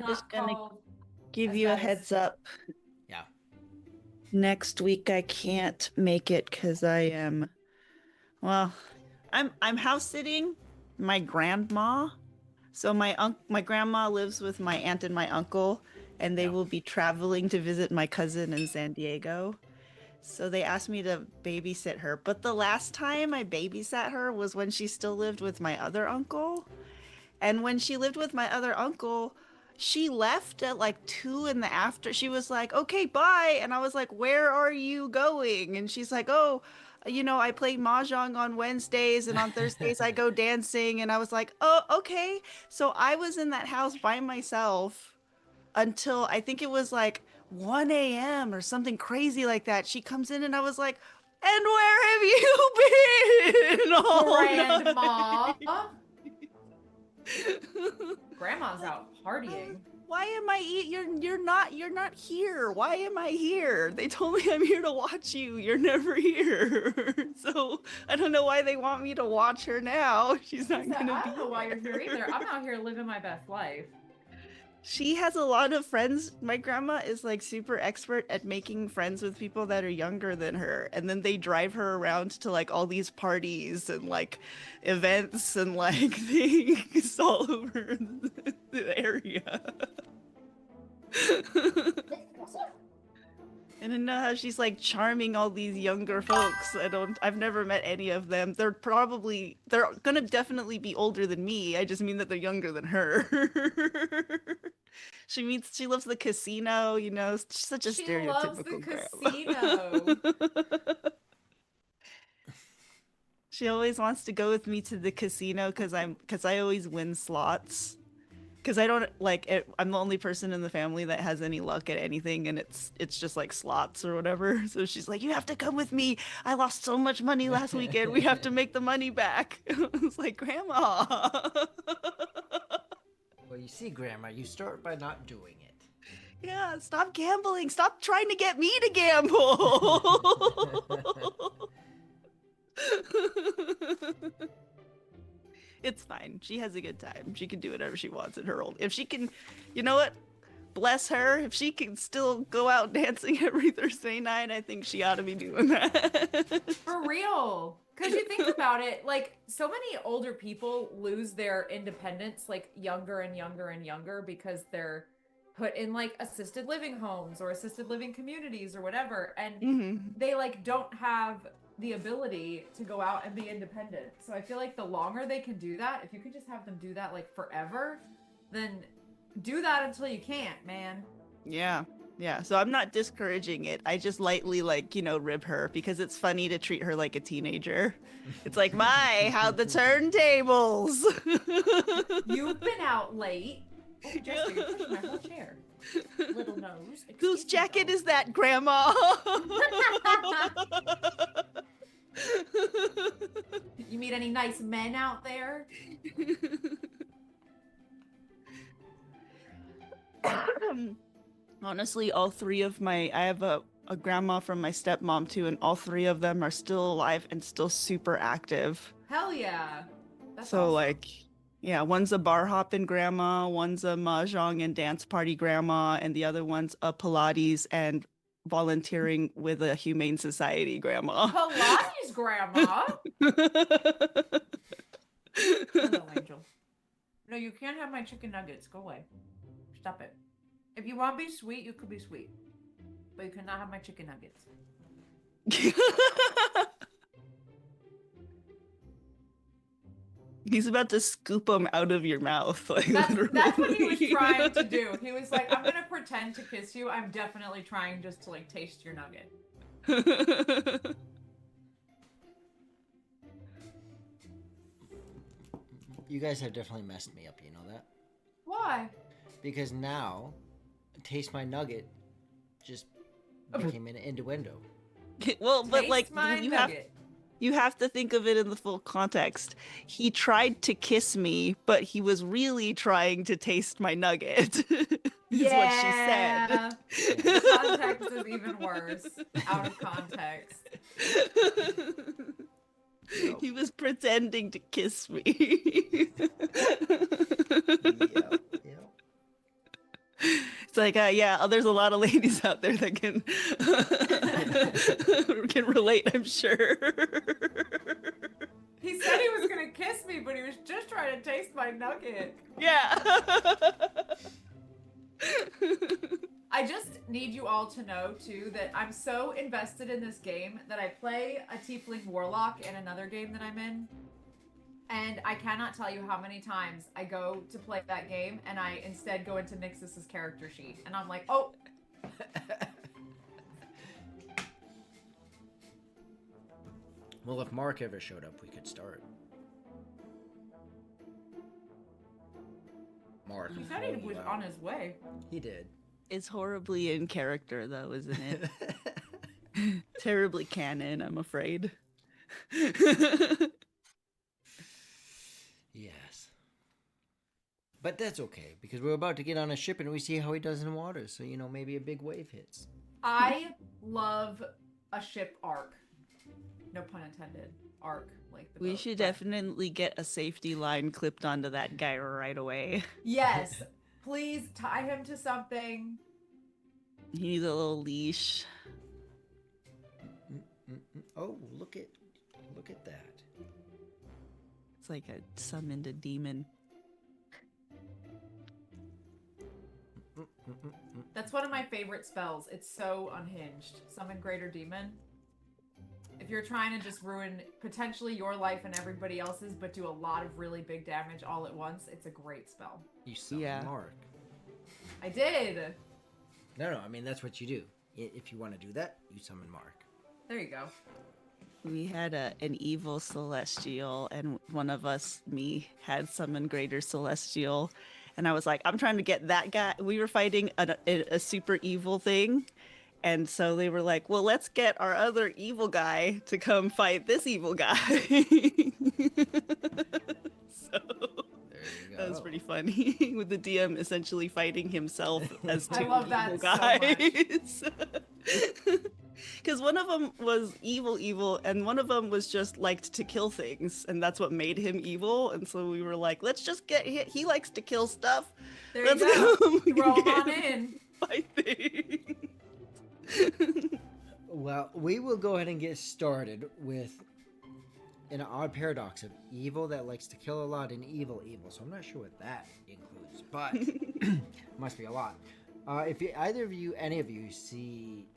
I'm just not gonna called give as you a bad as. heads up. Yeah. Next week I can't make it because I am, well, I'm house sitting my grandma. So my grandma lives with my aunt and my uncle, and they Yeah. will be traveling to visit my cousin in San Diego. So they asked me to babysit her. But the last time I babysat her was when she still lived with my other uncle. And when she lived with my other uncle, she left at like 2 in the after. She was like, okay, bye. And I was like, where are you going? And she's like, oh, I play mahjong on Wednesdays and on Thursdays I go dancing. And I was like, oh, okay. So I was in that house by myself until I think it was like 1 a.m. or something crazy like that. She comes in and I was like, and where have you been all Grandma. night? Grandma's out partying. Why am I you're not here. Why am I here? They told me I'm here to watch you. You're never here. So I don't know why they want me to watch her now. She's She not said, gonna I don't be know why you're here either. there. I'm out here living my best life. She has a lot of friends. My grandma is like super expert at making friends with people that are younger than her. And then they drive her around to like all these parties and like events and like things all over the area. And I know how she's like charming all these younger folks. I've never met any of them. They're gonna definitely be older than me. I just mean that they're younger than her. She loves the casino, she's such a She loves the stereotypical casino. grandma. She always wants to go with me to the casino because I always win slots. Because I don't like it, I'm the only person in the family that has any luck at anything, and it's just like slots or whatever. So she's like, "You have to come with me. I lost so much money last weekend. We have to make the money back." I was like, "Grandma." Well, you see, Grandma, you start by not doing it. Yeah, stop gambling. Stop trying to get me to gamble. It's fine. She has a good time. She can do whatever she wants in her old. If she can, you know what? Bless her. If she can still go out dancing every Thursday night, I think she ought to be doing that. For real. Because you think about it, like, so many older people lose their independence, like, younger and younger and younger because they're put in, like, assisted living homes or assisted living communities or whatever. And Hmm. they, like, don't have the ability to go out and be independent. So I feel like the longer they can do that, if you could just have them do that, like, forever, then do that until you can't, man. Yeah. Yeah. So I'm not discouraging it. I just lightly rib her because it's funny to treat her like a teenager. It's like, my, how the turntables. You've been out late. Oh, Jessica, you're pushing my whole chair. Little nose. Whose Excuse me, jacket though. is that, Grandma? You meet any nice men out there? Honestly, all three of I have a grandma from my stepmom too, and all three of them are still alive and still super active. Hell yeah. That's So awesome. like, yeah, one's a bar hopping grandma, one's a mahjong and dance party grandma, and the other one's a Pilates and volunteering with a humane society grandma. Pilates grandma. Hello, Angel. No, you can't have my chicken nuggets. Go away. Stop it. If you want to be sweet, you could be sweet. But you cannot have my chicken nuggets. He's about to scoop them out of your mouth, like That's what he was literally. trying to do. He was like, I'm gonna pretend to kiss you. I'm definitely trying just to like taste your nugget. You guys have definitely messed me up, you know that? Why? Because now, taste my nugget just became an innuendo. Well, but like Taste my nugget. you have to think of it in the full context. He tried to kiss me, but he was really trying to taste my nugget. Is what she said. Yeah. The context is even worse. Out of context. Yep. He was pretending to kiss me. Yep. Yep. It's like, yeah, there's a lot of ladies out there that can can relate, I'm sure. He said he was gonna kiss me, but he was just trying to taste my nugget. Yeah. I just need you all to know, too, that I'm so invested in this game that I play a Tiefling Warlock in another game that I'm in. And I cannot tell you how many times I go to play that game and I instead go into Nixus's character sheet. And I'm like, oh. Well, if Mark ever showed up, we could start. Mark. He said he was on his way. He did. It's horribly in character, though, isn't it? Terribly canon, I'm afraid. Yes. But that's okay, because we're about to get on a ship and we see how he does in water. So, maybe a big wave hits. I love a ship arc. No pun intended. Arc. Like the We boat, should but- definitely get a safety line clipped onto that guy right away. Yes. Please tie him to something. He needs a little leash. Oh, look at that. It's like a summoned a demon. That's one of my favorite spells. It's so unhinged. Summon Greater Demon. If you're trying to just ruin potentially your life and everybody else's, but do a lot of really big damage all at once, it's a great spell. You summon Yeah. Mark. I did. No, I mean, that's what you do. If you want to do that, you summon Mark. There you go. We had an evil celestial, and one of us, me, had summoned greater celestial, and I was like, I'm trying to get that guy. We were fighting a super evil thing, and so they were like, well, let's get our other evil guy to come fight this evil guy. So There you go. that was pretty funny, with the DM essentially fighting himself as I two love that evil so guys. Because one of them was evil, and one of them was just liked to kill things, and that's what made him evil. And so we were like, let's just get he likes to kill stuff. There Let's you go. go. Throw him Get on him in. fighting. Well, we will go ahead and get started with an odd paradox of evil that likes to kill a lot and evil. So I'm not sure what that includes, but must be a lot. If any of you see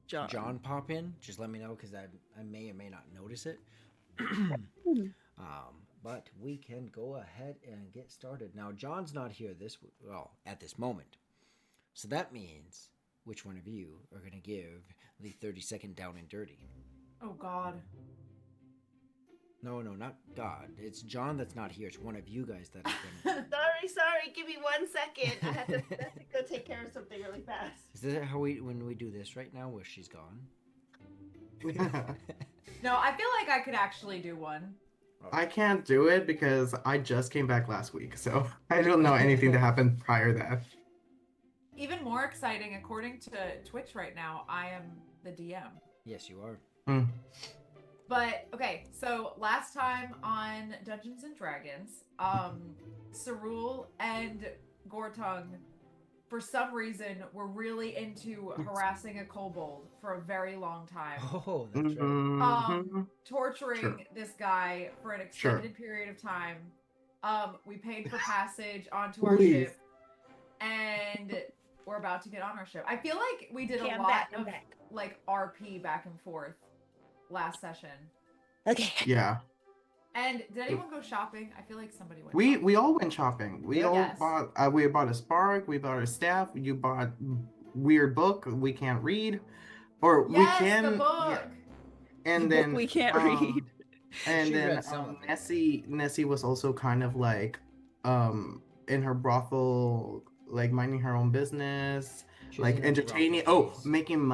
John pop in, just let me know, because I may or may not notice it. But we can go ahead and get started. Now, John's not here at this moment. So that means which one of you are going to give the 30-second down and dirty? Oh, God. No, not God. It's John that's not here. It's one of you guys that are going to... Sorry. Give me 1 second. I have to go take care of something really fast. Is that how when we do this right now, where she's gone? No, I feel like I could actually do one. I can't do it because I just came back last week, so I don't know anything that happened prior to that. Even more exciting, according to Twitch right now, I am the DM. Yes, you are. But, okay, so last time on Dungeons & Dragons, Cerule and Gortung, for some reason, were really into harassing a kobold for a very long time. Oh, that's right. Mhm. Torturing Sure. this guy for an Sure. extended period of time. We paid for passage onto our Please. ship, and we're about to get on our ship. I feel like we did Okay, a I'm lot back, I'm of back. like RP back and forth last session. Okay. Yeah, And did anyone go shopping? I feel like somebody went. we shopping. all went shopping. We all Yes. bought. We bought a spark. We bought a staff. You bought weird book we can't read, or Yes, we can. the book. yeah. And The book then we can't read. And She then read some of it. Nessie was also kind of like in her brothel, like minding her own business, She was like in her entertaining. brothel Oh, phase. making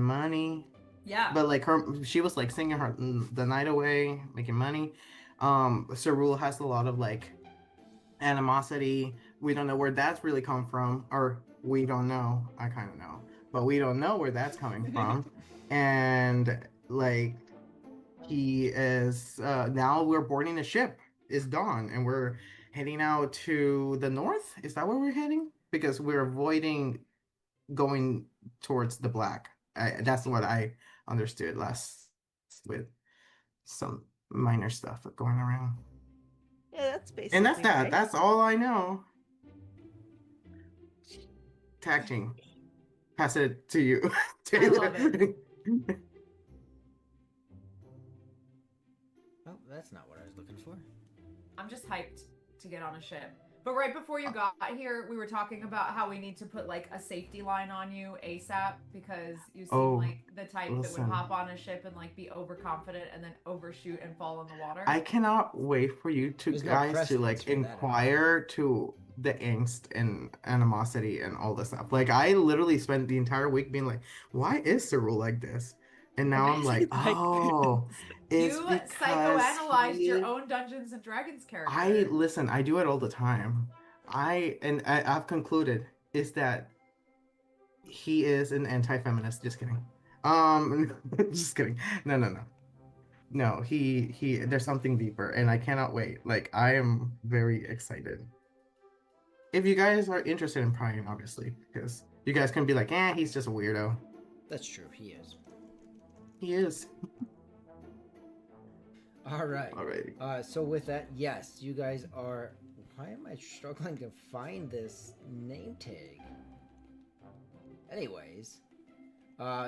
money. Yeah. But like she was like singing the night away, making money. Cerule has a lot of like animosity. We don't know where that's really come from, or we don't know. I kind of know, but we don't know where that's coming from. And like he is now we're boarding a ship. It's dawn, and we're heading out to the north. Is that where we're heading? Because we're avoiding going towards the black. That's what I understood last with some minor stuff going around. Yeah, that's And that's basically that. right. That's all I know. Tag team. Pass it to you, Taylor. love it. Oh, that's not what I was looking for. I'm just hyped to get on a ship. But right before you got here, we were talking about how we need to put like a safety line on you ASAP because you seem Oh, like the type that would listen. hop on a ship and like be overconfident and then overshoot and fall in the water. I cannot wait for you to There's no guys to precedence like for that at all. inquire to the angst and animosity and all this stuff. Like I literally spent the entire week being like, why is the rule like this? And now I'm like, Like oh, it's You because psychoanalyzed he... your own Dungeons and Dragons character. I listen, I do it all the time. I've concluded is that he is an anti-feminist. Just kidding. Just kidding. No, no, no. No, he there's something deeper and I cannot wait. Like I am very excited. If you guys are interested in prying, obviously, because you guys can be like, he's just a weirdo. That's true. He is. He is. All right. Alrighty. So with that, yes, you guys are. Why am I struggling to find this name tag? Anyways,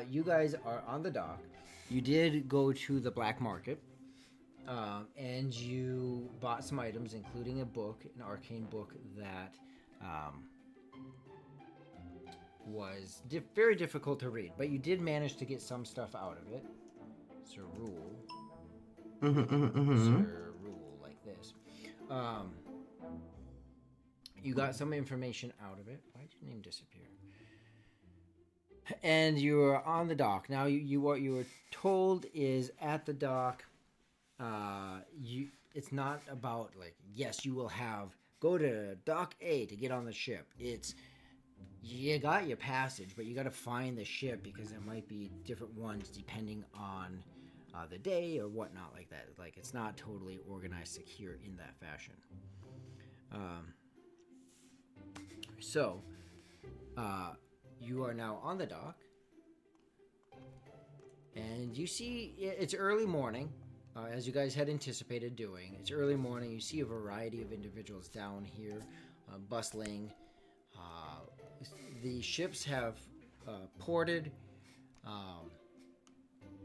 you guys are on the dock. You did go to the black market, and you bought some items, including a book, an arcane book that was very difficult to read, but you did manage to get some stuff out of it. Sir Rule. Sir Rule, like this. You got some information out of it. Why did your name disappear? And you are on the dock. Now, what you were told is at the dock, it's not about like, yes, you will go to dock A to get on the ship. It's, you got your passage, but you got to find the ship because there might be different ones depending on the day or whatnot like that. Like, it's not totally organized, secure in that fashion. So, you are now on the dock, and you see it's early morning, as you guys had anticipated doing. It's early morning. You see a variety of individuals down here, bustling. The ships have ported,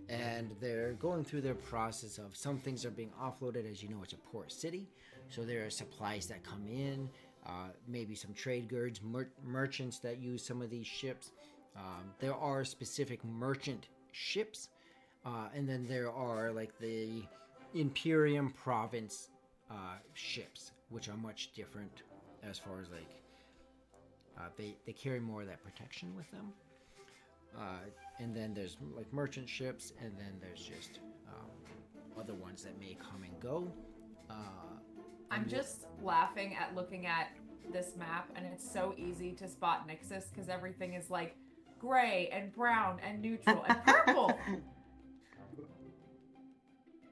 and they're going through their process of some things are being offloaded. As you know, it's a port city, so there are supplies that come in. Maybe some trade goods, merchants that use some of these ships. There are specific merchant ships, and then there are like the Imperium Province ships, which are much different as far as like they carry more of that protection with them. And then there's like merchant ships, and then there's just other ones that may come and go. I'm just laughing at looking at this map, and it's so easy to spot Nixus because everything is like gray and brown and neutral and purple.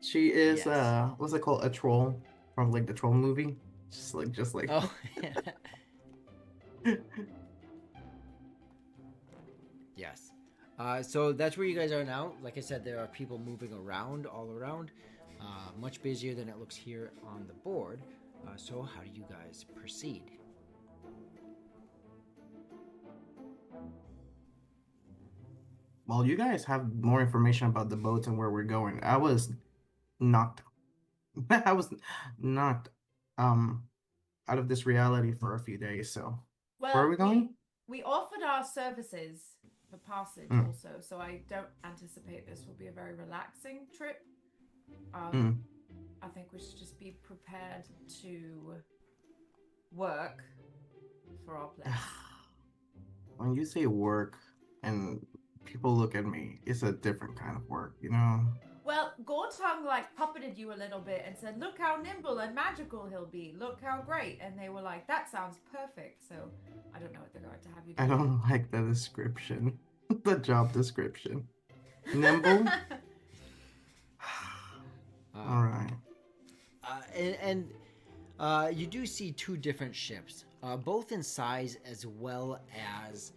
She is Yes. what's it called? A troll from like the troll movie. Just like Oh. Yes. So that's where you guys are now. Like I said, there are people moving around all around. Much busier than it looks here on the board. So how do you guys proceed? Well, you guys have more information about the boats and where we're going. I was knocked I was knocked out of this reality for a few days, so Well, where are we going? we offered our services for passage Mm. also, so I don't anticipate this will be a very relaxing trip. Mm. I think we should just be prepared to work for our place. When you say work and people look at me, it's a different kind of work, you know? Well, Gortung like puppeted you a little bit and said, "Look how nimble and magical he'll be. Look how great." And they were like, "That sounds perfect." So I don't know what they're going to have you do. I don't like the description. The job description. Nimble? All right. And You do see two different ships, both in size as well as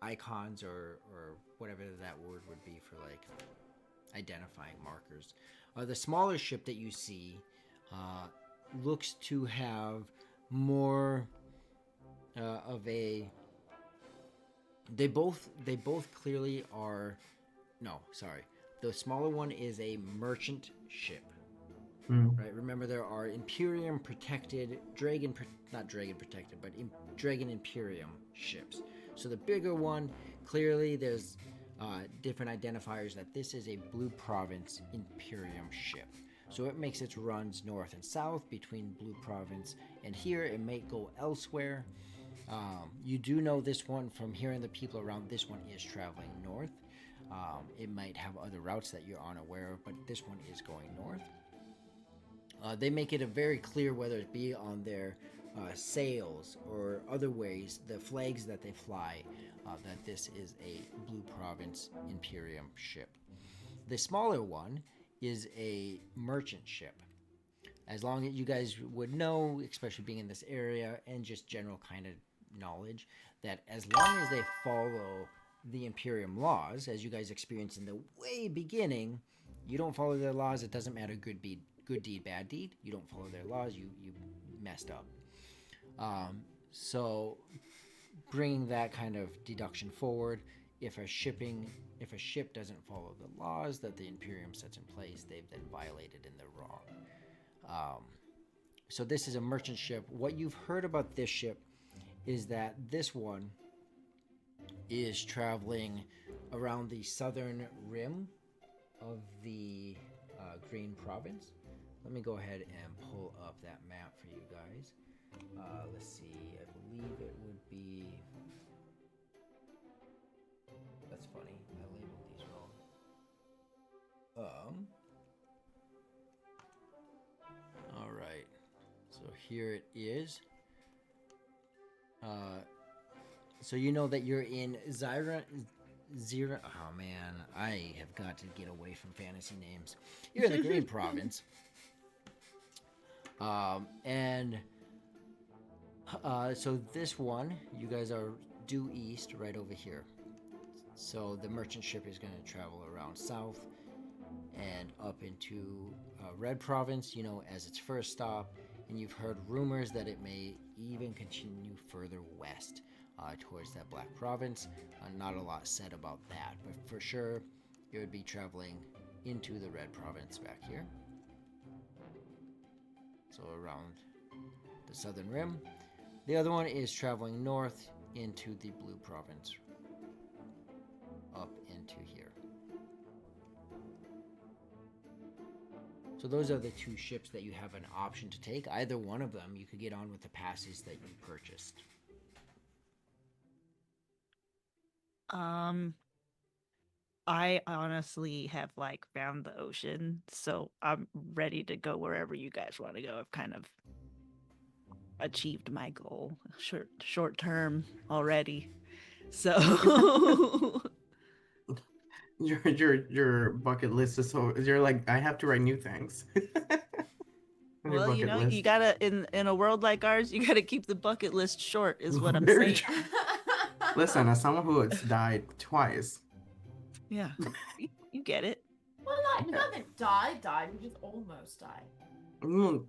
icons or whatever that word would be for like identifying markers. The smaller ship that you see looks to have more of a. They both clearly are. No, sorry. The smaller one is a merchant ship. Right. Remember, there are Imperium protected, not dragon protected, but dragon Imperium ships. So the bigger one, clearly, there's different identifiers that this is a Blue Province Imperium ship. So it makes its runs north and south between Blue Province and here. It may go elsewhere. You do know this one from hearing the people around. This one is traveling north. It might have other routes that you're unaware of, but this one is going north. They make it a very clear, whether it be on their sails or other ways, the flags that they fly, that this is a Blue Province Imperium ship. The smaller one is a merchant ship. As long as you guys would know, especially being in this area and just general kind of knowledge, that as long as they follow the Imperium laws, as you guys experienced in the way beginning, you don't follow their laws, it doesn't matter good deed, bad deed. You don't follow their laws, you messed up. So bringing that kind of deduction forward, if a ship doesn't follow the laws that the Imperium sets in place, they've then violated and they're wrong. So this is a merchant ship. What you've heard about this ship is that this one is traveling around the southern rim of the Green Province. Let me go ahead and pull up that map for you guys. Let's see, I believe it would be... That's funny, I labeled these wrong. Alright, so here it is. So you know that you're in Zira. Oh man, I have got to get away from fantasy names. You're in the Green Province. So this one, you guys are due east right over here. So the merchant ship is going to travel around south and up into Red Province, you know, as its first stop. And you've heard rumors that it may even continue further west towards that Black Province. Not a lot said about that, but for sure it would be traveling into the Red Province back here. So around the southern rim. The other one is traveling north into the Blue Province. Up into here. So those are the two ships that you have an option to take. Either one of them, you could get on with the passes that you purchased. I honestly have like found the ocean, so I'm ready to go wherever you guys want to go. I've kind of achieved my goal short term already. So your bucket list is so you're like, I have to write new things. On your well, you bucket know, list. you gotta in a world like ours, you gotta keep the bucket list short, is what I'm Very saying. true. Listen, as someone who has died twice. Yeah, you get it. Well, you haven't died. You just almost died. You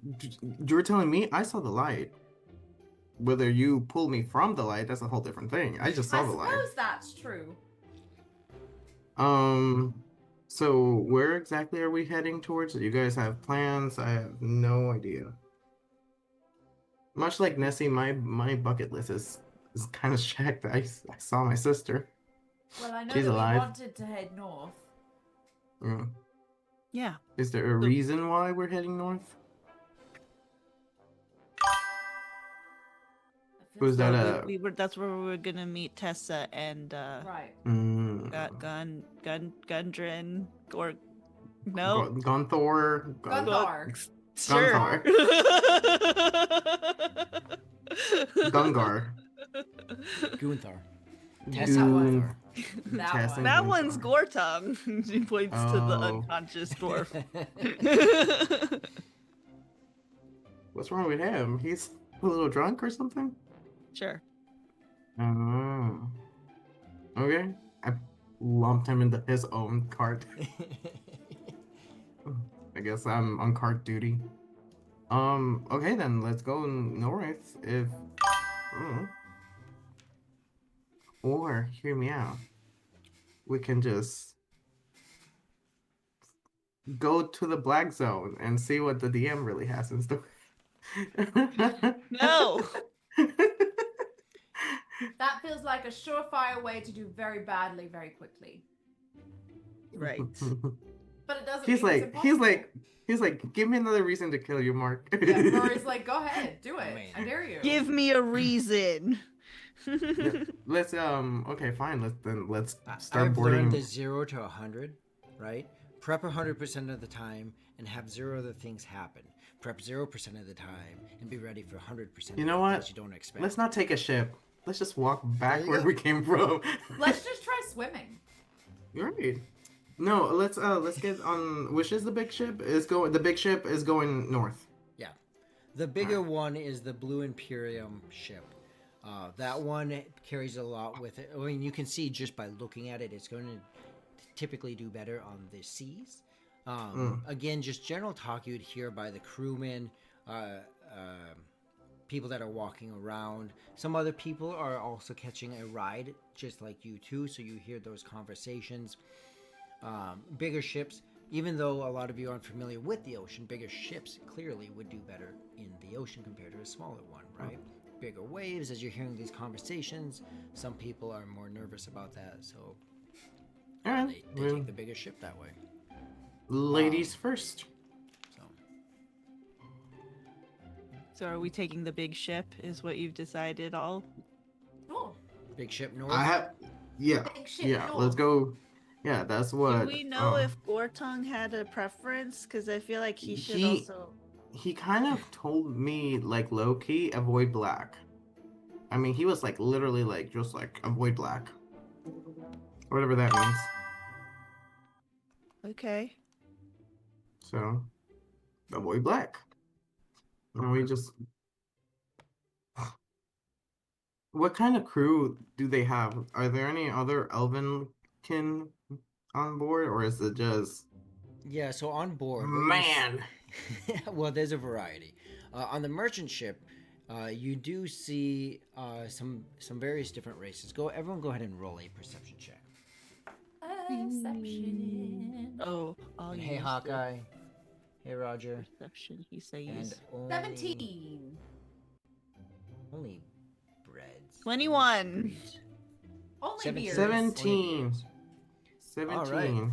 were telling me I saw the light. Whether you pulled me from the light, that's a whole different thing. I just saw the light. I suppose that's true. So where exactly are we heading towards? Do you guys have plans? I have no idea. Much like Nessie, my bucket list is kind of checked. I saw my sister. Well, I know She's that alive. we wanted to head north. Yeah. Is there a reason why we're heading north? Was that a... That's where we were gonna meet Tessa and Right. Gundren or no Gunthor. Gunthar. Sure. Gungar. Gunther. Goon. That Tessa one. That Gunthar. one's Gortung. She points to the Oh. unconscious dwarf. What's wrong with him? He's a little drunk or something? Sure. Oh. Okay. I lumped him into his own cart. I guess I'm on cart duty. Okay then, let's go north if mm, or hear me out. We can just go to the black zone and see what the DM really has in store. No. That feels like a surefire way to do very badly very quickly. Right. But it doesn't he's mean it's like, impossible. he's like, give me another reason to kill you, Mark. Yeah, Rory's like, go ahead, do it. Man. I dare you. Give me a reason. Yeah, let's okay, fine. Let's start I've boarding. learned the 0 to 100, right? Prep 100% of the time and have 0 other things happen. Prep 0% of the time and be ready for 100%. You know of what? things you don't expect. Let's not take a ship. Let's just walk back There you where go. we came from. Let's just try swimming. You're right. No, let's get on. Which is the big ship? Is going. The big ship is going north. Yeah. The bigger one is the Blue Imperium ship. That one carries a lot with it. I mean, you can see just by looking at it, it's going to typically do better on the seas. Again, just general talk you'd hear by the crewmen, people that are walking around. Some other people are also catching a ride, just like you too, so you hear those conversations. Bigger ships, even though a lot of you aren't familiar with the ocean, bigger ships clearly would do better in the ocean compared to a smaller one, right? Bigger waves as you're hearing these conversations. Some people are more nervous about that, so All right. they take the bigger ship that way. Ladies first. So So are we taking the big ship? Is what you've decided all? Cool. big ship north. I have. Yeah. Big ship Yeah. north. Let's go. Yeah, that's what. Do we know if Gortung had a preference? Because I feel like he should He- also. he kind of told me like low key avoid black. I mean, he was like literally like just like avoid black, whatever that means. Okay. So avoid black. And we just. What kind of crew do they have? Are there any other elven kin on board, or is it just Yeah, so on board. what you man? well, there's a variety. On the merchant ship, you do see some various different races. Everyone, go ahead and roll a perception check. Perception. Oh, I'll Hey, use the Hawkeye. Hey, Roger. Perception. He And says only, 17. Only breads. 21. Breeds. Only 17. beers. 17. All 17.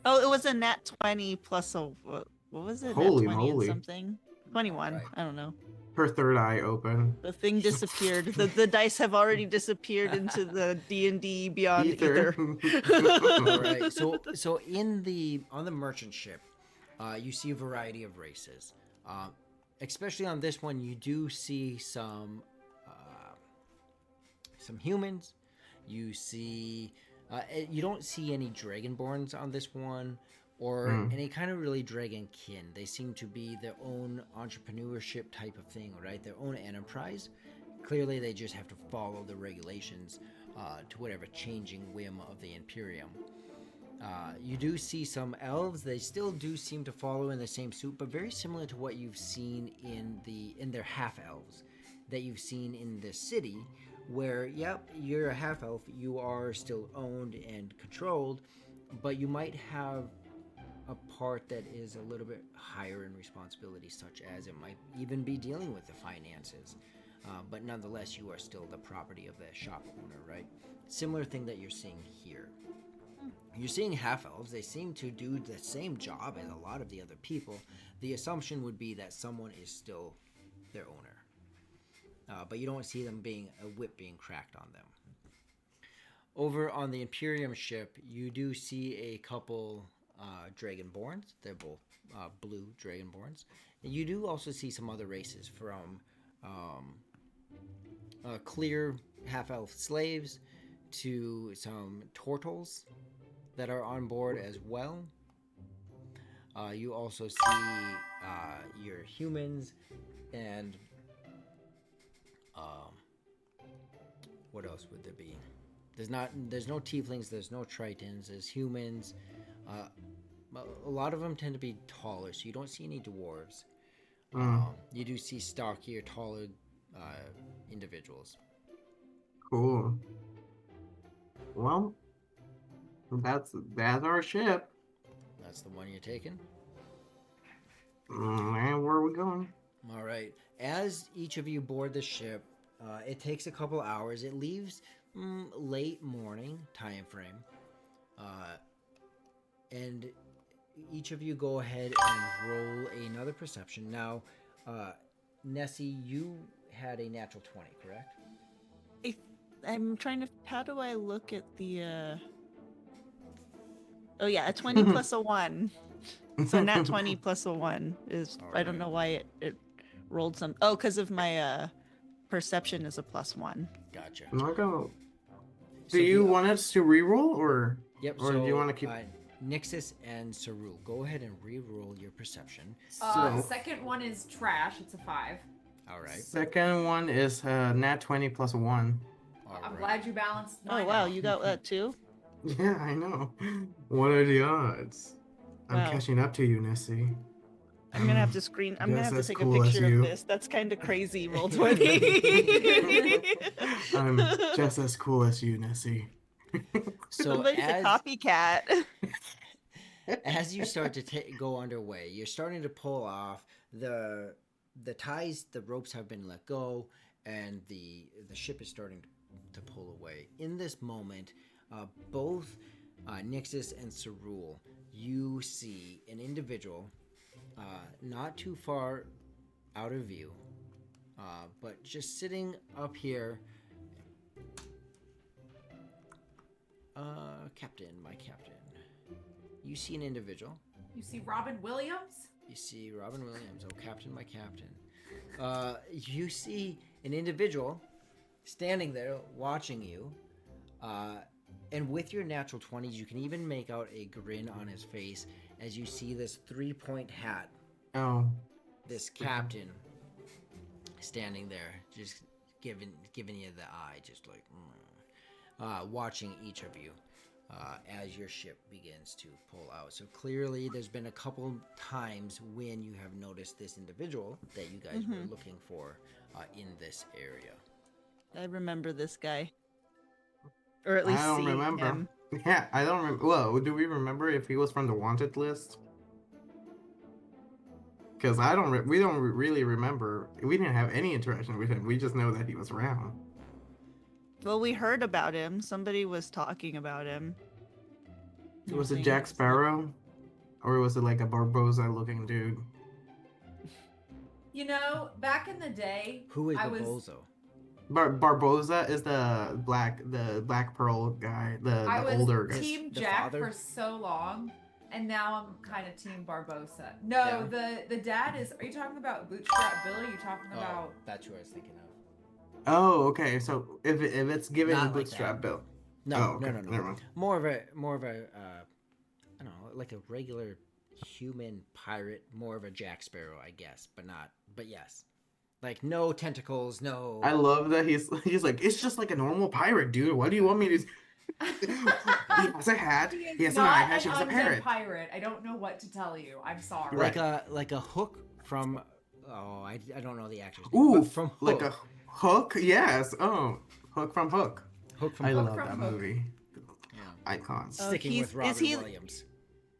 Oh, it was a nat 20 plus a what was it? Holy nat 20 and moly. something. 21. Right. I don't know. Her third eye open. The thing disappeared. the dice have already disappeared into the D&D Beyond Ether. All right. So on the merchant ship, you see a variety of races. Especially on this one, you do see some humans. You see, you don't see any dragonborns on this one, or any kind of really dragon kin. They seem to be their own entrepreneurship type of thing, right? Their own enterprise. Clearly, they just have to follow the regulations to whatever changing whim of the Imperium. You do see some elves. They still do seem to follow in the same suit, but very similar to what you've seen in their half elves that you've seen in the city, where yep, you're a half elf. You are still owned and controlled, but you might have a part that is a little bit higher in responsibility, such as it might even be dealing with the finances. But nonetheless, you are still the property of the shop owner, right? Similar thing that you're seeing here. You're seeing half-elves. They seem to do the same job as a lot of the other people. The assumption would be that someone is still their owner. But you don't see them a whip being cracked on them. Over on the Imperium ship, you do see a couple Dragonborns. They're both blue Dragonborns. And you do also see some other races from clear half-elf slaves to some turtles that are on board as well. You also see your humans, and what else would there be? There's no tieflings, there's no tritons, there's humans. A lot of them tend to be taller, so you don't see any dwarves. You do see stockier, taller individuals. Cool. Well, that's our ship. That's the one you're taking. And where are we going? All right. As each of you board the ship, it takes a couple hours. It leaves late morning time frame, and each of you go ahead and roll another perception. Now, Nessie, you had a natural 20, correct? I'm trying to. How do I look at the? Oh yeah, a 20 plus a 1. So nat 20 plus a 1 is. All I don't right. know why it rolled some. Oh, because of my perception is a +1. Gotcha. I'll go. So Do you the- want us to re-roll or? Yep. Or so, do you want to keep? Nixus and Cerule, go ahead and re-roll your perception. So- Second one is trash. It's a 5. All right. Second one is nat 20 plus a 1. All I'm right. glad you balanced. Oh mine wow, out. you got that too. Yeah, I know. What are the odds? I'm Wow. catching up to you, Nessie. I'm gonna have to screen. I'm gonna Yes, have to that's take cool a as picture you. of this. That's kind of crazy. Roll 20. I'm just as cool as you, Nessie. So Somebody's a copycat. as you start to go underway, you're starting to pull off the ties. The ropes have been let go, and the ship is starting to pull away. In this moment, both Nixus and Cerule, you see an individual not too far out of view, but just sitting up here. Captain, my captain. You see an individual. You see Robin Williams? You see Robin Williams. Oh, Captain, my captain. You see an individual standing there watching you. And with your natural 20s, you can even make out a grin on his face as you see this 3-point hat. Oh. This captain standing there, just giving you the eye, just like watching each of you as your ship begins to pull out. So clearly, there's been a couple times when you have noticed this individual that you guys were looking for in this area. I remember this guy, or at least I don't seeing remember. him. Yeah, I don't remember. Well, do we remember if he was from the wanted list? Because we don't really remember. We didn't have any interaction with him. We just know that he was around. Well, we heard about him. Somebody was talking about him. Was it Saying Jack it's like- Sparrow? Or was it like a Barbosa looking dude? You know, back in the day, Who is I the was- bozo? Barbosa is the black pearl guy, the I was older guy. Team The Jack father? for so long, and now I'm kind of Team Barbosa. No, the dad is. Are you talking about Bootstrap Billy? Are you talking about? Oh, that's who I was thinking of. Oh, okay. So if it's given Not like bootstrap that. bill. No, Oh, okay. no. Never mind. More of a I don't know, like a regular human pirate, more of a Jack Sparrow, I guess, but not. But yes, like no tentacles, no. I love that he's like, it's just like a normal pirate, dude. What do you want me to? He has a hat. He has an eye not patch. He was a undead parrot. pirate. I don't know what to tell you. I'm sorry. like a hook from. Oh, I don't know the actor's name. Ooh, but from Hook. like a hook. Yes. Oh, Hook from Hook. Hook from I Hook. love from that Hook. movie. Yeah. Icon. Oh, Sticking with is Robin he- Williams.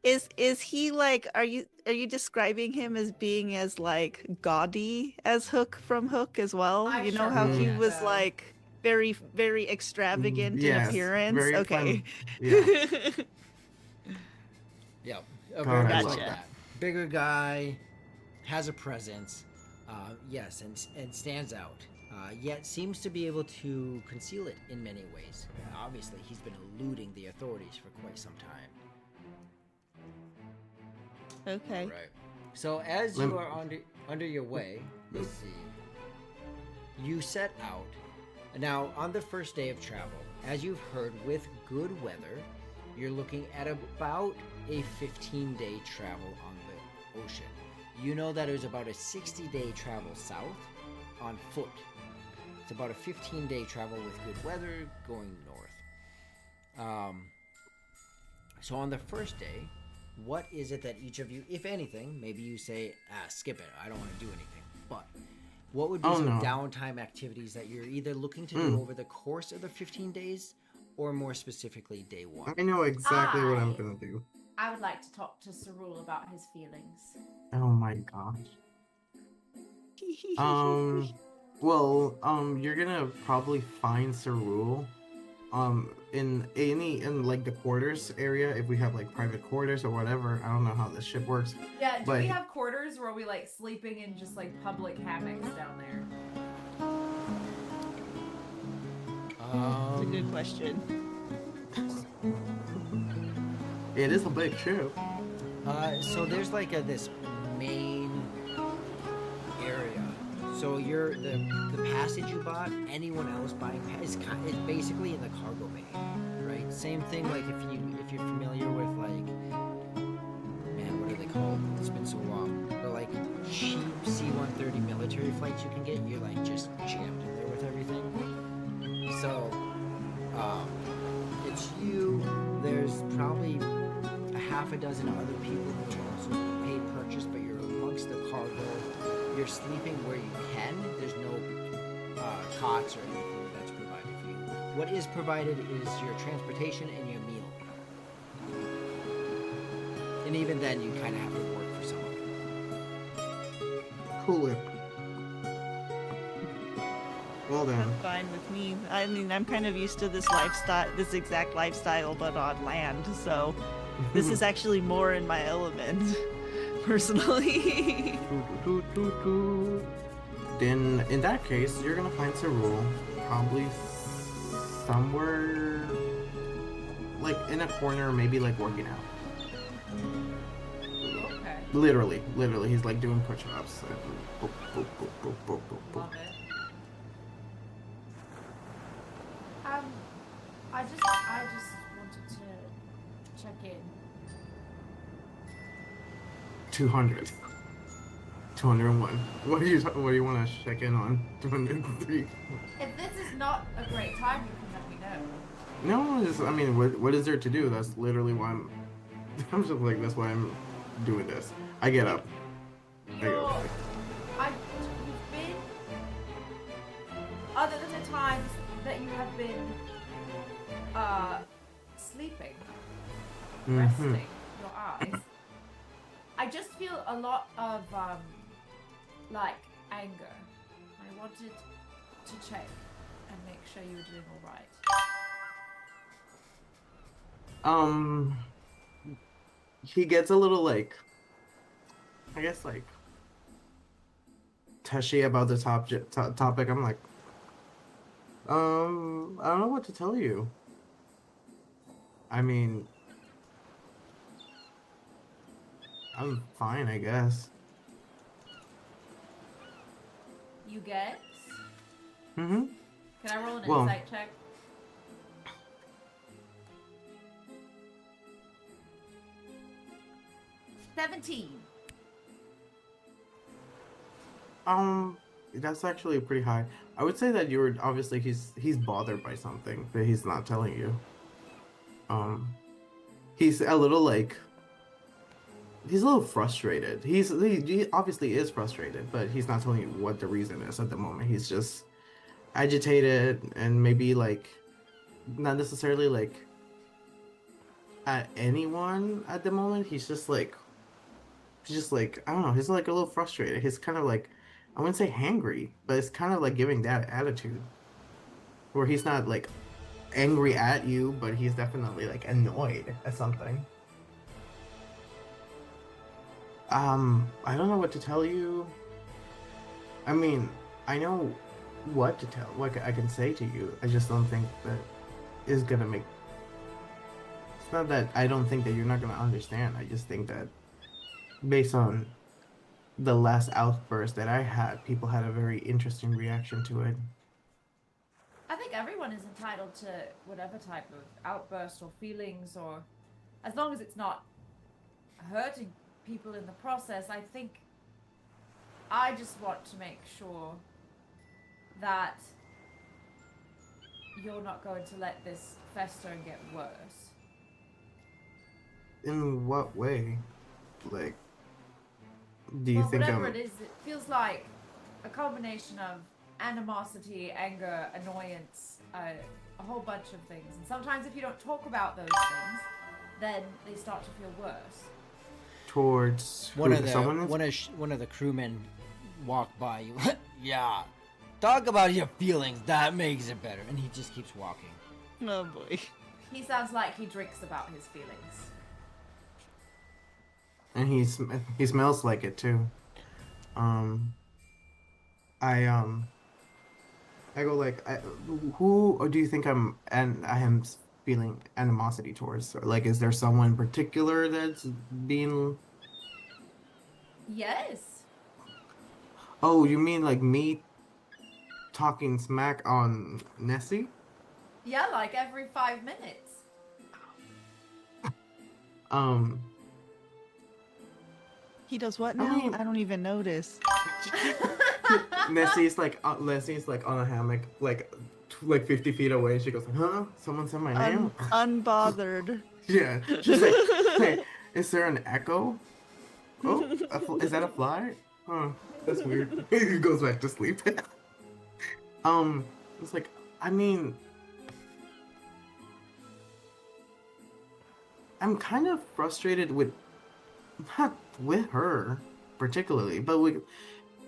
Is he like? Are you describing him as being as like gaudy as Hook from Hook as well? I You know sure how he am, was though. like very extravagant in Yes, appearance. very Okay. fun. Yeah. Yep. God, Very I much love like that. that. Bigger guy, has a presence. Yes, and stands out. Yet seems to be able to conceal it in many ways. Obviously, he's been eluding the authorities for quite some time. Okay. Right. So as you are under your way, let's see. You set out. Now, on the first day of travel, as you've heard, with good weather, you're looking at about a 15-day travel on the ocean. you know that it was about a 60-day travel south on foot. It's about a 15-day travel with good weather going north. So on the first day, what is it that each of you, if anything, maybe you say, skip it, I don't want to do anything, but what would be some downtime activities that you're either looking to do over the course of the 15 days or more specifically day one? I know exactly what I'm gonna do. I would like to talk to Cerule about his feelings. Oh my gosh. Well, you're gonna probably find Cerule, in like the quarters area, if we have like private quarters or whatever. I don't know how this shit works. Yeah, do But- we have quarters where we like sleeping in just like public hammocks down there? That's a good question. It is a big ship. So there's like this main area. So the passage you bought, anyone else buying is basically in the cargo bay, right? Same thing like if you're familiar with like, man, what are they called? It's been so long. But like cheap C-130 military flights you can get, you're like just jammed in there with everything. So it's you. There's probably a half a dozen other people who have also paid purchase, but you're amongst the cargo. You're sleeping where you can. There's no cots or anything that's provided for you. What is provided is your transportation and your meal. And even then, you kind of have to work for some of it. Cool it. Well then. That's fine with me. I mean, I'm kind of used to this lifestyle, this exact lifestyle, but on land. So this is actually more in my element, personally. Then in that case, you're gonna find Cerule probably somewhere like in a corner, maybe like working out. Okay. Literally, he's like doing push-ups. Boop, boop, boop, boop, boop, boop, boop. Love it. I just wanted to check in. 200. 201. What do you want to check in on? 203. If this is not a great time, you can let me know. No, I mean, what is there to do? That's literally why I'm just like, that's why I'm doing this. I get up. You've been, other than the times that you have been sleeping, resting your eyes, I just feel a lot of like anger. I wanted to check and make sure you were doing all right. He gets a little like, I guess like touchy about the topic. I'm like, I don't know what to tell you. I mean, I'm fine, I guess. You guess? Mm-hmm. Can I roll an Well- insight check? $17. That's actually pretty high. I would say that you're obviously he's bothered by something, but he's not telling you. He's a little like he's a little frustrated. He obviously is frustrated, but he's not telling you what the reason is at the moment. He's just agitated and maybe like not necessarily like at anyone at the moment. He's just like I don't know. He's like a little frustrated. He's kind of like I wouldn't say hangry, but it's kind of like giving that attitude where he's not like angry at you, but he's definitely like annoyed at something. I don't know what to tell you. I mean, I know what to tell, what I can say to you. I just don't think that is gonna make. It's not that I don't think that you're not gonna understand. I just think that based on the last outburst that I had, people had a very interesting reaction to it. I think everyone is entitled to whatever type of outburst or feelings, or as long as it's not hurting people in the process. I think I just want to make sure that you're not going to let this fester and get worse. In what way? Like, do you Well, think whatever I'm? it is, it feels like a combination of animosity, anger, annoyance, a whole bunch of things. And sometimes if you don't talk about those things, then they start to feel worse. Towards someone else? One of the crewmen walk by you. Yeah, talk about your feelings. That makes it better. And he just keeps walking. Oh boy. He sounds like he drinks about his feelings. And he smells like it too. I I go like, who or do you think I am feeling animosity towards? Or like, is there someone in particular that's being? Yes. Oh, you mean like me talking smack on Nessie? Yeah, like every 5 minutes. Um, He does what I now? mean- I don't even notice. Leslie's like on a hammock, like 50 feet away. She goes, huh? Someone said my name? Unbothered. Yeah. She's like, hey, is there an echo? Oh, is that a fly? Huh, that's weird. He goes back to sleep. It's like, I mean, I'm kind of frustrated with, not with her particularly, but with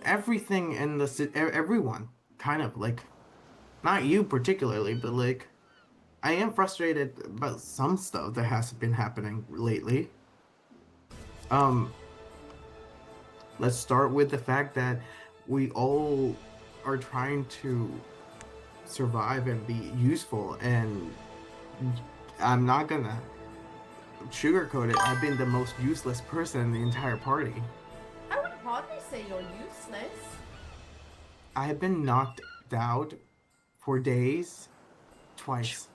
everything in the everyone, kind of like, not you particularly, but like, I am frustrated about some stuff that has been happening lately. Um, let's start with the fact that we all are trying to survive and be useful, and I'm not gonna sugarcoat it. I've been the most useless person in the entire party. I would hardly say you're useless. I have been knocked out for days, twice.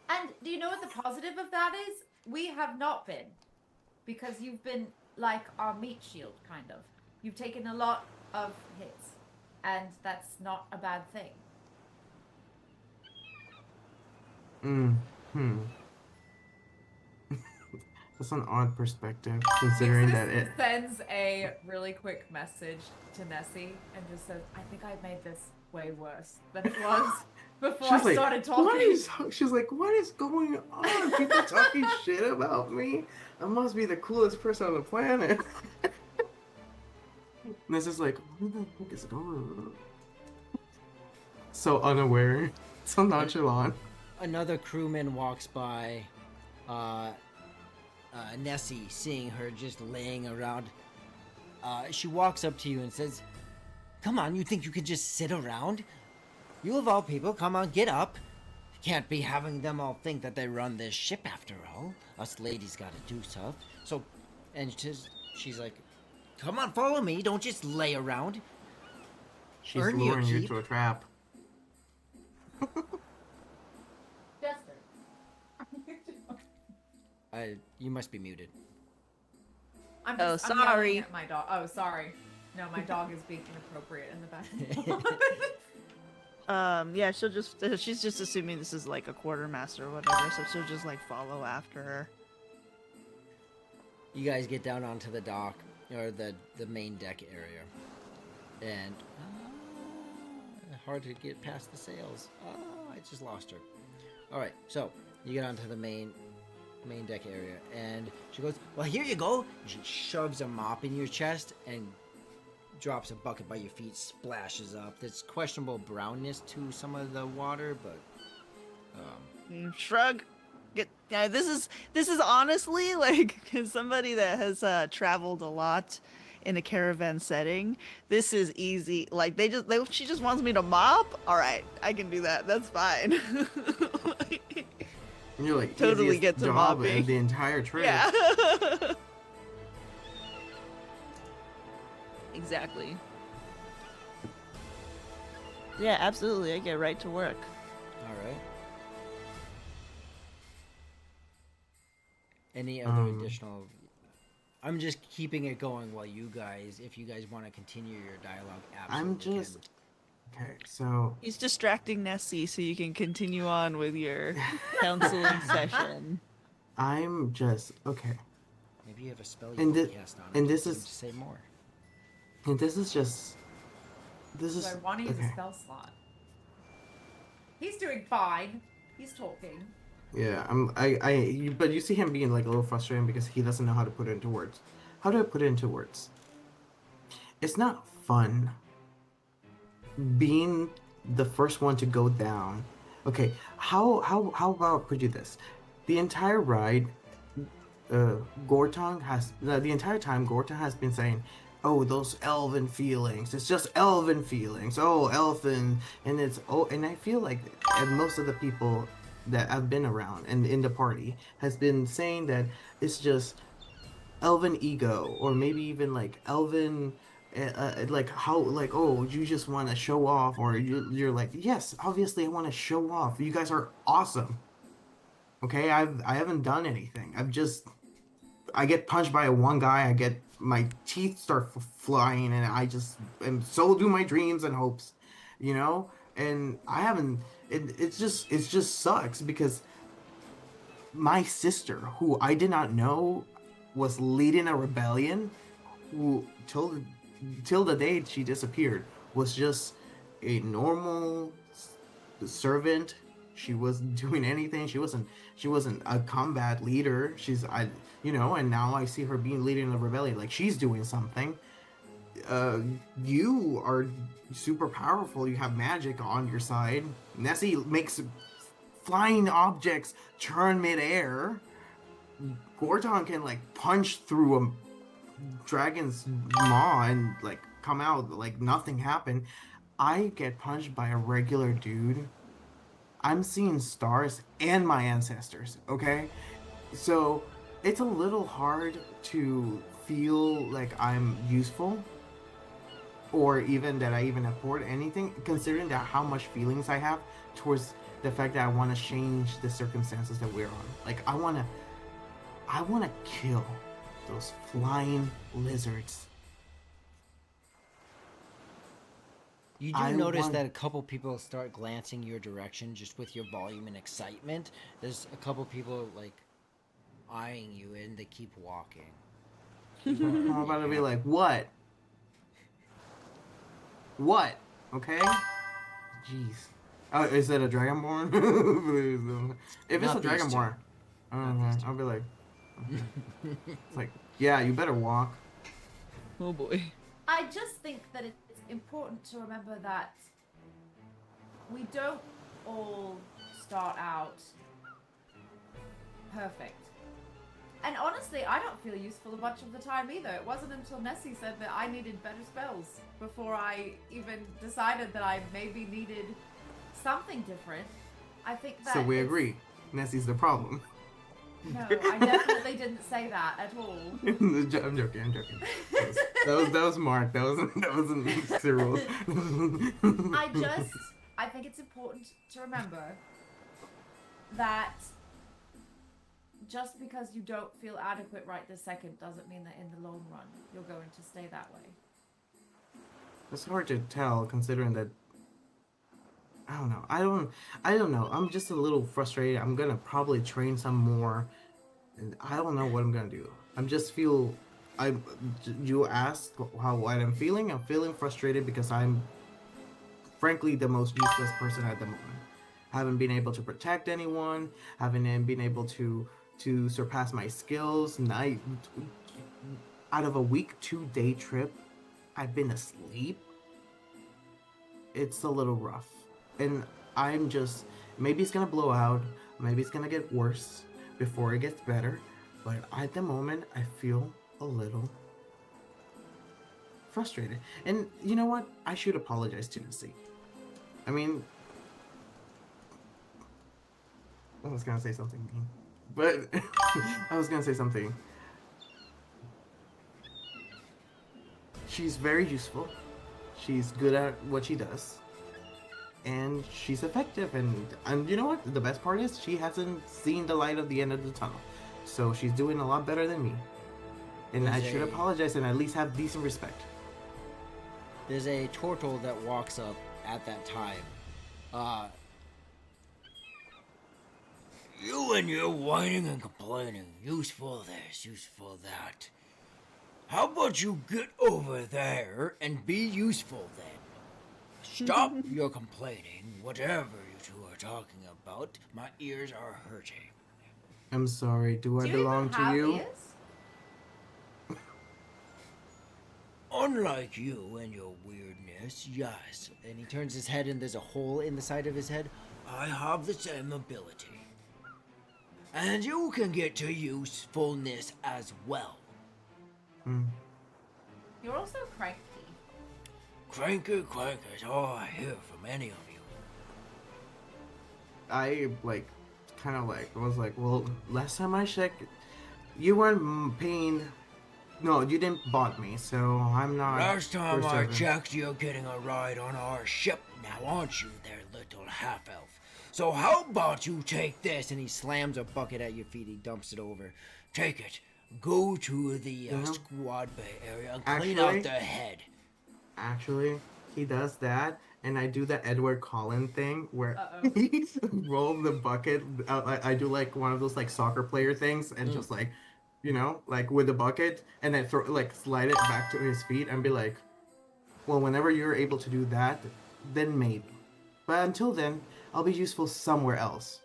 And do you know what the positive of that is? We have not been. Because you've been like our meat shield, kind of. You've taken a lot of hits. And that's not a bad thing. That's an odd perspective, considering that it. Sends a really quick message to Nessie and just says, I think I made this way worse than it was before I started talking. She's like, what is going on? People talking shit about me? I must be the coolest person on the planet. And this is like, what the fuck is going on? So unaware, so nonchalant. Another crewman walks by. Nessie, seeing her just laying around, she walks up to you and says, "Come on, you think you could just sit around? You of all people, come on, get up. Can't be having them all think that they run this ship after all. Us ladies gotta do stuff." So, and she's like, "Come on, follow me. Don't just lay around." She's Earn your luring you keep. to a trap. Jester. You must be muted. I'm Oh, I'm yelling sorry. at my dog. Oh, sorry. No, my dog is being inappropriate in the back. Yeah, she's just assuming this is like a quartermaster or whatever, so she'll just like follow after her. You guys get down onto the dock, or the main deck area, and hard to get past the sails. I just lost her. All right, so you get onto the main deck area, and she goes, "Well, here you go." And she shoves a mop in your chest and drops a bucket by your feet, splashes up. There's questionable brownness to some of the water, but Shrug. Yeah, this is honestly like, as somebody that has traveled a lot in a caravan setting, this is easy. Like she just wants me to mop. All right, I can do that. That's fine. And you're like, Totally easiest get to job mopping. in the entire trip. Yeah. Exactly. Yeah, absolutely. I get right to work. all right. Any other additional I'm just keeping it going while you guys, if you guys want to continue your dialogue, I'm absolutely just okay. So He's distracting Nessie so you can continue on with your counseling session. I'm just okay. Maybe you have a spell you And can thi- cast on him and to this get him is to say more. and this is just this So is I want to use a okay. spell slot. He's doing fine. He's talking. Yeah, but you see him being like a little frustrated because he doesn't know how to put it into words. How do I put it into words? It's not fun being the first one to go down. Okay, how about put you this? The entire ride, Gortong has the entire time Gortong has been saying, "Oh, those elven feelings. It's just elven feelings. Oh, elfin." And it's and I feel like most of the people that I've been around and in the party has been saying that it's just elven ego, or maybe even like elven like how like, oh, you just want to show off, or you're like, yes, obviously I want to show off, you guys are awesome. Okay, I haven't done anything. I get punched by one guy, I get my teeth start flying, and I just and so do my dreams and hopes, you know. And I haven't it's just sucks because my sister, who I did not know was leading a rebellion, who till the day she disappeared, was just a normal servant. She wasn't doing anything. She wasn't a combat leader. And now I see her being leading a rebellion, like she's doing something. You are super powerful. You have magic on your side. Nessie makes flying objects turn midair. Gorton can like punch through a dragon's maw and like come out like nothing happened. I get punched by a regular dude. I'm seeing stars and my ancestors, okay? So it's a little hard to feel like I'm useful, or even that I even afford anything, considering that how much feelings I have towards the fact that I want to change the circumstances that we're on. Like I want to kill those flying lizards. You do I notice want- that a couple people start glancing your direction just with your volume and excitement. There's a couple people like eyeing you and they keep walking. I'm about to be like, what? What? Okay? Jeez. Oh, is it a dragonborn? Please don't. If it's Not a these two. dragonborn, Not these two. I'll be like, it's like, yeah, you better walk. Oh boy. I just think that it's important to remember that we don't all start out perfect. And honestly, I don't feel useful a bunch of the time either. It wasn't until Nessie said that I needed better spells before I even decided that I maybe needed something different. I think that So we agree. Nessie's the problem. No, I definitely didn't say that at all. I'm joking. That was Mark. That wasn't Cyril. I think it's important to remember that just because you don't feel adequate right this second doesn't mean that in the long run you're going to stay that way. It's hard to tell considering that. I don't know. I don't know. I'm just a little frustrated. I'm gonna probably train some more, and I don't know what I'm gonna do. I'm just feel. I. You asked what I'm feeling. I'm feeling frustrated because I'm, frankly, the most useless person at the moment. Haven't been able to protect anyone. Haven't been able to surpass my skills. Out of a week 2-day trip, I've been asleep. It's a little rough. And I'm just, maybe it's gonna blow out, maybe it's gonna get worse before it gets better, but at the moment I feel a little frustrated. And you know what? I should apologize to Nessie. I mean, I was gonna say something mean, but I was gonna say something. She's very useful. She's good at what she does. And she's effective, and you know what? The best part is she hasn't seen the light of the end of the tunnel, so she's doing a lot better than me. and I There's should a- apologize and at least have decent respect. There's a turtle that walks up at that time. You and your whining and complaining. Useful this, useful that. How about you get over there and be useful then? Stop your complaining, whatever you two are talking about. My ears are hurting. I'm sorry. Do I Do belong even to have you? ears? Unlike you and your weirdness, yes. And he turns his head and there's a hole in the side of his head. I have the same ability. And you can get to usefulness as well. You're also cranky. Cranky crank is all I hear from any of you. I like, kind of like was like, well, last time I checked, you weren't paying. No, you didn't bought me, so I'm not. Last time first I servant. checked, you're getting a ride on our ship now, aren't you, there, little half-elf? So how about you take this? And he slams a bucket at your feet. He dumps it over. Take it. Go to the squad bay area and clean Actually- out the head. Actually, he does that, and I do the Edward Cullen thing where Uh-oh. he roll the bucket. I do like one of those like soccer player things, and just like, you know, like with the bucket, and then throw like slide it back to his feet, and be like, well, whenever you're able to do that, then maybe. But until then, I'll be useful somewhere else.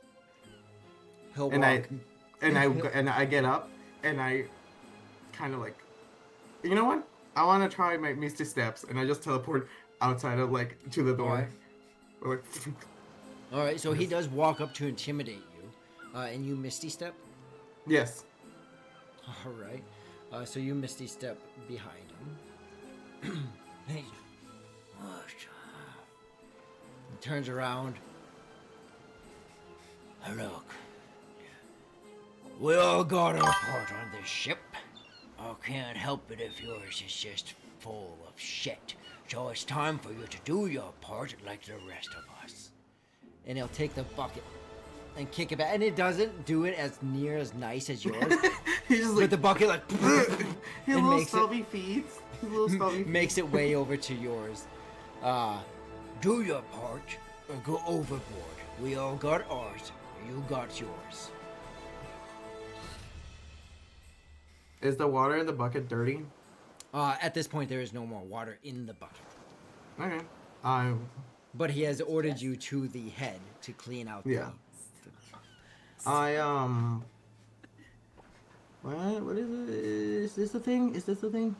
He'll And walk. I get up, and I kind of like, you know what? I want to try my Misty Steps, and I just teleport outside of like to the door. Like, All right, so he does walk up to intimidate you, and you Misty Step. yes. All right, so you Misty Step behind him. Hey, what? He turns around. Look, we all got our part on this ship. I can't help it if yours is just full of shit. So it's time for you to do your part like the rest of us. And he'll take the bucket and kick it back. And it doesn't do it as near as nice as yours. He's just With like the bucket like his and little makes it- stubby feet. His little stubby feet. makes it way over to yours. Do your part or go overboard. We all got ours. You got yours. Is the water in the bucket dirty? At this point, there is no more water in the bucket. Okay. But he has ordered you to the head to clean out Yeah. What is it? Is this the thing? Is this the thing?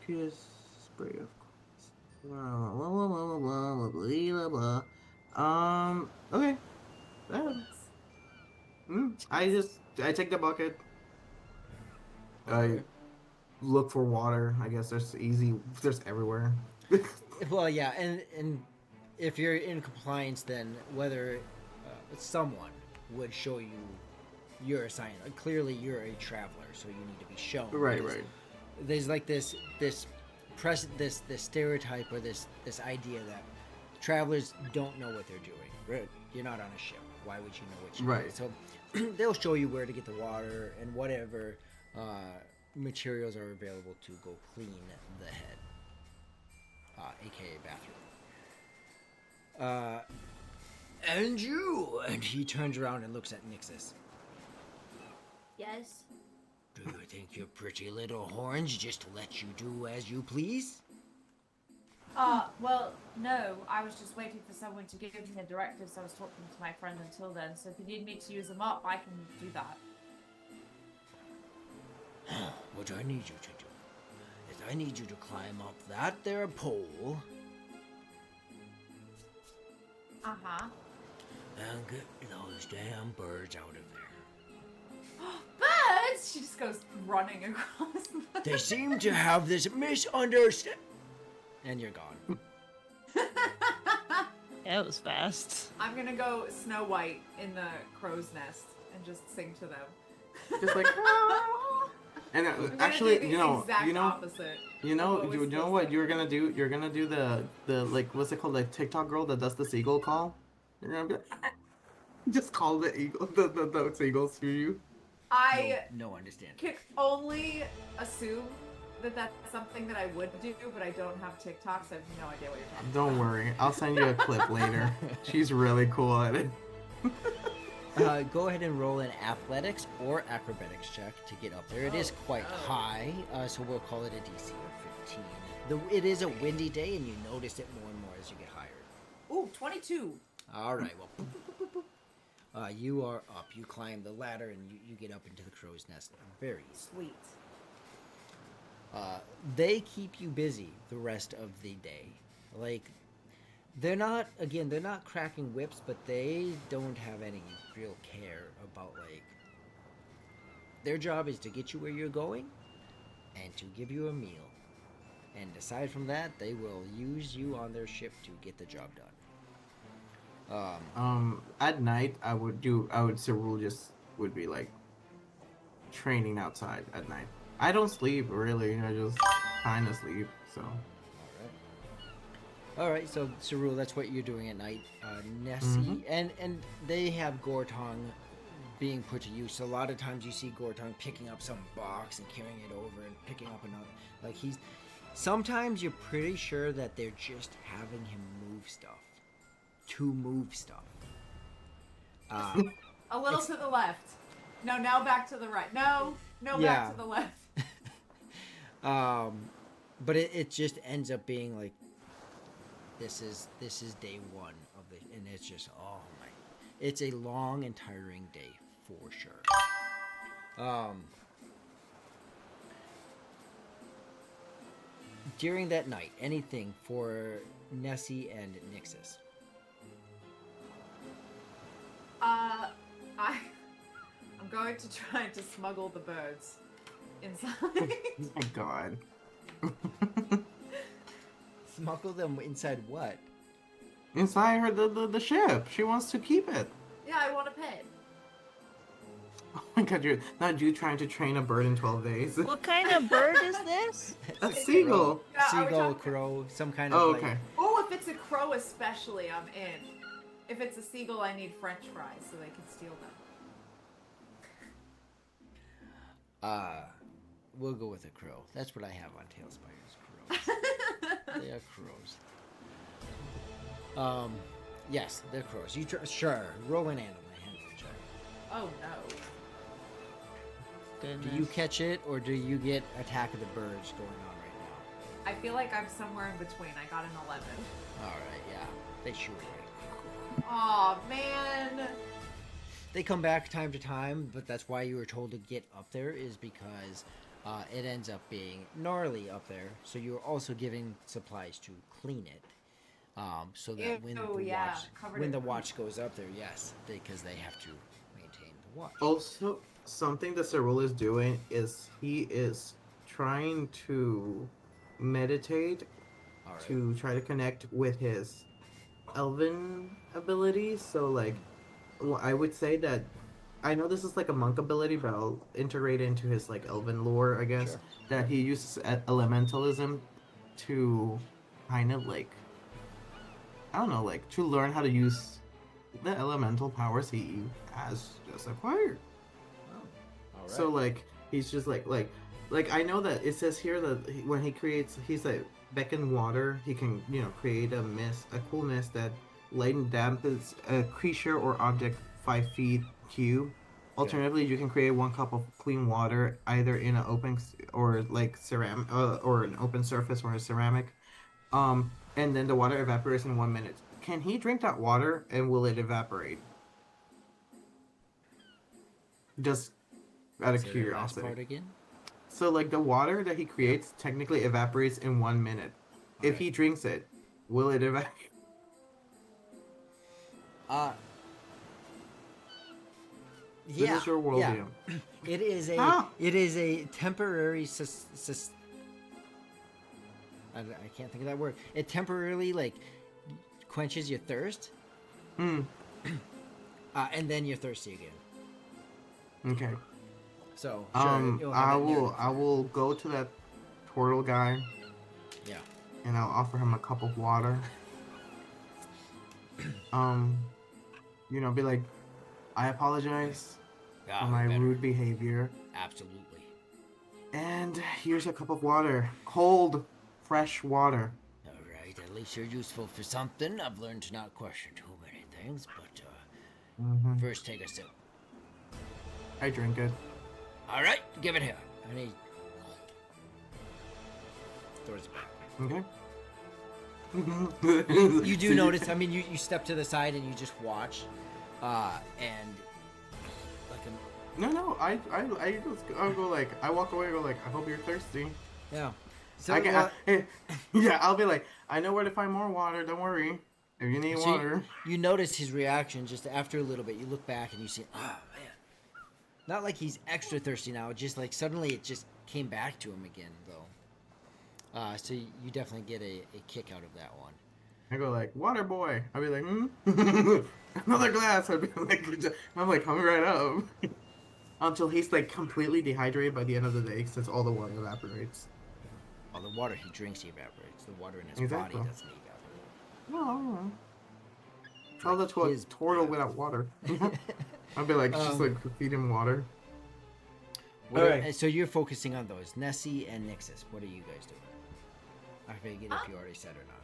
Just spray of course. Blah blah blah blah blah blah blah blah. Okay. I take the bucket. I look for water. I guess there's everywhere. Well, yeah, and if you're in compliance, then whether someone would show you your assignment. Clearly, you're a traveler, so you need to be shown. Right, because right. There's like this stereotype or this idea that travelers don't know what they're doing. Right? You're not on a ship. Why would you know what you're Right. doing? So they'll show you where to get the water and whatever materials are available to go clean the head, aka bathroom. And you, and he turns around and looks at Nixus. Yes. Do you think your pretty little horns just let you do as you please? Well, no, I was just waiting for someone to give me a directive, so I was talking to my friend until then, so if you need me to use them up, I can do that. What I need you to do is I need you to climb up that there pole Uh-huh. and get those damn birds out of there. Birds! She just goes running across the... They seem to have this misunderstanding. And you're gone. That was fast. I'm gonna go Snow White in the crow's nest and just sing to them. Just like. And I'm gonna actually, do the you know, exact opposite. you know, of you we're know supposed what to. you're gonna do? You're gonna do the like what's it called, like TikTok girl that does the seagull call. You're gonna be like, just call the eagle, the seagulls to you. I no understanding. can only assume that that's something that I would do, but I don't have TikTok, so I have no idea what you're talking Don't about. worry, I'll send you a clip later. She's really cool at it. Go ahead and roll an athletics or acrobatics check to get up there. It is quite high, so we'll call it a DC of 15. It is a windy day, and you notice it more and more as you get higher. Ooh, 22. All right, well, boop, boop, boop, boop, boop. You are up. You climb the ladder, and you get up into the crow's nest very easily. Sweet. They keep you busy the rest of the day. Like, they're not cracking whips, but they don't have any real care about, like, their job is to get you where you're going and to give you a meal. And aside from that, they will use you on their ship to get the job done. At night, Cyril just would be like training outside at night. I don't sleep really, I just kind of sleep, so. All right, so Cerule, that's what you're doing at night. Nessie, and they have Gortong being put to use. So a lot of times you see Gortong picking up some box and carrying it over and picking up another. Like sometimes you're pretty sure that they're just having him move stuff. To move stuff. A little to the left. No, now back to the right. No, back to the left. But it just ends up being like, this is day one of it, and it's just, oh my, it's a long and tiring day for sure. During that night, anything for Nessie and Nixus? I'm going to try to smuggle the birds inside. Oh my god. Smuggle them inside what? Inside her the ship. She wants to keep it. Yeah, I want a pet. Oh my god, you're not you trying to train a bird in 12 days. What kind of bird is this? A seagull. Yeah, are we Seagull, talking- crow, some kind of Oh, like... okay. Oh, if it's a crow especially, I'm in. If it's a seagull, I need French fries so they can steal them. We'll go with a crow. That's what I have on Tailspire's crows. They are crows. Yes, they're crows. Sure, roll an animal handling check. Oh no. Do you catch it, or do you get Attack of the Birds going on right I feel like I'm somewhere in between. I got an 11. now? Alright, yeah. They shoot away. Aw, man. They come back time to time, but that's why you were told to get up there, is because it ends up being gnarly up there. So you're also giving supplies to clean it. So that when the watch goes up there, yes, because they have to maintain the watch. Also, something that Cyril is doing is he is trying to meditate All right. to try to connect with his elven abilities. So, like, I would say that I know this is like a monk ability, but I'll integrate it into his like elven lore, I guess. Sure. That he uses elementalism to kind of like, I don't know, like to learn how to use the elemental powers he has just acquired. All right. So like he's just like I know that it says here that when he creates, he's like beckon water, he can create a mist, a cool mist that light and dampens a creature or object 5 feet cube. Alternatively, you can create 1 cup of clean water either in an open or like ceramic or an open surface or a ceramic, and then the water evaporates in 1 minute. Can he drink that water and will it evaporate? Just out of Say the last curiosity. part again? So like the water that he creates technically evaporates in 1 minute. If Alright. he drinks it, will it evaporate? Yeah. This is your worldview. Yeah. It is a How? temporary I can't think of that word. It temporarily like quenches your thirst, Hmm. and then you're thirsty again. Okay. So sure, you'll have it in your I will go to that turtle guy Yeah. and I'll offer him a cup of water. Be like, I apologize. Yeah, for we my better. rude behavior. Absolutely. And here's a cup of water. Cold, fresh water. All right, at least you're useful for something. I've learned to not question too many things, but first take a sip. I drink it. All right, give it here. And he throws it back. Okay. You do notice, I mean, you step to the side and you just watch, and like No, I just I'll go like I walk away and go like I hope you're thirsty. yeah. So, Yeah, I'll be like I know where to find more water. Don't worry. If you need so water. you notice his reaction just after a little bit. You look back and you see, oh man, not like he's extra thirsty now. Just like suddenly it just came back to him again, though. So you definitely get a kick out of that one. I go like water boy. I'll be like another glass. I'd be like I'm like coming right up. Until he's like completely dehydrated by the end of the day since all the water evaporates. All the water he drinks evaporates. The water in his Exactly. body doesn't evaporate. No. Like Oh, that's what his turtle without water. I'd be like just like feed him water. Alright. So you're focusing on those Nessie and Nixus. What are you guys doing? I forget if you already said or not.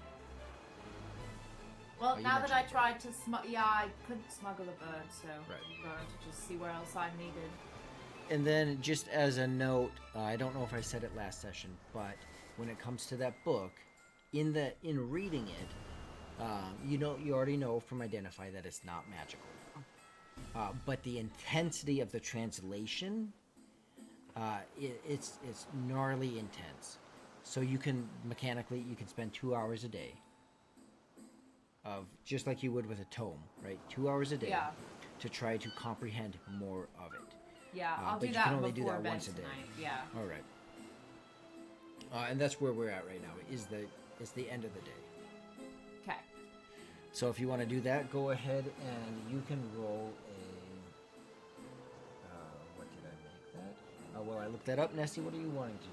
Well, you now that I mentioned it. tried to I couldn't smuggle a bird, so Right. I'm going to just see where else I needed. And then, just as a note, I don't know if I said it last session, but when it comes to that book, in reading it, you already know from Identify that it's not magical. But the intensity of the translation, it's gnarly intense. So you can spend 2 hours a day of just like you would with a tome, right? 2 hours a day Yeah. to try to comprehend more of it. Yeah, I'll but do you that can only before do that bed once a day. tonight. Yeah. All right. And that's where we're at right now. Is the end of the day. Okay. So if you want to do that, go ahead and you can roll a. What did I make that? Well, I looked that up. Nessie, what are you wanting to do?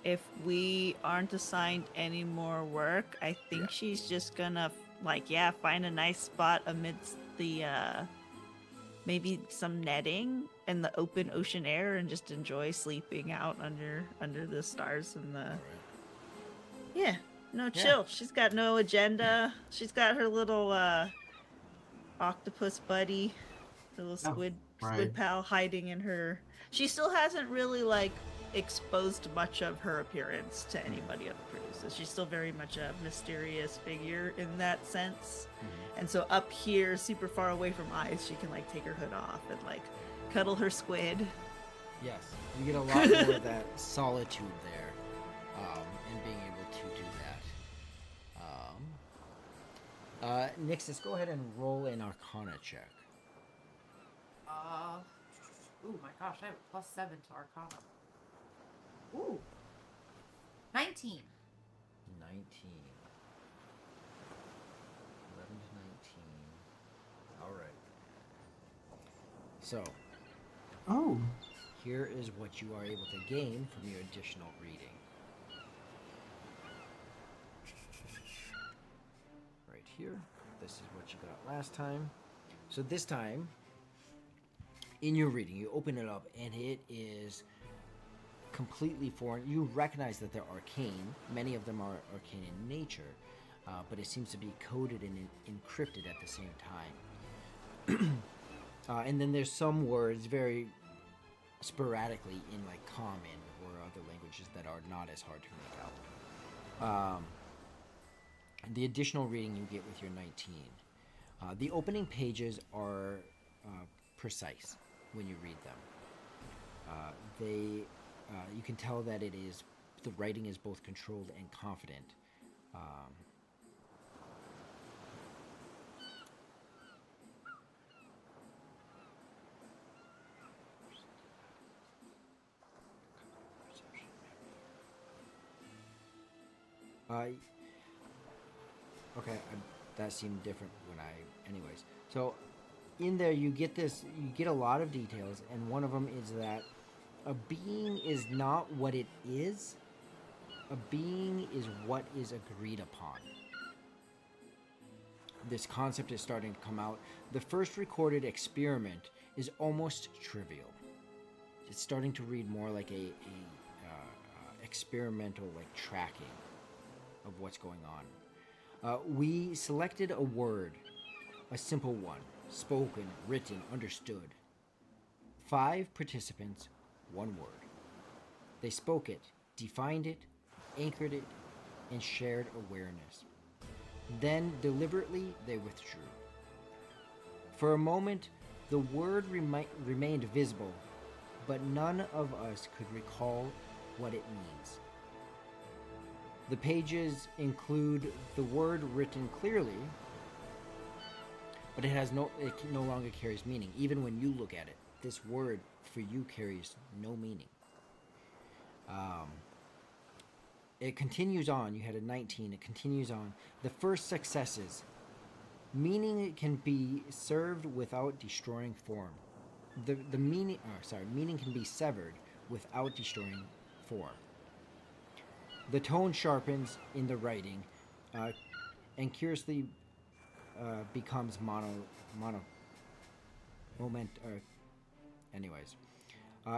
If we aren't assigned any more work, I think Yeah. she's just gonna find a nice spot amidst the maybe some netting in the open ocean air and just enjoy sleeping out under the stars and the All right. yeah. No, Yeah. chill. She's got no agenda. She's got her little octopus buddy, the little squid right. pal hiding in her. She still hasn't really exposed much of her appearance to anybody on the crew. So she's still very much a mysterious figure in that sense. And so up here, super far away from eyes, she can take her hood off and cuddle her squid. Yes, you get a lot more of that solitude there, and being able to do that. Nixus, go ahead and roll an Arcana check. Ooh, my gosh, I have a +7 to Arcana. Ooh. 19. 19. 11 to 19. All right. So, Oh. here is what you are able to gain from your additional reading. Right here. This is what you got last time. So this time, in your reading, you open it up and it is completely foreign. You recognize that they're arcane. Many of them are arcane in nature, but it seems to be coded and encrypted at the same time. And then there's some words very sporadically in common or other languages that are not as hard to make out. The additional reading you get with your 19. The opening pages are precise when you read them. You can tell that the writing is both controlled and confident. Okay, that seemed different anyways. So, in there you get a lot of details, and one of them is that a being is not what it is. A being is what is agreed upon. this concept is starting to come out. The first recorded experiment is almost trivial. It's starting to read more like a experimental like tracking of what's going on. We selected a word, a simple one, spoken, written, understood. 5 participants, 1 word. They spoke it, defined it, anchored it, and shared awareness. Then, deliberately, they withdrew. For a moment, the word remained visible, but none of us could recall what it means. The pages include the word written clearly, but it no longer carries meaning. Even when you look at it, this word for you carries no meaning. It continues on. You had a 19. It continues on. The first successes. Meaning can be served without destroying form. The meaning, meaning can be severed without destroying form. The tone sharpens in the writing, and curiously becomes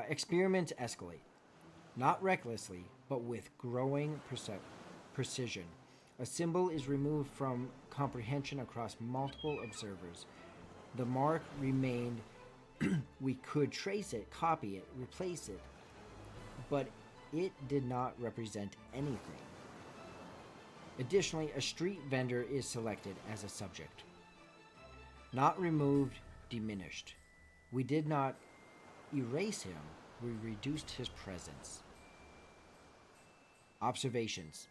experiments escalate, not recklessly, but with growing precision. A symbol is removed from comprehension across multiple observers. The mark remained. We could trace it, copy it, replace it, but it did not represent anything. Additionally, a street vendor is selected as a subject. Not removed, diminished. We did not erase him, we reduced his presence. Observations.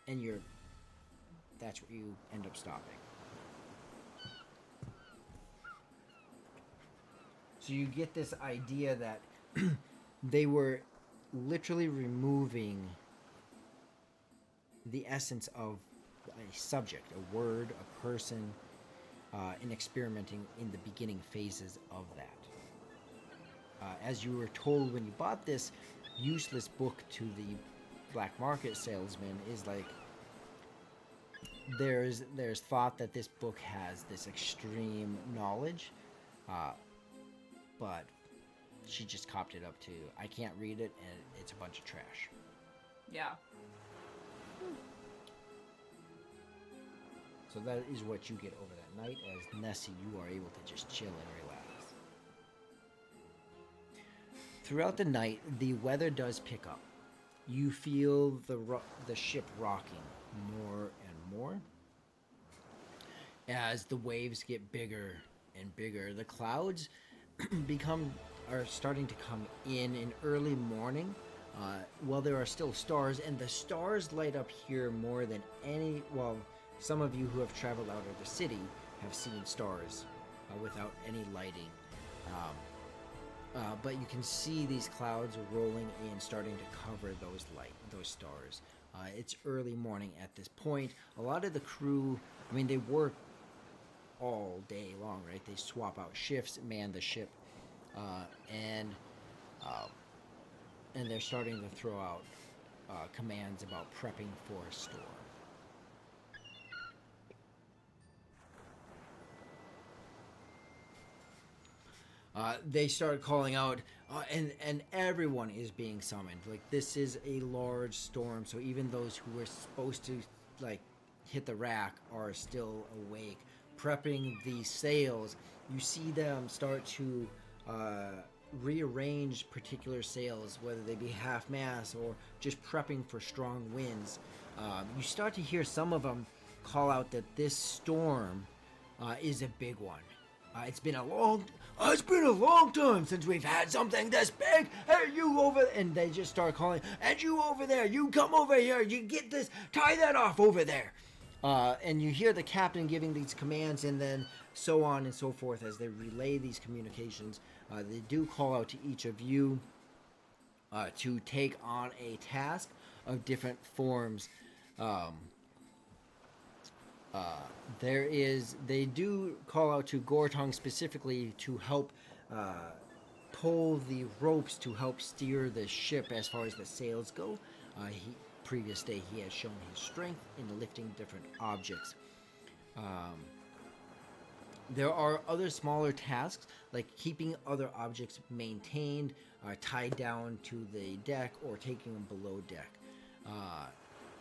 And that's where you end up stopping. So you get this idea that they were literally removing the essence of a subject, a word, a person, and experimenting in the beginning phases of that. As you were told when you bought this useless book to the black market salesman, is like there's thought that this book has this extreme knowledge, but she just copped it up to, I can't read it and it's a bunch of trash. Yeah. So that is what you get over that night. As Nessie, you are able to just chill and relax. Throughout the night, the weather does pick up. You feel the ship rocking more and more as the waves get bigger and bigger. The clouds are starting to come in early morning. While there are still stars, and the stars light up here more than any. Well, some of you who have traveled out of the city have seen stars without any lighting. But you can see these clouds rolling in, starting to cover those stars. It's early morning at this point. A lot of the crew, they work all day long, right? They swap out shifts, man the ship, and they're starting to throw out commands about prepping for a storm. They start calling out, and everyone is being summoned. Like, this is a large storm, so even those who were supposed to hit the rack are still awake, prepping the sails. You see them start to rearrange particular sails, whether they be half mast or just prepping for strong winds. You start to hear some of them call out that this storm is a big one. It's been a long time since we've had something this big. Hey, you over there. And they just start calling, and you over there, you come over here, you get this, tie that off over there. And you hear the captain giving these commands, and then so on and so forth as they relay these communications. They do call out to each of you to take on a task of different forms. They do call out to Gortong specifically to help pull the ropes to help steer the ship as far as the sails go. Previous day he has shown his strength in lifting different objects. There are other smaller tasks, like keeping other objects maintained, tied down to the deck, or taking them below deck,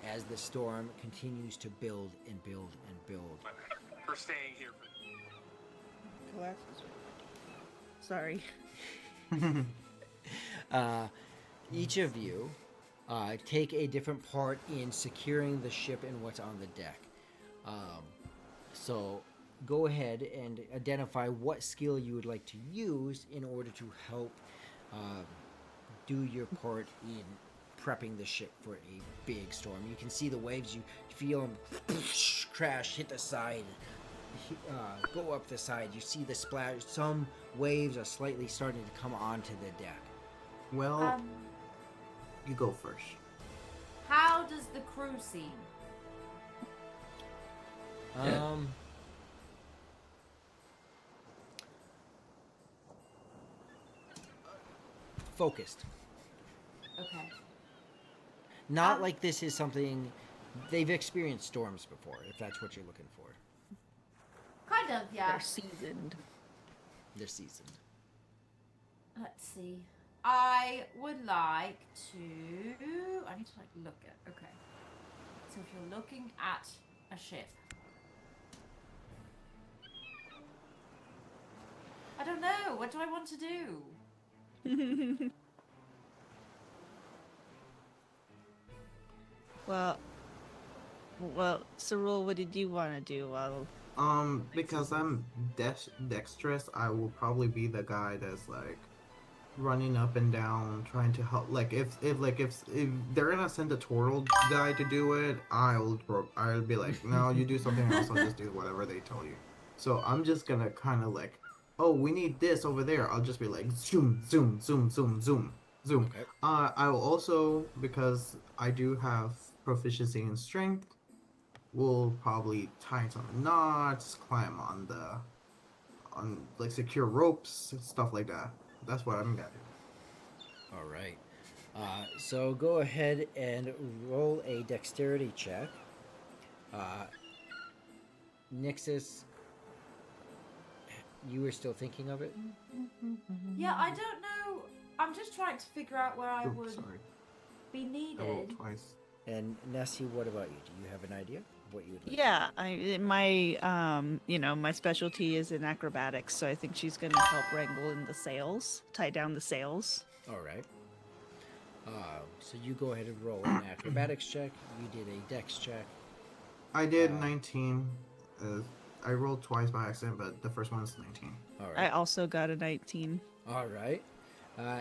as the storm continues to build and build and build. For staying here. Glasses. Sorry. Each of you take a different part in securing the ship and what's on the deck. So go ahead and identify what skill you would like to use in order to help do your part in prepping the ship for a big storm. You can see the waves, you feel them crash, hit the side, go up the side. You see the splash. Some waves are slightly starting to come onto the deck. Well, you go first. How does the crew seem? Focused. Okay. Not like this is something they've experienced storms before, if that's what you're looking for. Kind of, yeah. They're seasoned. They're seasoned. Let's see. I would like to. I need to look at. Okay. So if you're looking at a ship, I don't know. What do I want to do? Well, Cyril, what did you want to do? Well, Because I'm dexterous, I will probably be the guy that's like running up and down, trying to help. Like if they're gonna send a turtle guy to do it, I'll be like, no, you do something else. I'll just do whatever they tell you. So I'm just gonna kind of like, oh, we need this over there. I'll just be like, zoom, zoom, zoom, zoom, zoom, zoom. Okay. I will also, because I do have proficiency in strength, will probably tie some knots, climb on like secure ropes, stuff like that. That's what I'm gonna do. All right. So go ahead and roll a dexterity check. Nixus, you were still thinking of it? Yeah, I don't know. I'm just trying to figure out where I would Sorry, be I rolled needed. twice. And Nessie, what about you? Do you have an idea of what you would like? yeah, my specialty is in acrobatics, so I think she's gonna help wrangle in the sails, tie down the sails. All right. So you go ahead and roll an acrobatics check. You did a dex check. I did 19. I rolled twice by accident, but the first one's 19. All I right. also got a 19. All right.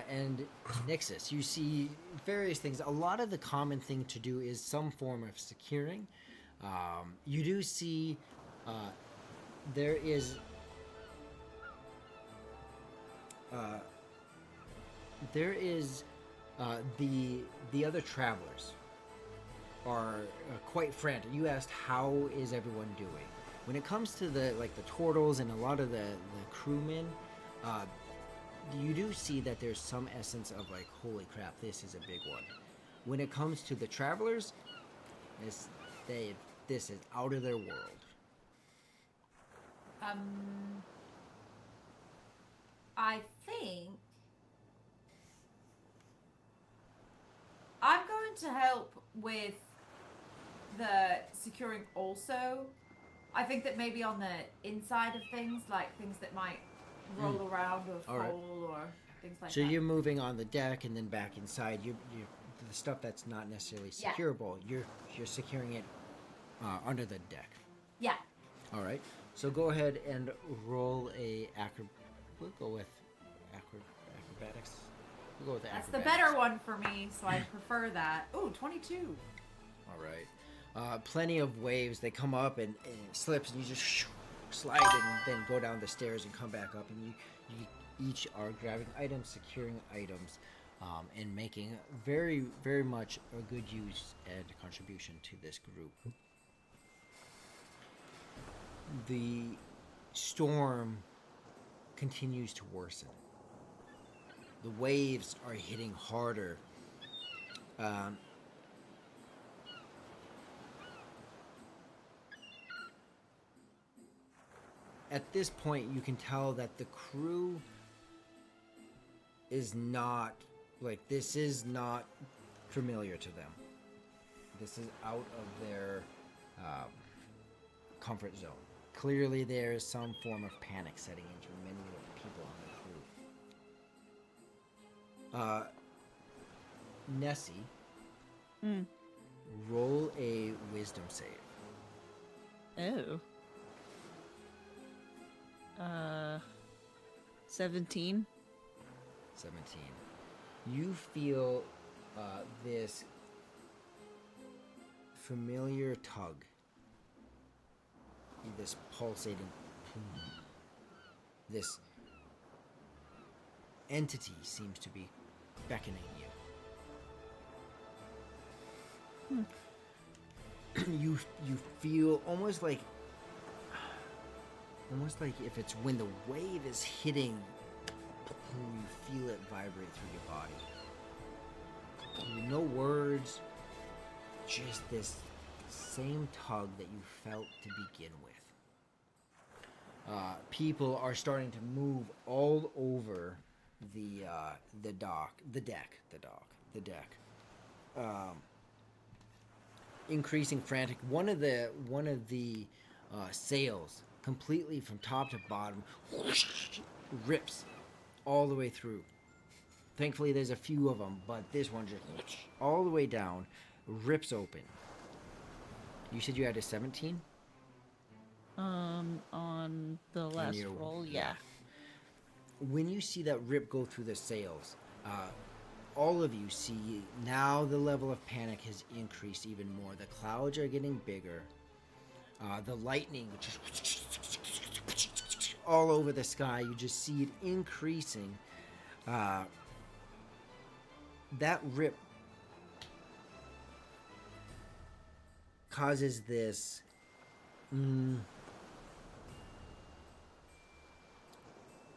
And Nixus, you see various things. A lot of the common thing to do is some form of securing. You do see there is the other travelers are quite frantic. You asked how is everyone doing. When it comes to the turtles and a lot of the crewmen, you do see that there's some essence of like, holy crap, this is a big one. When it comes to the travelers, this is out of their world. I think I'm going to help with the securing also. I think that maybe on the inside of things, like things that might roll around or fall All right. or things like So that. you're moving on the deck and then back inside. You the stuff that's not necessarily Yeah. secureable. You're securing it under the deck. Yeah. All right. So go ahead and roll a We'll go with acrobatics. We'll go with the That's the acrobatics. better one for me, so I prefer that. Ooh, 22. All right. Plenty of waves. They come up and it slips, and you just slide and then go down the stairs and come back up. And you each are grabbing items, securing items, and making very, very much a good use and contribution to this group. The storm continues to worsen. The waves are hitting harder. at this point, you can tell that the crew is not like this is not familiar to them. This is out of their comfort zone. Clearly, there is some form of panic setting into many of the people on the crew. Nessie, roll a wisdom save. Oh. 17. 17. You feel this familiar tug, this pulsating, this entity seems to be beckoning you. You feel almost like if it's when the wave is hitting, you feel it vibrate through your body. No words, just this same tug that you felt to begin with. People are starting to move all over the deck. Increasing frantic. One of the sails, completely from top to bottom, rips all the way through. Thankfully, there's a few of them, but this one just all the way down, rips open. You said you had a 17? On the last roll, yeah. When you see that rip go through the sails, all of you see now the level of panic has increased even more. The clouds are getting bigger. The lightning, which is all over the sky, you just see it increasing. That rip causes this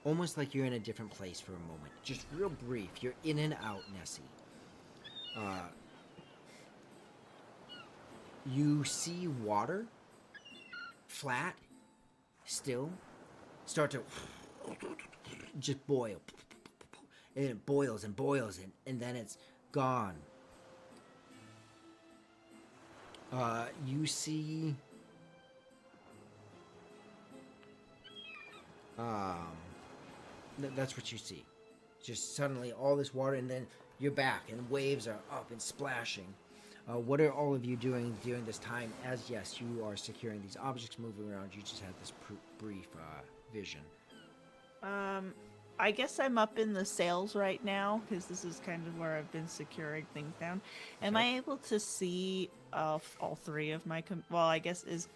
almost like you're in a different place for a moment. Just real brief. You're in and out, Nessie. You see water, flat, still, start to just boil. And it boils and boils, and then it's gone. You see that's what you see. Just suddenly all this water, and then you're back, and waves are up and splashing. What are all of you doing during this time? As yes, you are securing these objects moving around. You just had this brief vision. I guess I'm up in the sails right now because this is kind of where I've been securing things down. Am I able to see all three of my? Well, I guess is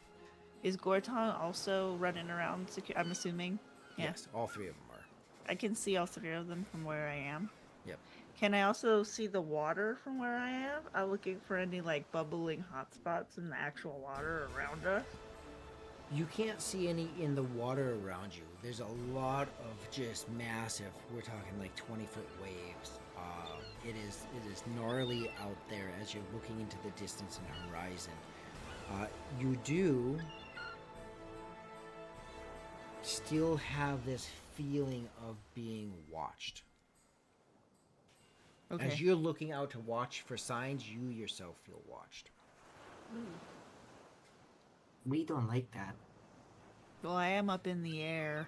Gortong also running around? I'm assuming. Yeah. Yes, all three of them are. I can see all three of them from where I am. Yep. Can I also see the water from where I am? I'm looking for any like bubbling hot spots in the actual water around us. You can't see any in the water around you. There's a lot of just massive, we're talking like 20-foot waves. It is gnarly out there as you're looking into the distance and horizon. You do still have this feeling of being watched. Okay. As you're looking out to watch for signs, you yourself feel watched. We don't like that. Well, I am up in the air.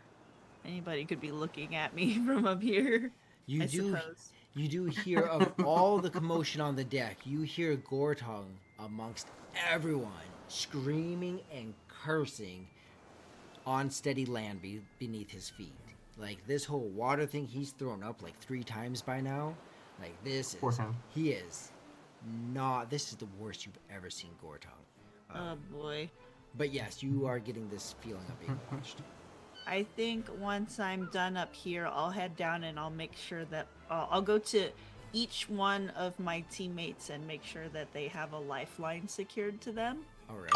Anybody could be looking at me from up here. I suppose. You do hear of all the commotion on the deck. You hear Gortong amongst everyone screaming and cursing on steady land beneath his feet. Like this whole water thing, he's thrown up like 3 times by now. Like this is, he is not. This is the worst you've ever seen Gortong. Oh boy. But yes, you are getting this feeling of being watched. I think once I'm done up here, I'll head down and I'll make sure that I'll go to each one of my teammates and make sure that they have a lifeline secured to them. All right.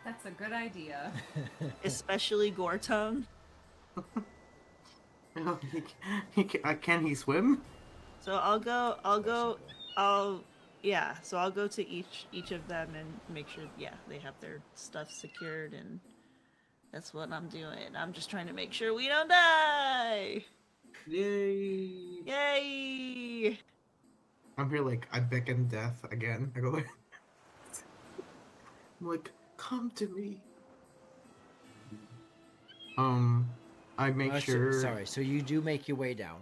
That's a good idea. Especially Gortung. Can he swim? So I'll go to each of them and make sure, yeah, they have their stuff secured and That's what I'm doing. I'm just trying to make sure we don't die. Yay! Yay! I'm here like I beckon death again. I go like, I'm like, come to me. I make sure. Sorry. So you do make your way down.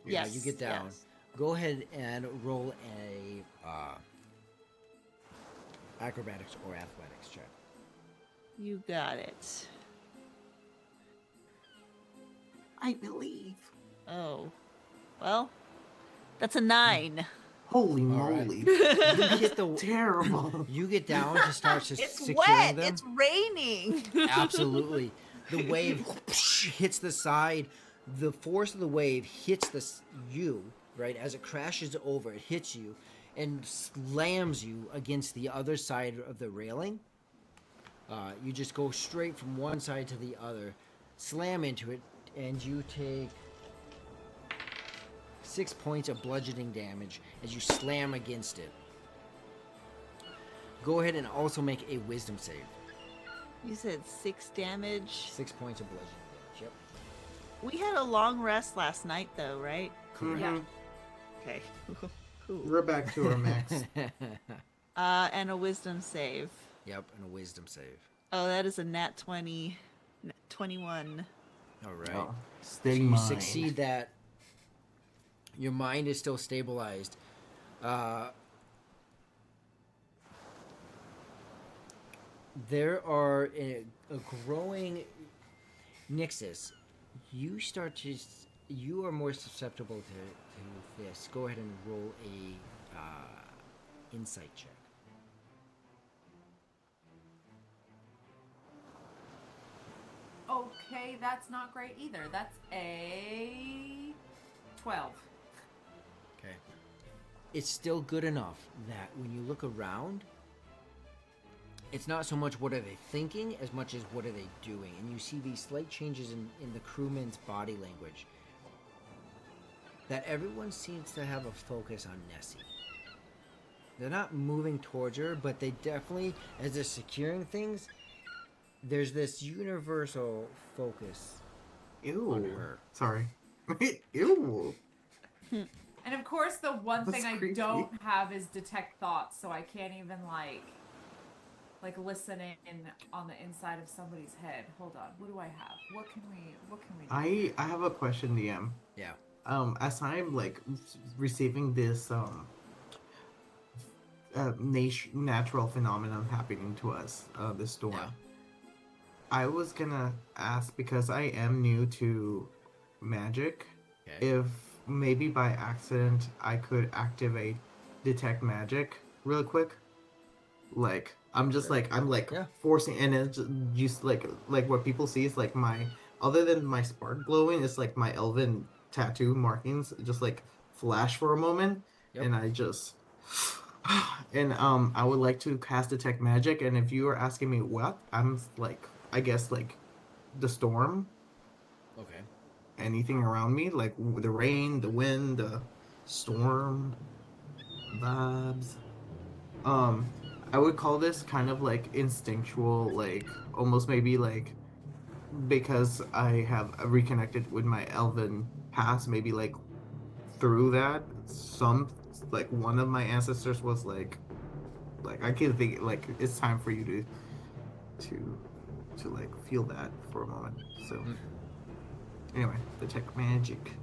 Yes. You get down. yes. Go ahead and roll a acrobatics or athletics check. You got it. I believe. Oh. Well, that's a 9. Holy All right. moly! You hit the. Terrible. You get down to start It's securing wet. them. It's raining. Absolutely. The wave hits the side. The force of the wave hits you, right? As it crashes over, it hits you and slams you against the other side of the railing. You just go straight from one side to the other, slam into it, and you take 6 points of bludgeoning damage as you slam against it. Go ahead and also make a wisdom save. You said 6 damage. 6 points of bludgeoning damage. Yep. We had a long rest last night, though, right? Yeah. Okay. We're back to our max. And a wisdom save. Yep, and a wisdom save. Oh, that is a nat 20. 21. All right. Oh, So steady you mind. succeed that. Your mind is still stabilized. There are a growing Nixus. You are more susceptible to this. Go ahead and roll a insight check. Okay, that's not great either. That's a 12. Okay. It's still good enough that when you look around, it's not so much what are they thinking as much as what are they doing. And you see these slight changes in the crewman's body language. That everyone seems to have a focus on Nessie. They're not moving towards her, but they definitely, as they're securing things, there's this universal focus Ew. on her. Sorry. Ew. And of course, the one That's thing I creepy. don't have is detect thoughts, so I can't even like listen in on the inside of somebody's head. Hold on, what do I have? What can we do? I have a question, DM. Yeah. As I'm like receiving this natural phenomenon happening to us, this storm. Yeah. I was gonna ask because I am new to magic, Okay. if maybe by accident I could activate detect magic real quick. Like I'm just Sure. like I'm like Yeah. forcing, and it's just like what people see is like my, other than my spark glowing, it's like my elven tattoo markings just like flash for a moment, Yep. and I just and I would like to cast detect magic, and if you are asking me what, I'm like, I guess like the storm, Okay. anything around me, like the rain, the wind, the storm vibes. I would call this kind of like instinctual, like almost maybe like because I have reconnected with my elven past, maybe like through that, some like one of my ancestors was like I can think like it's time for you to like feel that for a moment. So Mhm. anyway, detect magic.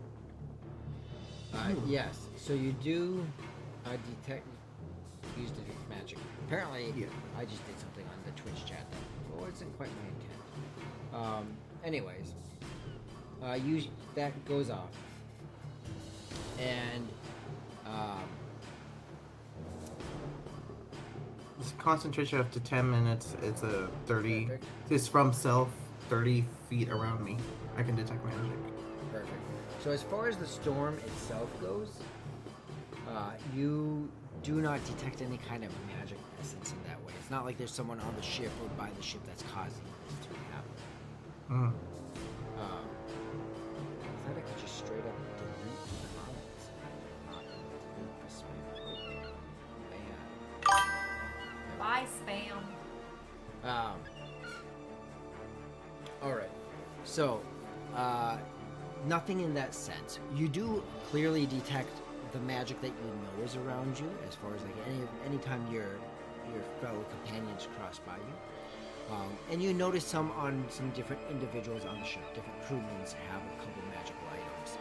Yes. So you do use detect magic. Apparently, Yeah. I just did something on the Twitch chat that wasn't quite my intent. Anyways, that goes off, and It's concentration up to 10 minutes. It's a 30. Perfect. It's from self 30 feet around me. I can detect magic. Perfect. So as far as the storm itself goes, you do not detect any kind of magic essence in that way. It's not like there's someone on the ship or by the ship that's causing this to happen. Mm. I thought I could just straight up delete the comments. Delete the spam. Man. Bye, spam. All right. So, nothing in that sense. You do clearly detect the magic that you know is around you, as far as like anytime your fellow companions cross by you. And you notice some different individuals on the ship. Different crewmen have a couple magical items,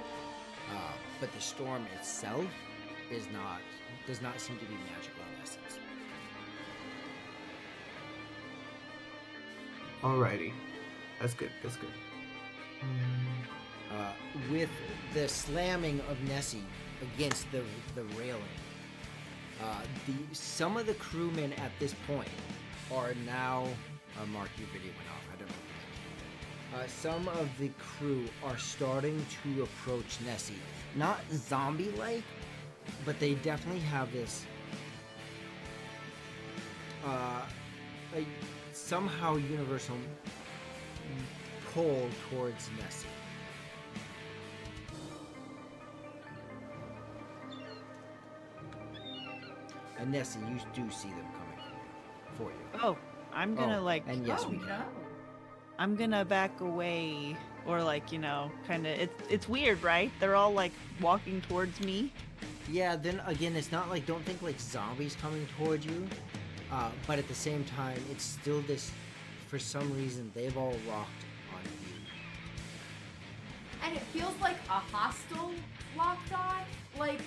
but the storm itself does not seem to be magical in essence. Alrighty, that's good. That's good. With the slamming of Nessie against the railing, some of the crewmen at this point are now. Mark, your video went off. I don't know. Some of the crew are starting to approach Nessie, not zombie-like, but they definitely have this somehow universal pull towards Nessie. And Nessie, you do see them coming for you. Oh, I'm gonna And yes, oh, we can. no. I'm gonna back away, or like, kind of. It's weird, right? They're all like walking towards me. Yeah, then again, it's not like, don't think like zombies coming towards you, but at the same time, it's still this, for some reason, they've all rocked on you. And it feels like a hostile locked on. Like,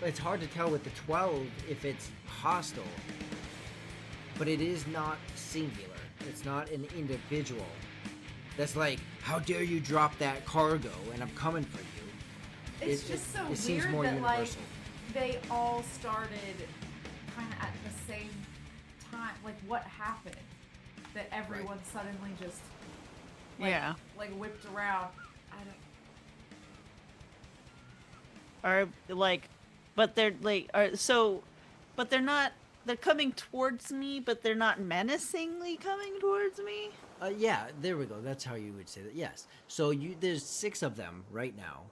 It's hard to tell with the 12 if it's hostile, but it is not singular. It's not an individual. That's like, how dare you drop that cargo and I'm coming for you. it's just so it weird seems more that universal. like they all started kind of at the same time. Like, what happened? That everyone suddenly just Yeah. like whipped around. I don't. Or like, but they're like, but they're not. They're coming towards me, but they're not menacingly coming towards me. Yeah, there we go. That's how you would say that. Yes. So there's 6 of them right now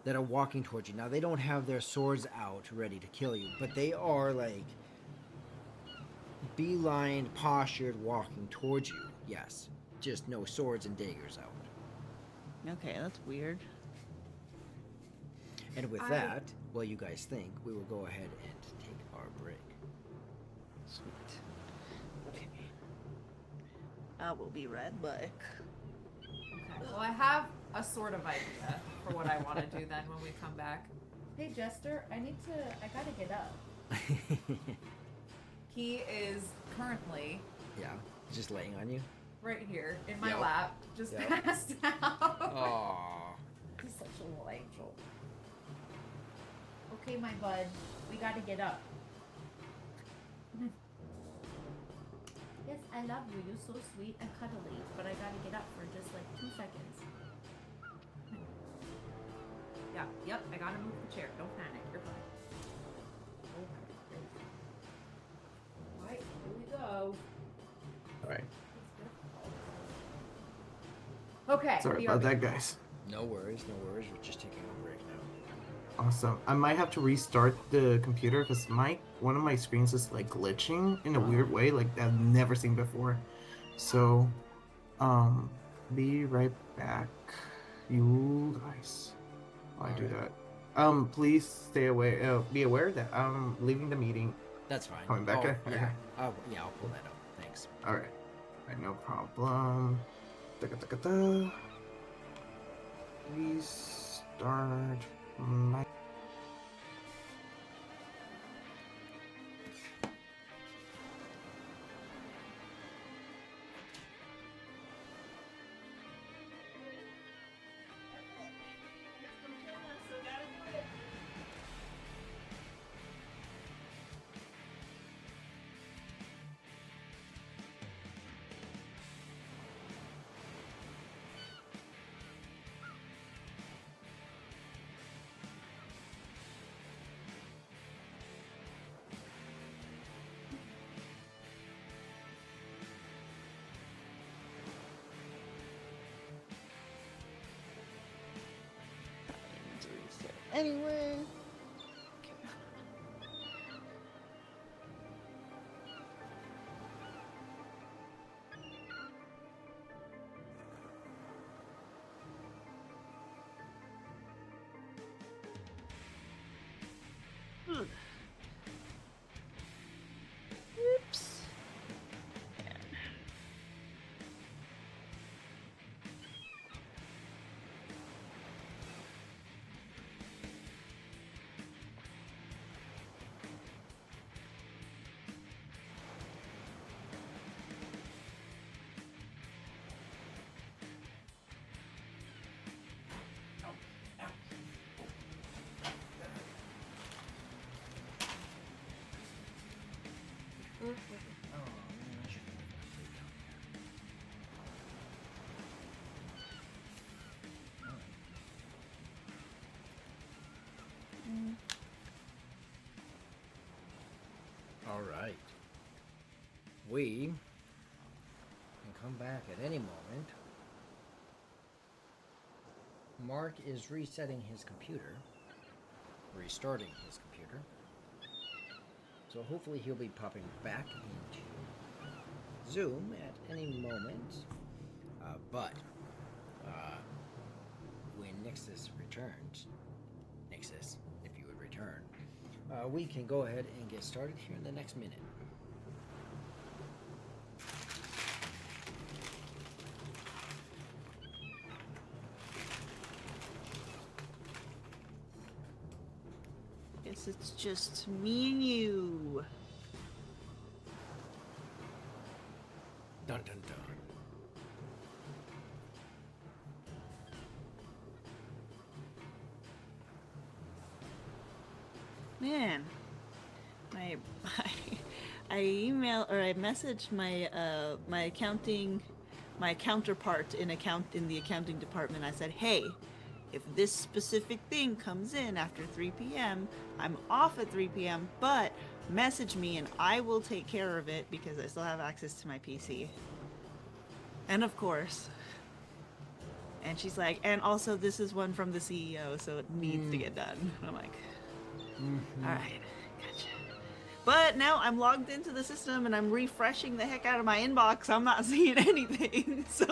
that are walking towards you. Now they don't have their swords out ready to kill you, but they are like beeline, postured, walking towards you. Yes, just no swords and daggers out. Okay, that's weird. And with that, what you guys think, we will go ahead and take our break. Sweet. Okay. I will be right back. Okay. Well, I have a sort of idea for what I want to do then when we come back. Hey, Jester, I gotta get up. He is currently Yeah, just laying on you. right here in my Yep. lap, just Yep. passed out. Aww. He's such a little angel. Okay, my bud, we gotta get up. Yes, I love you. You're so sweet and cuddly, but I gotta get up for just like 2 seconds. Yeah, yep, I gotta move the chair. Don't panic, you're fine. Alright, here we go. Alright. Okay. Sorry BRB. about that, guys. No worries, no worries. We're just taking a break now. Awesome. I might have to restart the computer because one of my screens is like glitching in a weird way, like I've never seen before. So, be right back, you guys. While I do that. Please stay away. Be aware that I'm leaving the meeting. That's fine. Coming back, Oh, okay? yeah. I'll pull that up. Thanks. All right. No problem. Da-ga-da-ga-da. Restart my. Anyway. Oops. Oh, man, I should have left my plate down there. All right. We can come back at any moment. Mark is resetting his computer, restarting his computer. So hopefully he'll be popping back into Zoom at any moment. But when Nixus returns, Nixus, if you would return, we can go ahead and get started here in the next minute. Guess it's just me and you. Dun dun dun. Man, I messaged my counterpart in the accounting department. I said, hey, if this specific thing comes in after 3 p.m., I'm off at 3 p.m., but message me and I will take care of it because I still have access to my PC. And of course. And she's like, and also this is one from the CEO, so it needs to get done. And I'm like, all right, gotcha. But now I'm logged into the system and I'm refreshing the heck out of my inbox. I'm not seeing anything. So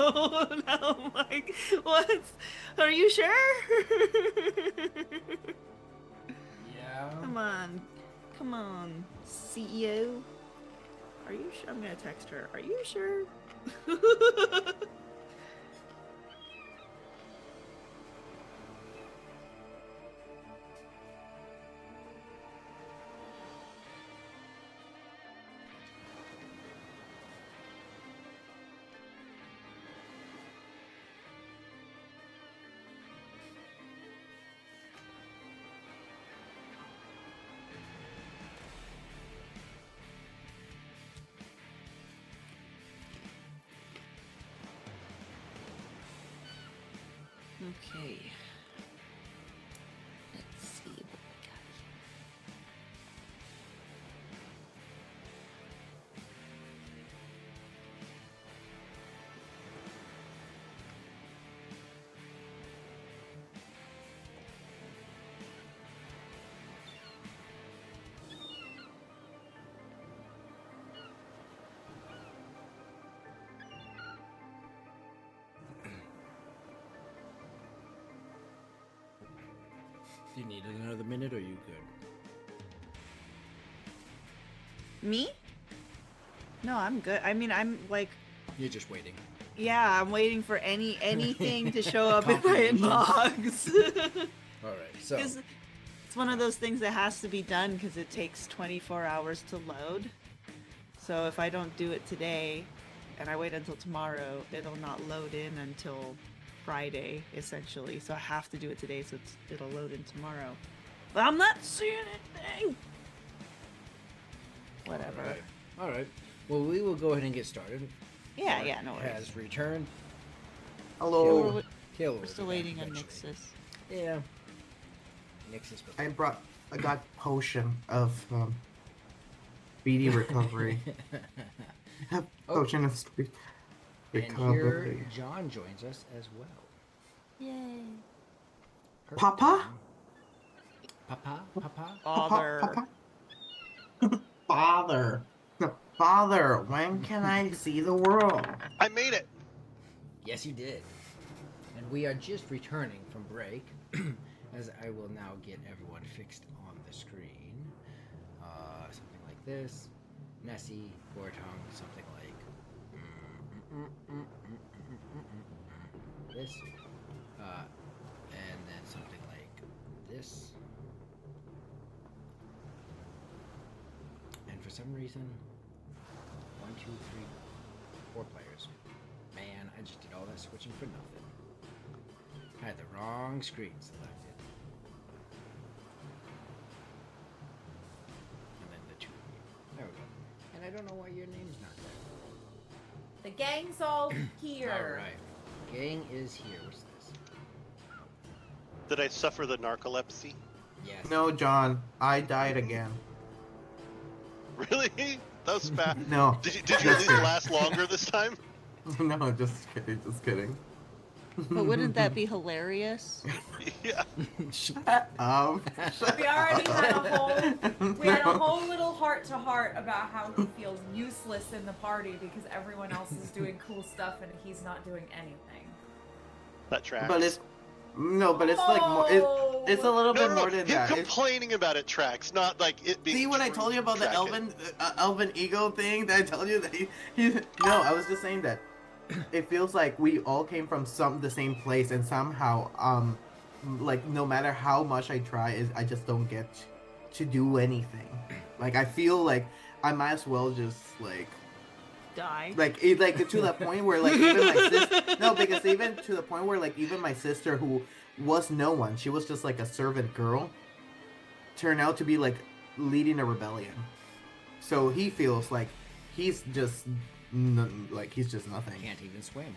now I'm like, what? Are you sure? Yeah. Come on, CEO. Are you sure? I'm gonna text her. Are you sure? Okay. Let's see what we got Do you need another minute or are you good? Me? No, I'm good. I mean, I'm like, You're just waiting. yeah, I'm waiting for anything to show up in my Confirmation. inbox. All right. So Because it's one of those things that has to be done because it takes 24 hours to load. So if I don't do it today and I wait until tomorrow, it'll not load in until Friday, essentially. So I have to do it today so it'll load in tomorrow. But I'm not seeing anything! Whatever. All right. Well, we will go ahead and get started. Yeah, Mark yeah, no worries. Has returned. Hello. Kill. We're still waiting on Nixus. Yeah. Nixus. I got potion of speedy recovery. Potion of speedy And here recovery. John joins us as well. Yay. Perfect Papa? time. Papa? Father. Father. Father, when can I see the world? I made it. Yes, you did. And we are just returning from break, as I will now get everyone fixed on the screen. this. Nessie, Gortong, something like this. And then something like this. And for some reason, 1, 2, 3, 4 players. Man, I just did all that switching for nothing. I had the wrong screen selected. And then the 2 of you. There we go. And I don't know why your name's not there. The gang's all here. Alright. Gang is here. What's this? Did I suffer the narcolepsy? Yes. No, John, I died again. Really? That was bad. No. Did you at least last longer this time? No, just kidding, just kidding. But wouldn't that be hilarious? Yeah. Shut up. We already had a whole little heart to heart about how he feels useless in the party because everyone else is doing cool stuff and he's not doing anything. That tracks. But it's like more, it's a little bit more than him that. complaining about it tracks, not like it being. See what I true told you about the tracking. Elven ego thing that I told you that he no, I was just saying that it feels like we all came from the same place, and somehow like no matter how much I try, I just don't get to do anything. Like I feel like I might as well just Die. like to the point where like even my sister because even to the point where like even my sister, who was no one, she was just like a servant girl, turned out to be like leading a rebellion. So he feels like he's just he's just nothing. Can't even swim.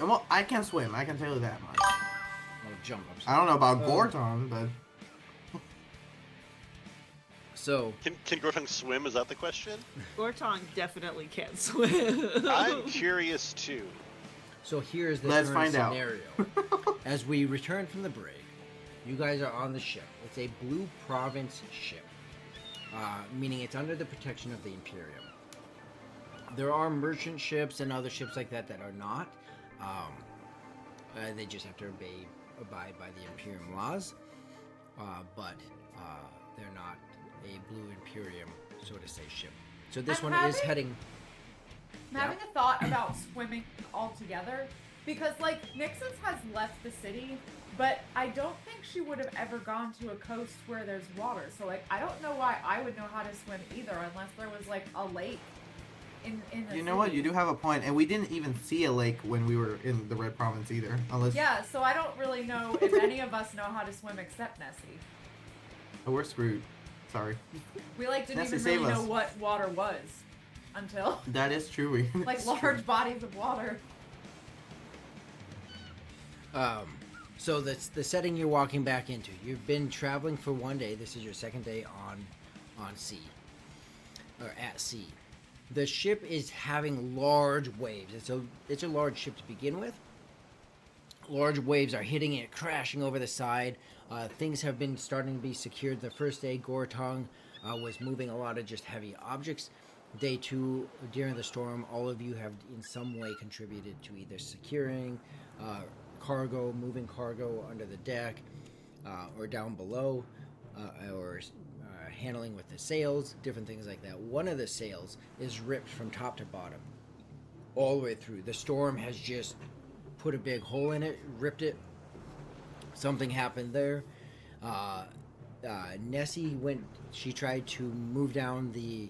Well, I can swim, I can tell you that much. Oh, jump. I'm I sorry. don't know about Gorton, but So, Can Grotong swim? Is that the question? Gortong definitely can't swim. I'm curious too. so here's the Let's current find out. scenario. As we return from the break, you guys are on the ship. It's a Blue Province ship, meaning it's under the protection of the Imperium. There are merchant ships and other ships like that are not. They just have to abide by the Imperium laws, but they're not a Blue Imperium, so to say, ship. So this I'm one is heading. I'm having a thought about swimming altogether because, like, Nixon's has left the city, but I don't think she would have ever gone to a coast where there's water. So, like, I don't know why I would know how to swim either unless there was, like, a lake in the you know what? city. You do have a point, and we didn't even see a lake when we were in the Red Province either, unless Yeah, so I don't really know if any of us know how to swim except Nessie. oh, we're screwed. Sorry. We, like, didn't Nessie, even save really know us. what water was until, That is true. We like, large bodies of water. So that's the setting you're walking back into. You've been traveling for one day. This is your second day on sea, or at sea. The ship is having large waves. It's a large ship to begin with. Large waves are hitting it, crashing over the side. Things have been starting to be secured. The first day, Gortong was moving a lot of just heavy objects. Day 2, during the storm, all of you have in some way contributed to either securing cargo, moving cargo under the deck, or down below, or handling with the sails, different things like that. One of the sails is ripped from top to bottom, all the way through. The storm has just put a big hole in it, ripped it. Something happened there. Nessie she tried to move down the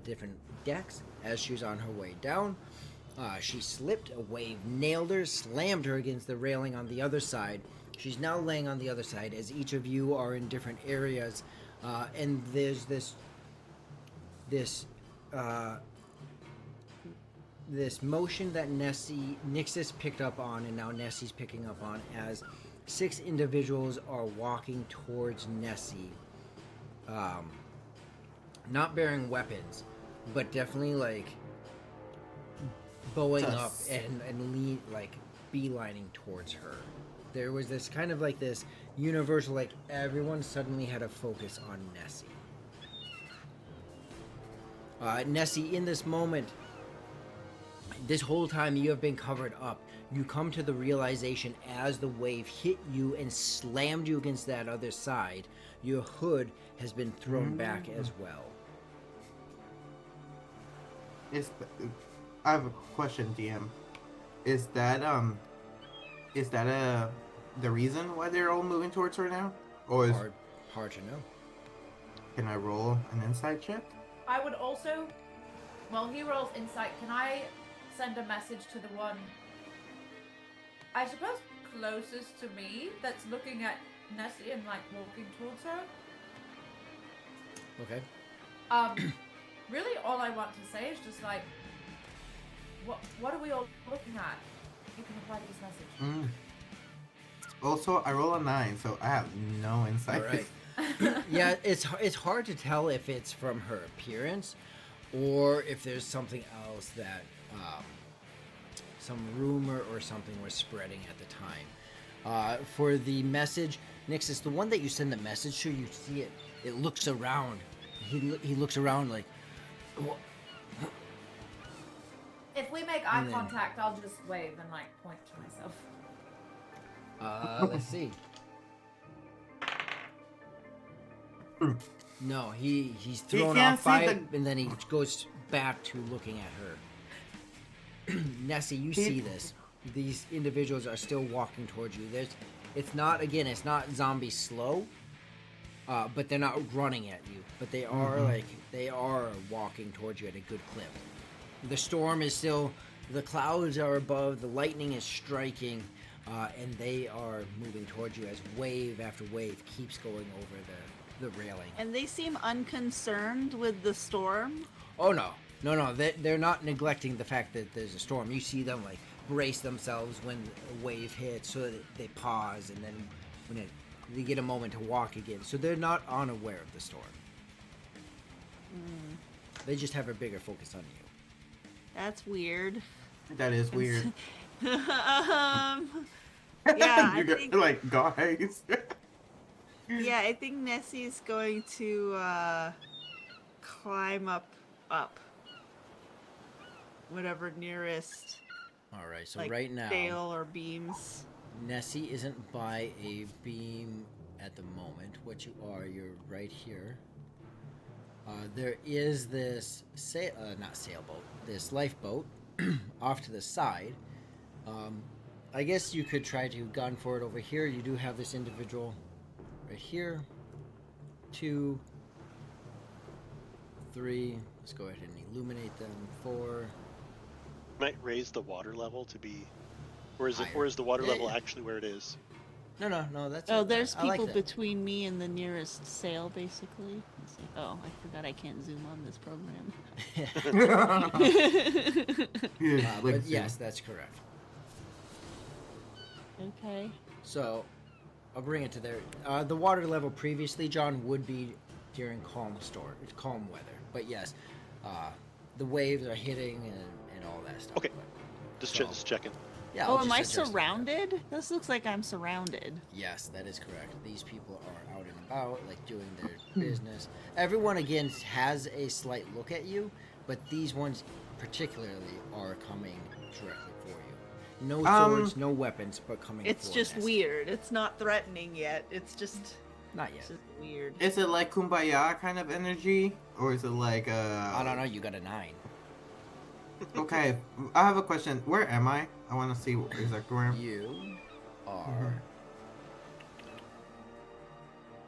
different decks. As she was on her way down, she slipped. A wave nailed her, slammed her against the railing on the other side. She's now laying on the other side as each of you are in different areas, and there's this motion that Nixus picked up on, and now Nessie's picking up on, as 6 individuals are walking towards Nessie, not bearing weapons, but definitely like bowing up and beelining towards her. There was this kind of like this universal, like everyone suddenly had a focus on Nessie. Nessie, in this moment, this whole time you have been covered up. You come to the realization as the wave hit you and slammed you against that other side, your hood has been thrown back as well. Is I have a question, DM. Is that the reason why they're all moving towards her now? Or Hard to know. can I roll an insight check? I would also, while he rolls insight, can I send a message to the one, I suppose, closest to me that's looking at Nessie and like walking towards her? Okay. Really all I want to say is just like, what are we all looking at? You can reply to this message. Also, I roll a 9, so I have no insight. All right. Yeah, it's hard to tell if it's from her appearance or if there's something else that some rumor or something was spreading at the time. For the message, Nixus, the one that you send the message to, you see it. It looks around. He looks around like. "Wha-" If we make eye And then- contact, I'll just wave and like point to myself. Let's see. No, he's thrown can't off see by the- it, and then he goes back to looking at her. Nessie, you see this. These individuals are still walking towards you. It's not zombie slow, but they're not running at you. But they are walking towards you at a good clip. The storm is still, the clouds are above, the lightning is striking, and they are moving towards you as wave after wave keeps going over the railing. And they seem unconcerned with the storm. Oh no, they're not neglecting the fact that there's a storm. You see them like brace themselves when a wave hits, so that they pause, and then when they get a moment to walk again. So they're not unaware of the storm. They just have a bigger focus on you. That's weird. That is weird. Yeah, I You think. got, like, guys. Yeah, I think Nessie's going to climb up, whatever nearest, All right, so like right now, sail or beams. Nessie isn't by a beam at the moment. What you are, you're right here. There is this not sailboat, this lifeboat off to the side. I guess you could try to gun for it over here. You do have this individual right here. 2, 3. Let's go ahead and illuminate them. 4. Might raise the water level to be, or is it, Higher. or is the water Yeah, level yeah. actually where it is? No. That's Oh, it. there's I like people that. between me and the nearest sail, basically. It's like, oh, I forgot I can't zoom on this program. But yes, that's correct. Okay. So, I'll bring it to there. The water level previously, John, would be during calm weather. But yes, the waves are hitting and all that stuff. Okay. But- Just, so, just checking. yeah, Oh, I'll am just I adjust it. surrounded? This looks like I'm surrounded. Yes, that is correct. These people are out and about, like doing their business. Everyone, again, has a slight look at you, but these ones particularly are coming directly for you. No swords, no weapons, but coming It's for just Nessie. weird. It's not threatening yet. It's just Not yet. it's just weird. Is it like Kumbaya kind of energy? Or is it like I don't know, you got a 9. Okay, I have a question. Where am I? I want to see exactly where. You are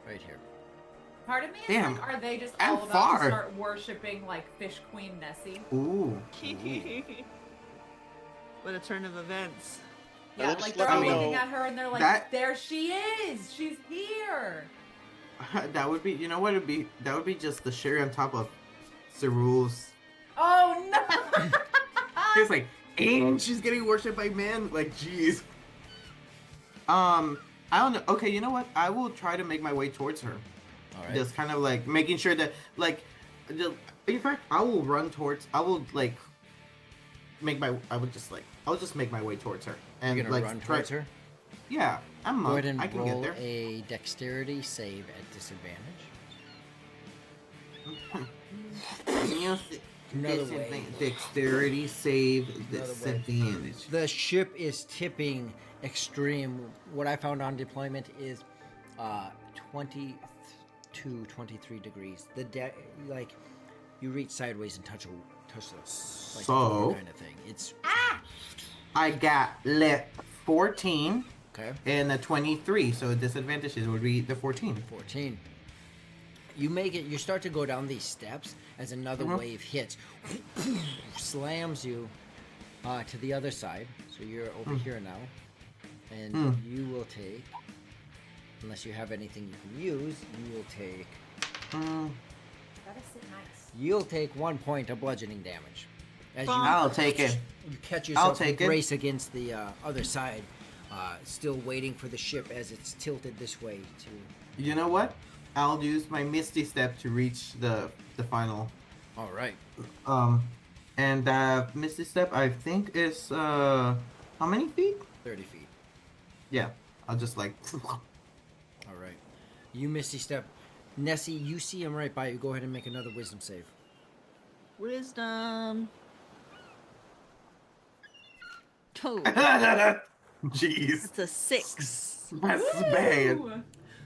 right here. Part of me is Damn, like, are they just I'm all about far. to start worshipping like Fish Queen Nessie? Ooh. What a turn of events. Yeah, just like let they're all me looking know at her and they're like, that- there she is! She's here! That would be, you know what it'd be? That would be just the cherry on top of Cerul's. Oh no! It's like, and she's getting worshipped by men. Like, jeez. I don't know. Okay, you know what? I will try to make my way towards her. All right. Just kind of like making sure that, like, in fact, I will run towards. I will like make my. I'll just make my way towards her and You're gonna like run try- towards her? Yeah, I'm Go up. ahead and I can get roll there. a dexterity save at disadvantage. Another way. Dexterity save Another way. disadvantage. The ship is tipping extreme. What I found on deployment is 22, 23 degrees. The deck, like, you reach sideways and touch touch the So floor kind of thing. It's I got lit 14 okay. and a 23, so disadvantages would be the 14. 14. You make it. You start to go down these steps as another Mhm. wave hits, slams you to the other side. So you're over here now, and you will take, unless you have anything you can use, you will take. That is so nice. You'll take 1 point of bludgeoning damage. As I'll take it. you catch I'll yourself and take it. brace against the other side, still waiting for the ship as it's tilted this way to. You know what? I'll use my Misty Step to reach the final. All right. And that Misty Step I think is how many feet? 30 feet. Yeah, I'll just like. All right. You misty step. Nessie, you see him right by you. Go ahead and make another wisdom save. Wisdom. Oh, Jeez, it's a 6. that's bad. Woo!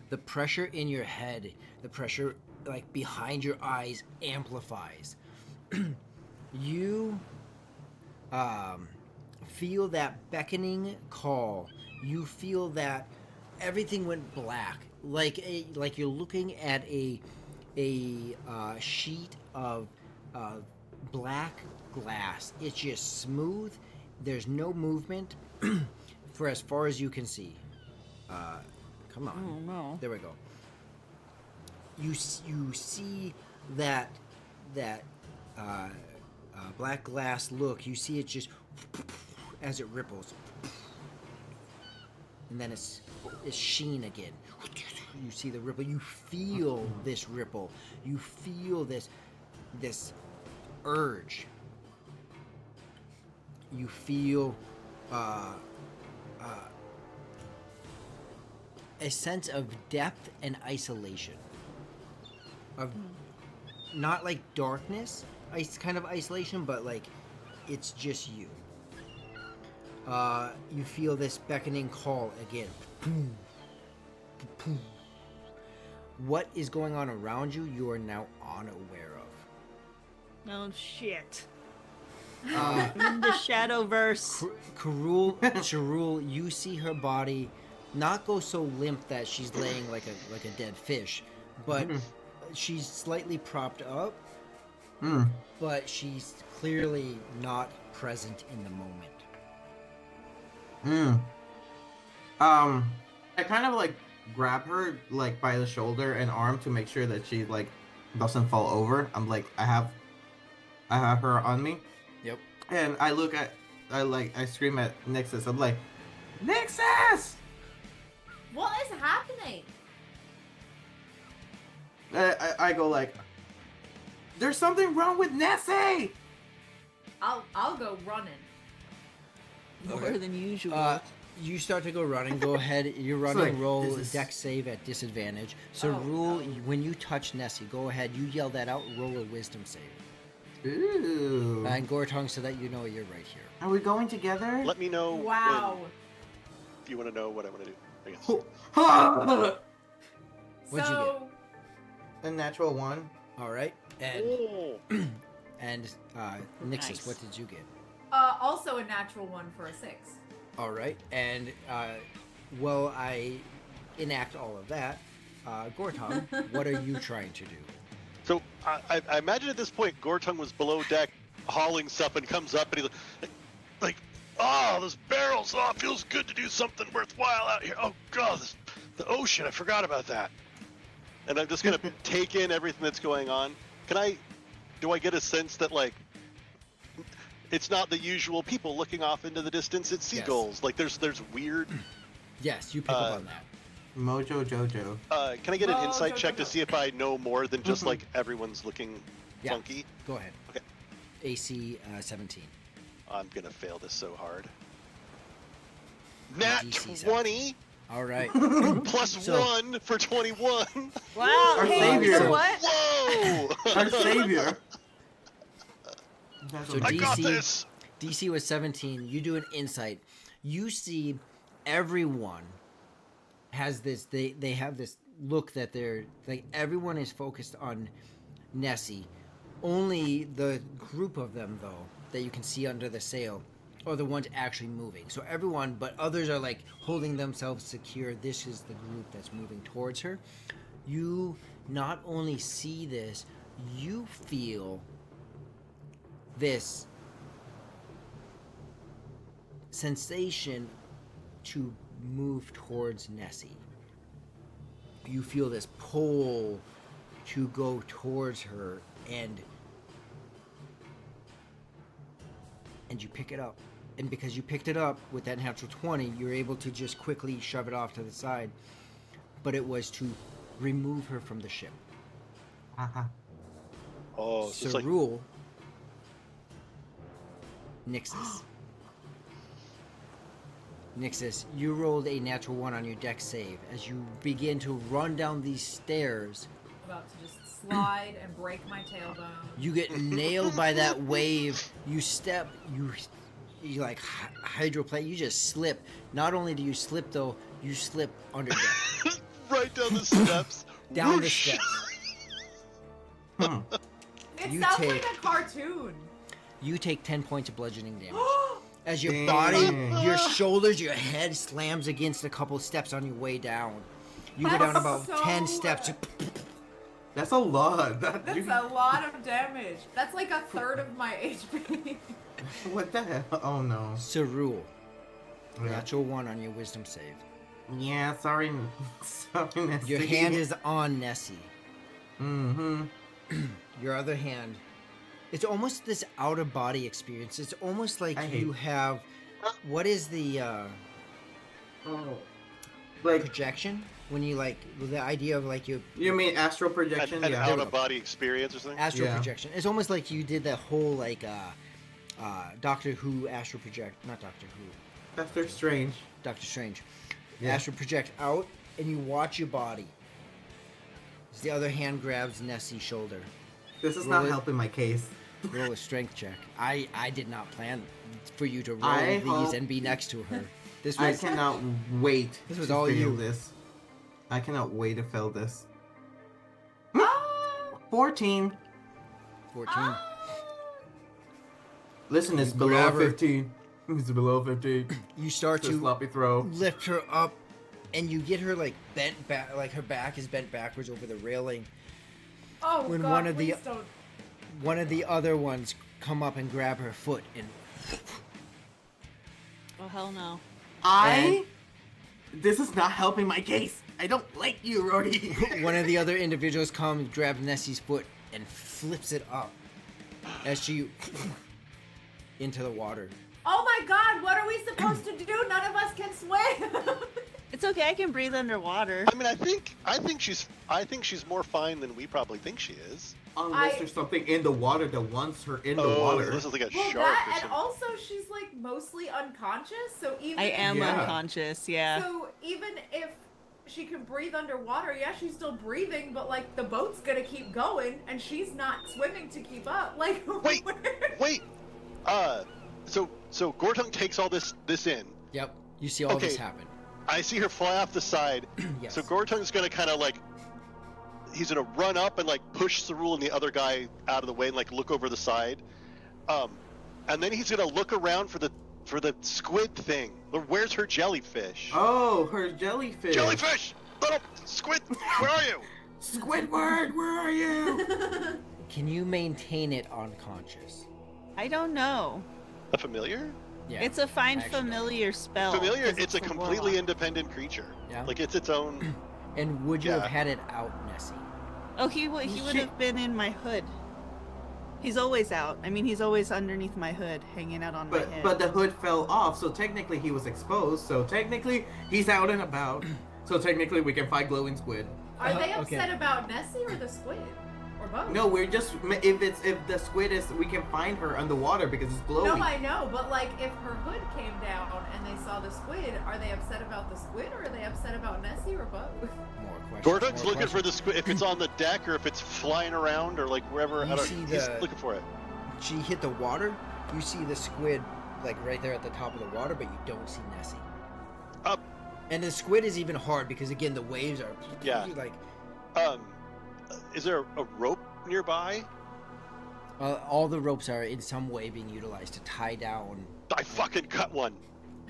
The pressure in your head, the pressure like behind your eyes amplifies. You feel that beckoning call. You feel that everything went black, like you're looking at a sheet of black glass. It's just smooth. There's no movement for as far as you can see. Come on. Oh no. There we go. You see that black glass look. You see it just as it ripples, and then it's sheen again. You see the ripple. You feel this ripple. You feel this urge. You feel a sense of depth and isolation. Of not like darkness, kind of isolation, but like it's just you. You feel this beckoning call again. What is going on around you? You are now unaware of. Oh shit. I'm in the Shadowverse. Sharul, you see her body not go so limp that she's laying like a dead fish, but she's slightly propped up. But she's clearly not present in the moment. I kind of like grab her like by the shoulder and arm to make sure that she like doesn't fall over. I'm like, I have her on me. Yep. And I scream at Nixus. I'm like, Nixus! What is happening? I go like, there's something wrong with Nessie! I'll go running. More Okay. than usual. You start to go running. Go ahead. You're running. like, roll this is- dex save at disadvantage. So Oh, rule no. when you touch Nessie. Go ahead. You yell that out. Roll a wisdom save. Ooh. And Gortong, so that you know you're right here. Are we going together? Let me know Wow. if you want to know what I want to do. I guess. What'd you So A natural 1. All right. And Oh. Nixus, Nice. what did you get? also a natural one for a 6. All right. And well, I enact all of that. Gortong, what are you trying to do? So I imagine at this point Gortung was below deck hauling stuff and comes up and he's like, oh, those barrels, oh, it feels good to do something worthwhile out here. Oh god, the ocean, I forgot about that. And I'm just gonna take in everything that's going on. Do I get a sense that like it's not the usual people looking off into the distance, it's seagulls. Like there's weird Yes, you pick up on that. Mojo Jojo. can I get an Oh, insight go, check go, to go. see if I know more than just Mhm. like everyone's looking Yeah. funky? Go ahead. Okay. AC 17. I'm gonna fail this so hard. Nat DC 20 All right. plus So- 1 for 21. Wow. Our Hey, savior. you know what? Whoa! Our savior. So I got DC this. DC was 17. You do an insight. You see everyone has this they have this look that they're like everyone is focused on Nessie, Only the group of them, though, that you can see under the sail are the ones actually moving. So everyone, but others are like holding themselves secure. This is the group that's moving towards her. You not only see this, you feel this sensation to move towards Nessie. You feel this pull to go towards her, and you pick it up. And because you picked it up with that natural 20, you're able to just quickly shove it off to the side. But it was to remove her from the ship. Uh-huh. Oh, so it's like Cerule, Nixus. Nixus, you rolled a natural 1 on your dex save. As you begin to run down these stairs, About to just slide and break my tailbone. you get nailed by that wave. You step, you like hydroplane. You just slip. Not only do you slip, though, you slip under deck. right down the steps. Down the Whoosh. steps. It You sounds take- like a cartoon. You take 10 points of bludgeoning damage. As your Dang. body, your shoulders, your head slams against a couple steps on your way down. You go down That's about so- 10 steps. That's a lot. That's a lot of damage. That's like a third of my HP. What the hell? Oh no. Cerule, Yeah. natural 1 on your wisdom save. Yeah, sorry. Sorry, Nessie. Your hand is on Nessie. Mm-hmm. Your other hand, it's almost this out of body experience. It's almost like I hate you it. have, what is the Oh. Like, projection? When you like, the idea of like you you mean astral projection? An Yeah. out of body experience or something. astral Yeah. projection. It's almost like you did the whole like Doctor Who astral project, not Doctor Who, Doctor Strange. Doctor Strange. Yeah. Astral project out, and you watch your body. As the other hand grabs Nessie's shoulder. This is Roll not it. helping my case. Roll a strength check. I did not plan for you to roll I these hope- and be next to her. This I was cannot wait This was to all fail you. this. I cannot wait to fail this. Ah! 14. 14. Listen, it's You below grab her. 15. It's below 15. You start It's a to sloppy throw. lift her up, and you get her like bent back, like her back is bent backwards over the railing. Oh When God, one of the- please don't. One of the other ones come up and grab her foot, and Oh hell no. This is not helping my case. I don't like you, Rody. one of the other individuals comes, grabs Nessie's foot, and flips it up as she into the water. Oh my God, what are we supposed to do? None of us can swim. It's okay. I can breathe underwater. I mean, I think she's more fine than we probably think she is. Unless I- there's something in the water that wants her in the Oh, water. this is like a Well, shark or that and something. also she's like mostly unconscious. So even I am Yeah. unconscious. Yeah. So even if she can breathe underwater, yeah, she's still breathing, but like the boat's gonna keep going, and she's not swimming to keep up. Like Wait, where- wait. So Gortung takes all this in. Yep, you see all this Okay. happen. I see her fly off the side. Yes. So Gortung's gonna kind of like, he's gonna run up and like push Cerule and the other guy out of the way and like look over the side, and then he's gonna look around for the squid thing. Where's her jellyfish? Oh, her jellyfish. Jellyfish! Little squid, where are you? Squidward, where are you? Can you maintain it unconscious? I don't know. A familiar? Yeah. It's a find actually. familiar spell. Familiar? 'cause It's a completely warlock. independent creature. Yeah. Like it's its own. And would you have Yeah. had it out, Nessie? Oh, he would Shit. have been in my hood. He's always out. I mean, he's always underneath my hood, hanging out on my head. But the hood fell off, so technically he was exposed. So technically he's out and about. So technically we can fight glowing squid. Are they okay. upset about Nessie or the squid? Or both? No, we're just if the squid is, we can find her underwater because it's glowing. No, I know, but like if her hood came down and they saw the squid, are they upset about the squid or are they upset about Nessie or both? More questions. Gortung's more looking for questions. the squid, if it's on the deck or if it's flying around or like wherever. You see he's the- looking for it. She hit the water. You see the squid like right there at the top of the water, but you don't see Nessie. Up. And the squid is even hard because again the waves are Yeah. like Is there a rope nearby? All the ropes are in some way being utilized to tie down. I fucking cut one.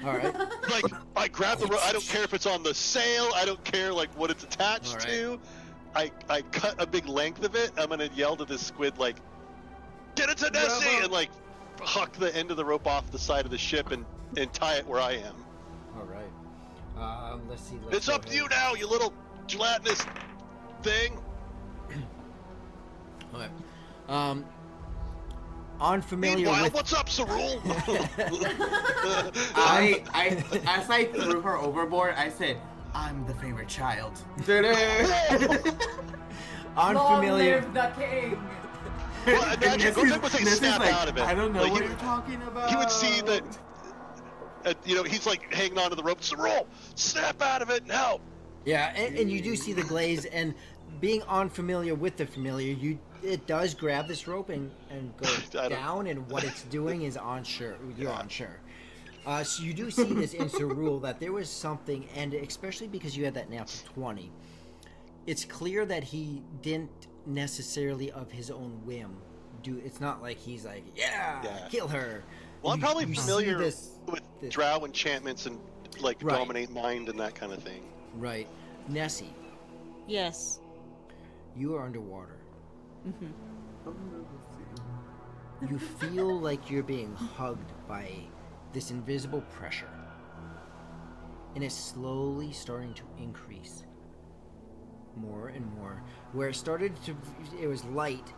All right. Like, I grab the rope. I don't care if it's on the sail. I don't care like what it's attached All right. to. I cut a big length of it. I'm gonna yell to this squid like, "Get it to Nessie!" Bravo. and like huck the end of the rope off the side of the ship and tie it where I am. All right. Let's see. It's up to you now, you little gelatinous thing. All right. Unfamiliar Meanwhile, with. what's up, Cerule? I as I threw her overboard, I said, "I'm the favorite child." Long Unfamiliar. live the king. Well, actually, Goten would say Nessie's snap like, out of it. I don't know Like, what you're talking about. He would see that, he's like hanging onto the rope. Cerule, snap out of it and help. Yeah, and you do see the glaze, and being unfamiliar with the familiar, it does grab this rope and go down, and what it's doing is unsure. You're unsure. So you do see this in Cerule that there was something, and especially because you had that natural 20, it's clear that he didn't necessarily of his own whim do. It's not like he's like, yeah. Kill her. Well, I'm probably You see familiar this- with this- drow enchantments and like Right. dominate mind and that kind of thing. Right. Nessie, Yes. you are underwater. Mm-hmm. You feel like you're being hugged by this invisible pressure. And it's slowly starting to increase. More and more. Where it was light,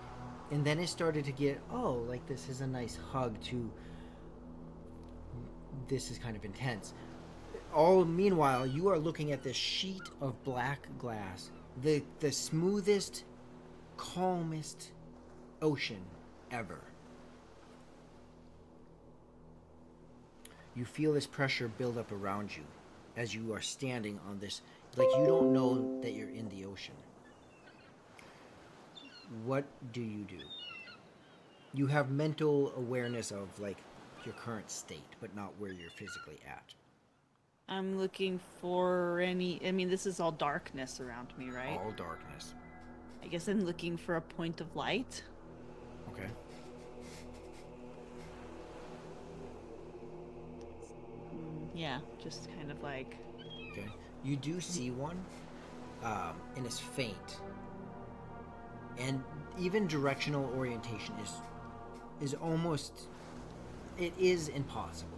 and then it started to get, like this is a nice hug, to this is kind of intense. All meanwhile, you are looking at this sheet of black glass, the smoothest, calmest ocean ever. You feel this pressure build up around you as you are standing on this, like you don't know that you're in the ocean. What do? You have mental awareness of like your current state, but not where you're physically at. I'm looking for this is all darkness around me, right? All darkness. I guess I'm looking for a point of light. Okay. Yeah, just kind of like... Okay. You do see one, and it's faint. And even directional orientation is almost... It is impossible.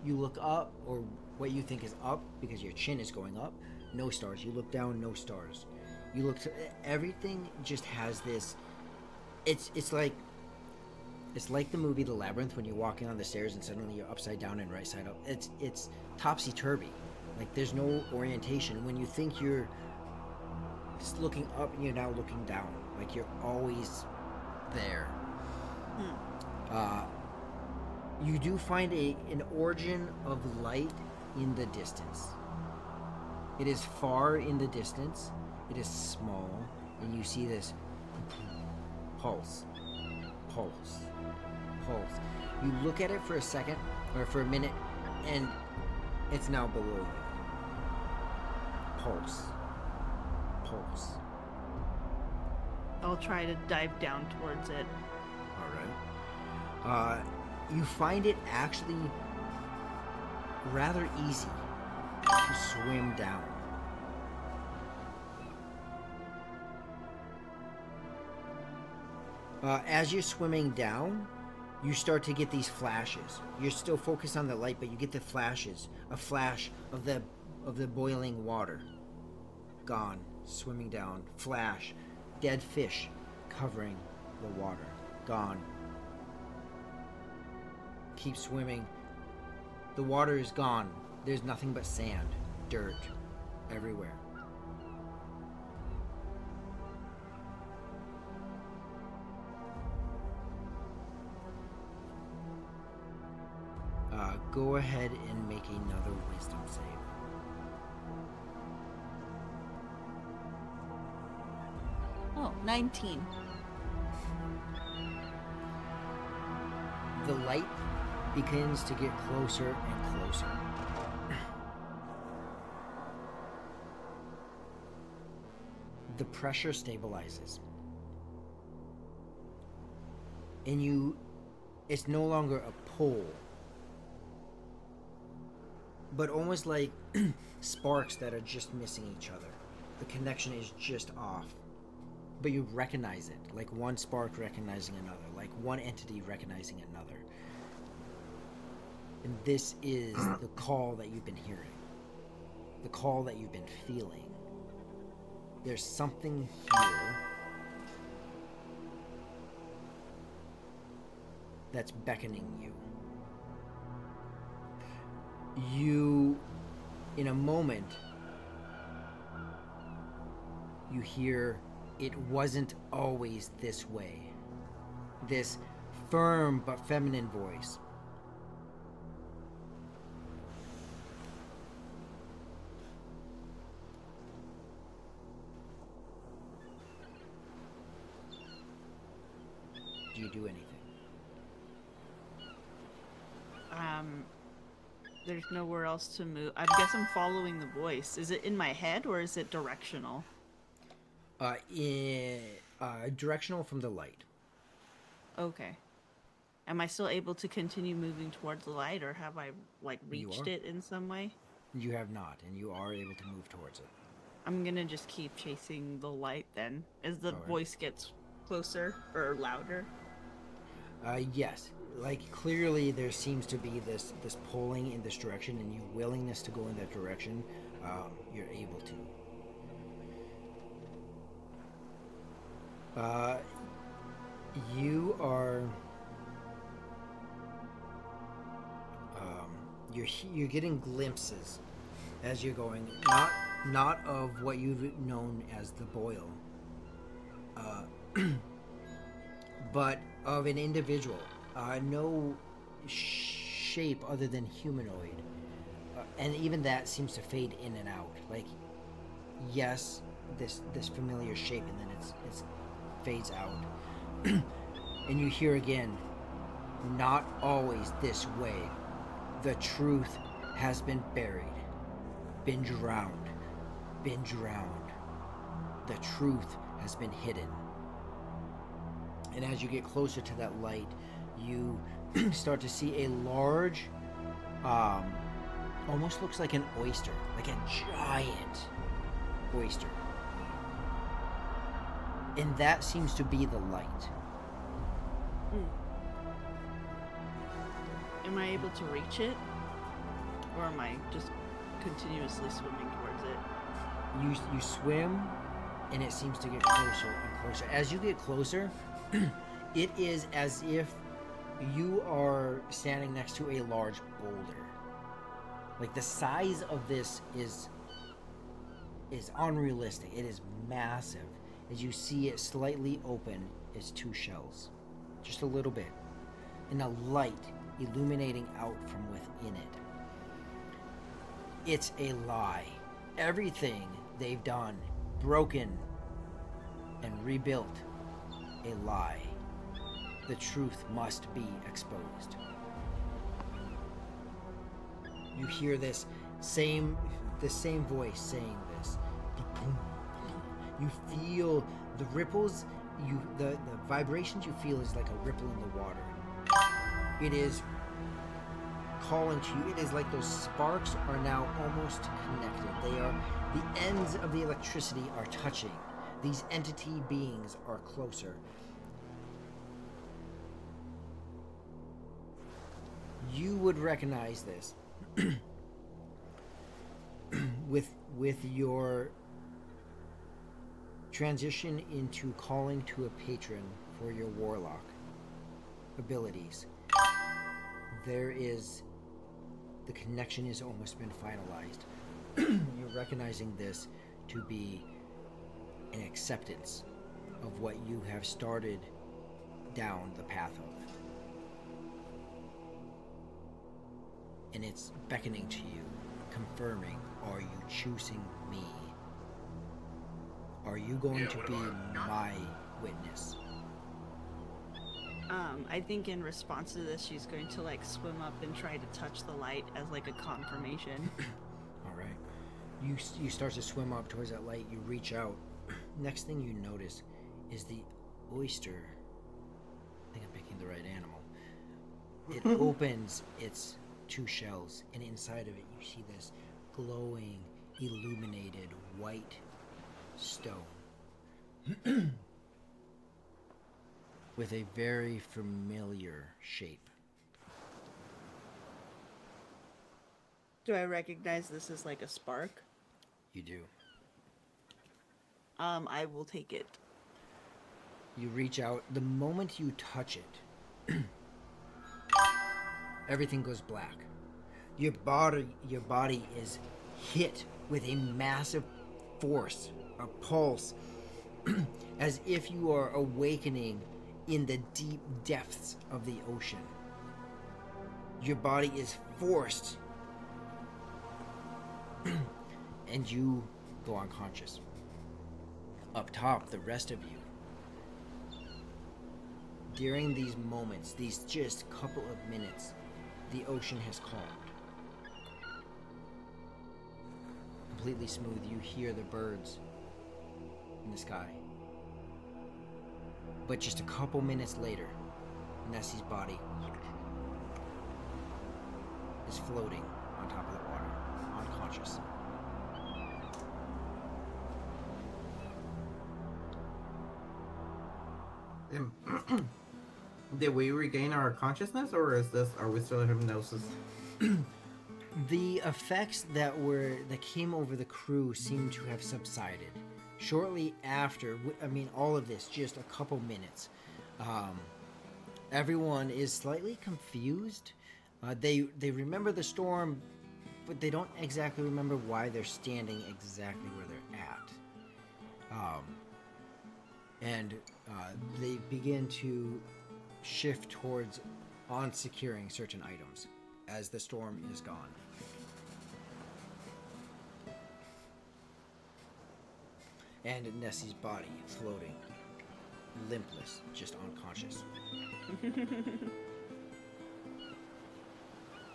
You look up, or what you think is up, because your chin is going up, no stars. You look down, no stars. You look to... Everything just has this... It's like the movie The Labyrinth, when you're walking on the stairs and suddenly you're upside down and right side up. It's topsy-turvy. Like, there's no orientation. When you think you're just looking up, you're now looking down. Like, you're always there. You do find an origin of light in the distance. It is far in the distance. It is small. And you see this pulse. Pulse. Pulse. You look at it for a second, or for a minute, and it's now below you. Pulse. Pulse. I'll try to dive down towards it. Alright. You find it actually rather easy to swim down. As you're swimming down, you start to get these flashes. You're still focused on the light, but you get the flashes. A flash of the boiling water. Gone. Swimming down. Flash. Dead fish covering the water. Gone. Keep swimming. The water is gone. There's nothing but sand. Dirt. Everywhere. Go ahead and make another wisdom save. Oh, 19. The light begins to get closer and closer. The pressure stabilizes. and it's no longer a pull, but almost like sparks that are just missing each other. The connection is just off, but you recognize it, like one spark recognizing another, like one entity recognizing another. And this is the call that you've been hearing, the call that you've been feeling. There's something here that's beckoning you. You, in a moment, you hear, "It wasn't always this way." This firm but feminine voice. Do you do anything? There's nowhere else to move. I guess I'm following the voice. Is it in my head or is it directional? Directional from the light. Okay. Am I still able to continue moving towards the light, or have I like You reached are. it in some way? You have not, and you are able to move towards it. I'm gonna just keep chasing the light then, as the Alright. voice gets closer or louder. Yes, like clearly there seems to be this pulling in this direction, and your willingness to go in that direction. You're able to. You are. You're getting glimpses as you're going, not of what you've known as the boil, but of an individual. No shape other than humanoid, and even that seems to fade in and out. Like, yes, this familiar shape, and then it's fades out, and you hear again, "Not always this way. The truth has been buried, been drowned, been drowned. The truth has been hidden." And as you get closer to that light, you start to see a large, almost looks like an oyster, like a giant oyster. And that seems to be the light. Am I able to reach it? Or am I just continuously swimming towards it? You swim, and it seems to get closer and closer. As you get closer, it is as if you are standing next to a large boulder. Like, the size of this is unrealistic. It is massive. As you see it slightly open, it's two shells, just a little bit, and a light illuminating out from within it. It's a lie. Everything they've done, broken and rebuilt, a lie. The truth must be exposed. You hear this same voice saying this. You feel the ripples, the vibrations you feel is like a ripple in the water. It is calling to you. It is like those sparks are now almost connected. The ends of the electricity are touching. These entity beings are closer. You would recognize this with your transition into calling to a patron for your warlock abilities. The connection has almost been finalized. You're recognizing this to be an acceptance of what you have started down the path of. And it's beckoning to you, confirming, are you choosing me? Are you going to be my witness? I think in response to this, she's going to like swim up and try to touch the light as like a confirmation. All right. You start to swim up towards that light. You reach out. Next thing you notice is the oyster. I think I'm picking the right animal. It opens its two shells, and inside of it you see this glowing, illuminated white stone with a very familiar shape. Do I recognize this as like a spark? You do. I will take it. You reach out. The moment you touch it, everything goes black. Your body is hit with a massive force, a pulse, as if you are awakening in the deep depths of the ocean. Your body is forced, and you go unconscious. Up top, the rest of you, during these moments, these just couple of minutes, the ocean has calmed. Completely smooth, you hear the birds in the sky. But just a couple minutes later, Nessie's body is floating on top of the water, unconscious. Did we regain our consciousness, or are we still in hypnosis? The effects that came over the crew seem to have subsided. Shortly after, all of this, just a couple minutes. Everyone is slightly confused. They remember the storm, but they don't exactly remember why they're standing exactly where they're at. And they begin to shift towards on securing certain items as the storm is gone. And Nessie's body floating, limpless, just unconscious.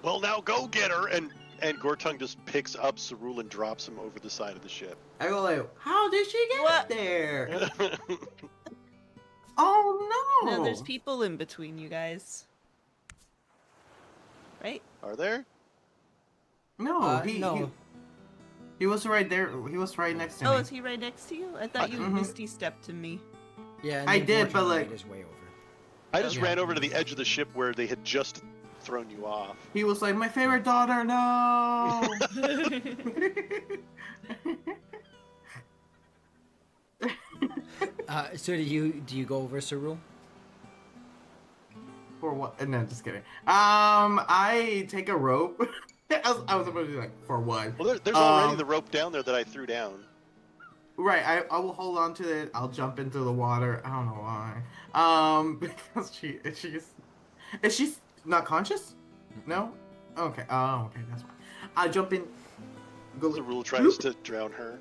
Well, now go get her, and Gortung just picks up Cerule and drops him over the side of the ship. I go like, how did she get What? there? Oh no! No, there's people in between you guys. Right? Are there? No, no. He was right there. He was right next to me. Oh, is he right next to you? I thought you Misty stepped to me. Yeah, and I then did, but Gortung like made his way over. I just Yeah. ran over to the edge of the ship where they had just thrown you off. he was like, my favorite daughter. No. So do you go over Cerule? For what? No, just kidding. I take a rope. I was supposed to be like, for what? Well, there's already the rope down there that I threw down. Right, I will hold on to it. I'll jump into the water. I don't know why. Because she's not conscious? No? Okay. Oh, okay, that's fine. I jump in. Cerule tries to drown her.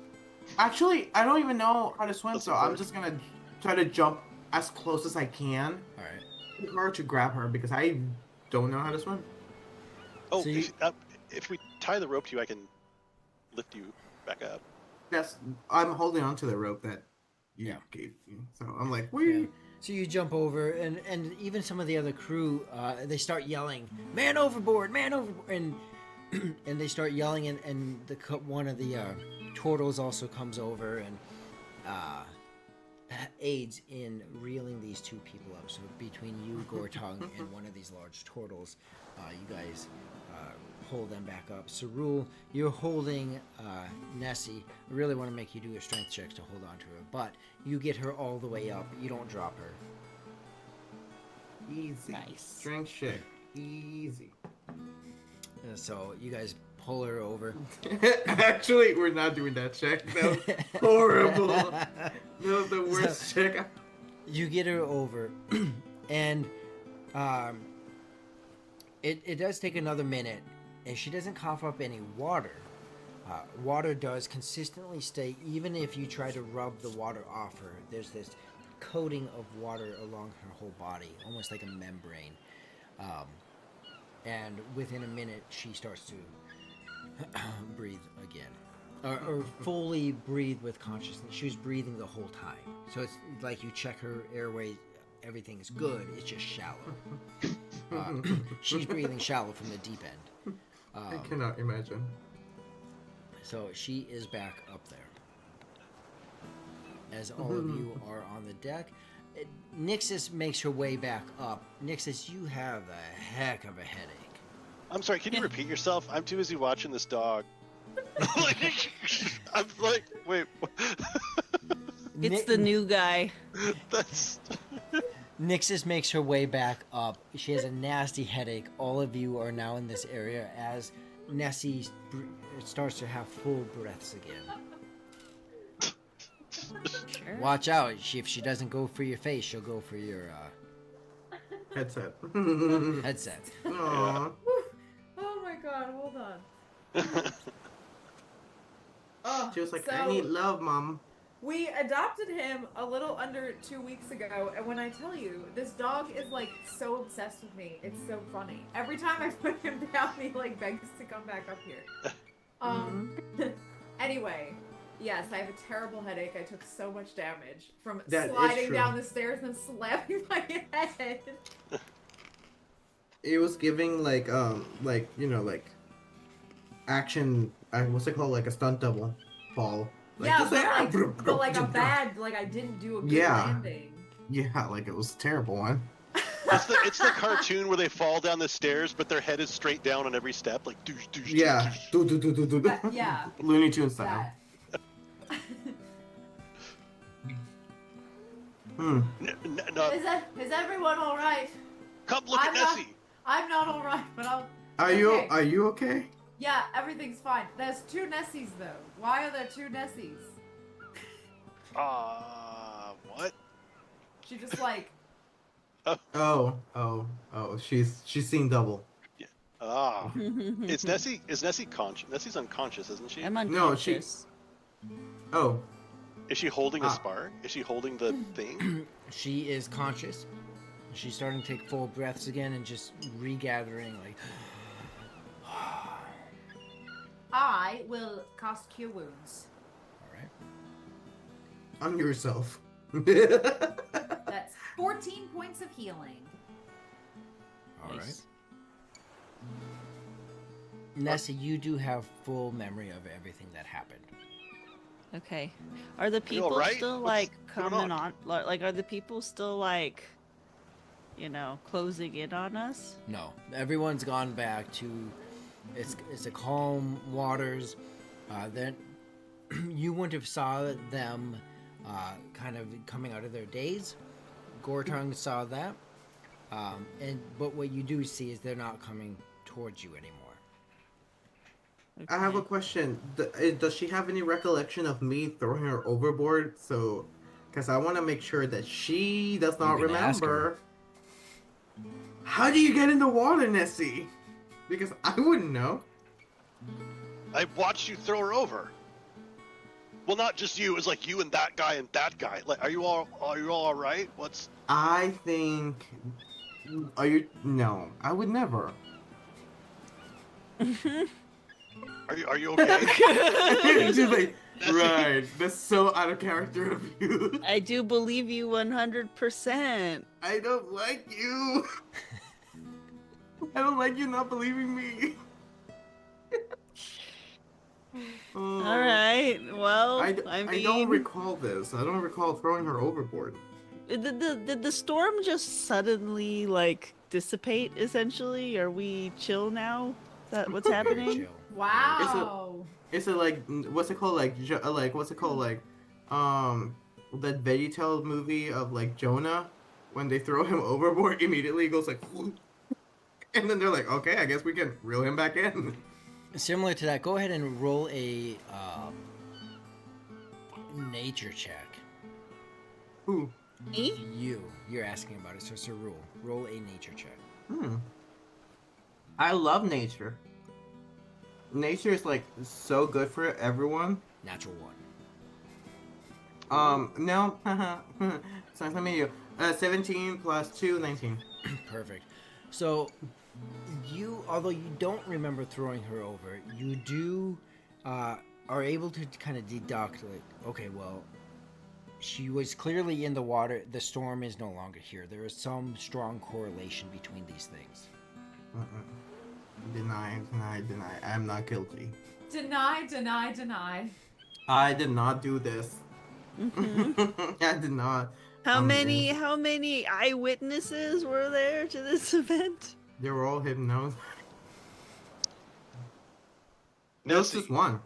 Actually, I don't even know how to swim, Doesn't so I'm work. just gonna try to jump as close as I can All right. to her to grab her because I don't know how to swim. Oh, So you- if we tie the rope to you, I can lift you back up. I'm holding on to the rope that you Yeah. gave me, so I'm like, whee! Yeah. So you jump over, and even some of the other crew, they start yelling, "Man overboard! Man overboard!" And and they start yelling, and one of the turtles also comes over and aids in reeling these two people up. So between you, Gortung, and one of these large turtles, you guys pull them back up. Cerule, you're holding Nessie. I really want to make you do a strength check to hold on to her, but you get her all the way up. You don't drop her. Easy. Nice. Strength check. Easy. So you guys pull her over. Actually, we're not doing that check. That was horrible. That was the worst check. You get her over, and it does take another minute, and she doesn't cough up any water. Water does consistently stay, even if you try to rub the water off her. There's this coating of water along her whole body, almost like a membrane. And within a minute, she starts to breathe again. Or fully breathe with consciousness. She was breathing the whole time. So it's like you check her airway, everything's good. It's just shallow. She's breathing shallow from the deep end. I cannot imagine. So she is back up there. As all of you are on the deck, Nixus makes her way back up. Nixus, you have a heck of a headache. I'm sorry, can you repeat yourself? I'm too busy watching this dog. Like, I'm like, wait. It's the new guy. That's. Nixus makes her way back up. She has a nasty headache. All of you are now in this area as Nessie starts to have full breaths again. Sure. Watch out. If she doesn't go for your face, she'll go for your Headset. headset. Aww. Oh my god, hold on. Oh, She was like, so I need love, Mom. we adopted him a little under 2 weeks ago, and when I tell you, this dog is like so obsessed with me, it's so funny. Every time I put him down, he like begs to come back up here. Anyway, yes, I have a terrible headache. I took so much damage from That is sliding true. down the stairs and slamming my head. It was giving like you know, like action. What's it called? Like a stunt double fall. Like, Yeah, just like, but like a bad, like I didn't do a good Yeah. landing. Yeah, like it was a terrible one. It's the cartoon where they fall down the stairs, but their head is straight down on every step, like douche, douche, Yeah. douche, Do do do do do. But, yeah, Looney Tunes style. that. Hmm. No, Is everyone all right? come look at I'm not- Nessie. I'm not all right, but I'll. Are Okay. you okay? Yeah, everything's fine. There's 2 Nessies though. Why are there 2 Nessies? What? She just like. Oh. She's seen double. Ah, is Nessie conscious? Nessie's unconscious, isn't she? I'm No, she- unconscious. Oh. Is she holding a Ah. spark? Is she holding the thing? She is conscious. She's starting to take full breaths again and just regathering. Like, I will cast Cure Wounds. all right. On yourself. That's 14 points of healing. All right. Nice. Nessie, you do have full memory of everything that happened. Okay. Are the you all people right? still What's like going coming on? on? Like, are the people still like, you know, closing in on us? No, everyone's gone back to it's a calm waters. Then you wouldn't have saw them kind of coming out of their daze. Gortung saw that, but what you do see is they're not coming towards you anymore. I have a Okay. question. Does she have any recollection of me throwing her overboard? So, because I want to make sure that she does not You can ask her. remember. How do you get in the water, Nessie? Because I wouldn't know. I watched you throw her over. Well, not just you. It was like you and that guy and that guy. Like, are you all right? What's? I think. Are you? No, I would never. Are you okay? She's like, right. That's so out of character of you. I do believe you 100%. I don't like you. I don't like you not believing me. Oh. All right. Well, I mean, don't recall this. I don't recall throwing her overboard. did the storm just suddenly like dissipate? Essentially, are we chill now? Is that what's happening? Chill. Wow. Is it like what's it called what's it called that VeggieTales movie of like Jonah when they throw him overboard immediately he goes like and then they're like okay I guess we can reel him back in. Similar to that, go ahead and roll a nature check. Ooh. Me? You're asking about it, so it's a rule. Roll a nature check. I love nature. Nature is like so good for everyone. Natural 1. No. It's nice to meet you. 17 plus 2, 19. Perfect. So, although you don't remember throwing her over, you do are able to kind of deduct, like, okay, well, She was clearly in the water. The storm is no longer here. There is some strong correlation between these things. Deny. I'm not guilty. Deny. I did not do this. I did not. How I'm many innocent. eyewitnesses were there to this event? They were all hypnosed. There was Nessie, just one.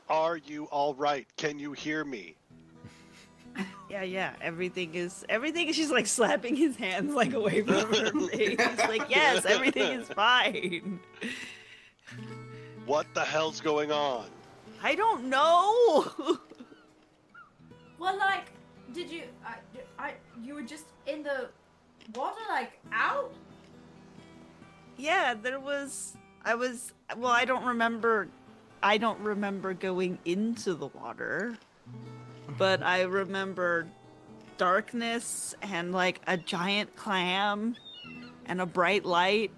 are you all right? Can you hear me? Yeah. Everything is. She's like slapping his hands like away from her face. He's like, yes, everything is fine. What the hell's going on? I don't know. Well, like, did you? You were just in the water, like out. Yeah, there was. Well, I don't remember going into the water, but I remember darkness and like a giant clam and a bright light.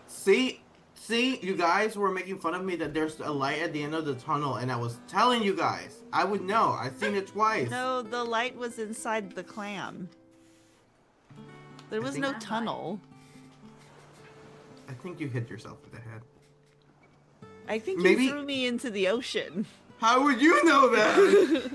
See, you guys were making fun of me that there's a light at the end of the tunnel, and I was telling you guys. I would know. I've seen it twice. No, the light was inside the clam. There was no think- tunnel. I think you hit yourself in the head. I think Maybe- you threw me into the ocean. How would you know that?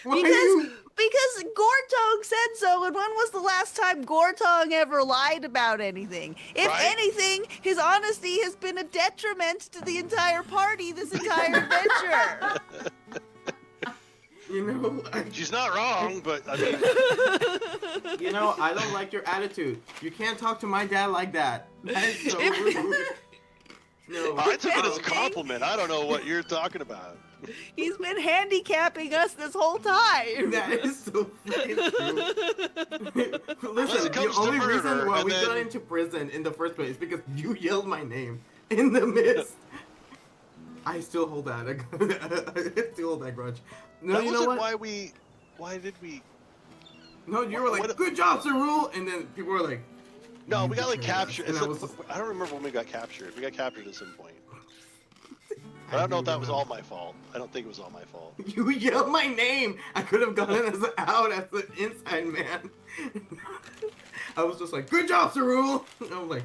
Why are you- Because Gortong said so, and when was the last time Gortong ever lied about anything? If Right. anything, his honesty has been a detriment to the entire party this entire adventure. You know, She's not wrong, but I mean, I don't like your attitude. You can't talk to my dad like that. That is so rude. No. I took it as a compliment. I don't know what you're talking about. He's been handicapping us this whole time. That is so freaking true. Listen, it the comes to only murder, reason why and we then- got into prison in the first place is because you yelled my name in the mist. I still hold that. I still hold that grudge. No, That you know wasn't what? why did we? No, you were like, what- good job, Sarul! And then people were like, No, You we got like betrayed us. captured. And It's I like, was just- I don't remember when we got captured. We got captured at some point. But I don't know if that was all my fault. I don't think it was all my fault. You yelled my name! I could have gone as out as the inside man. I was just like, good job, Sarul! And I was like,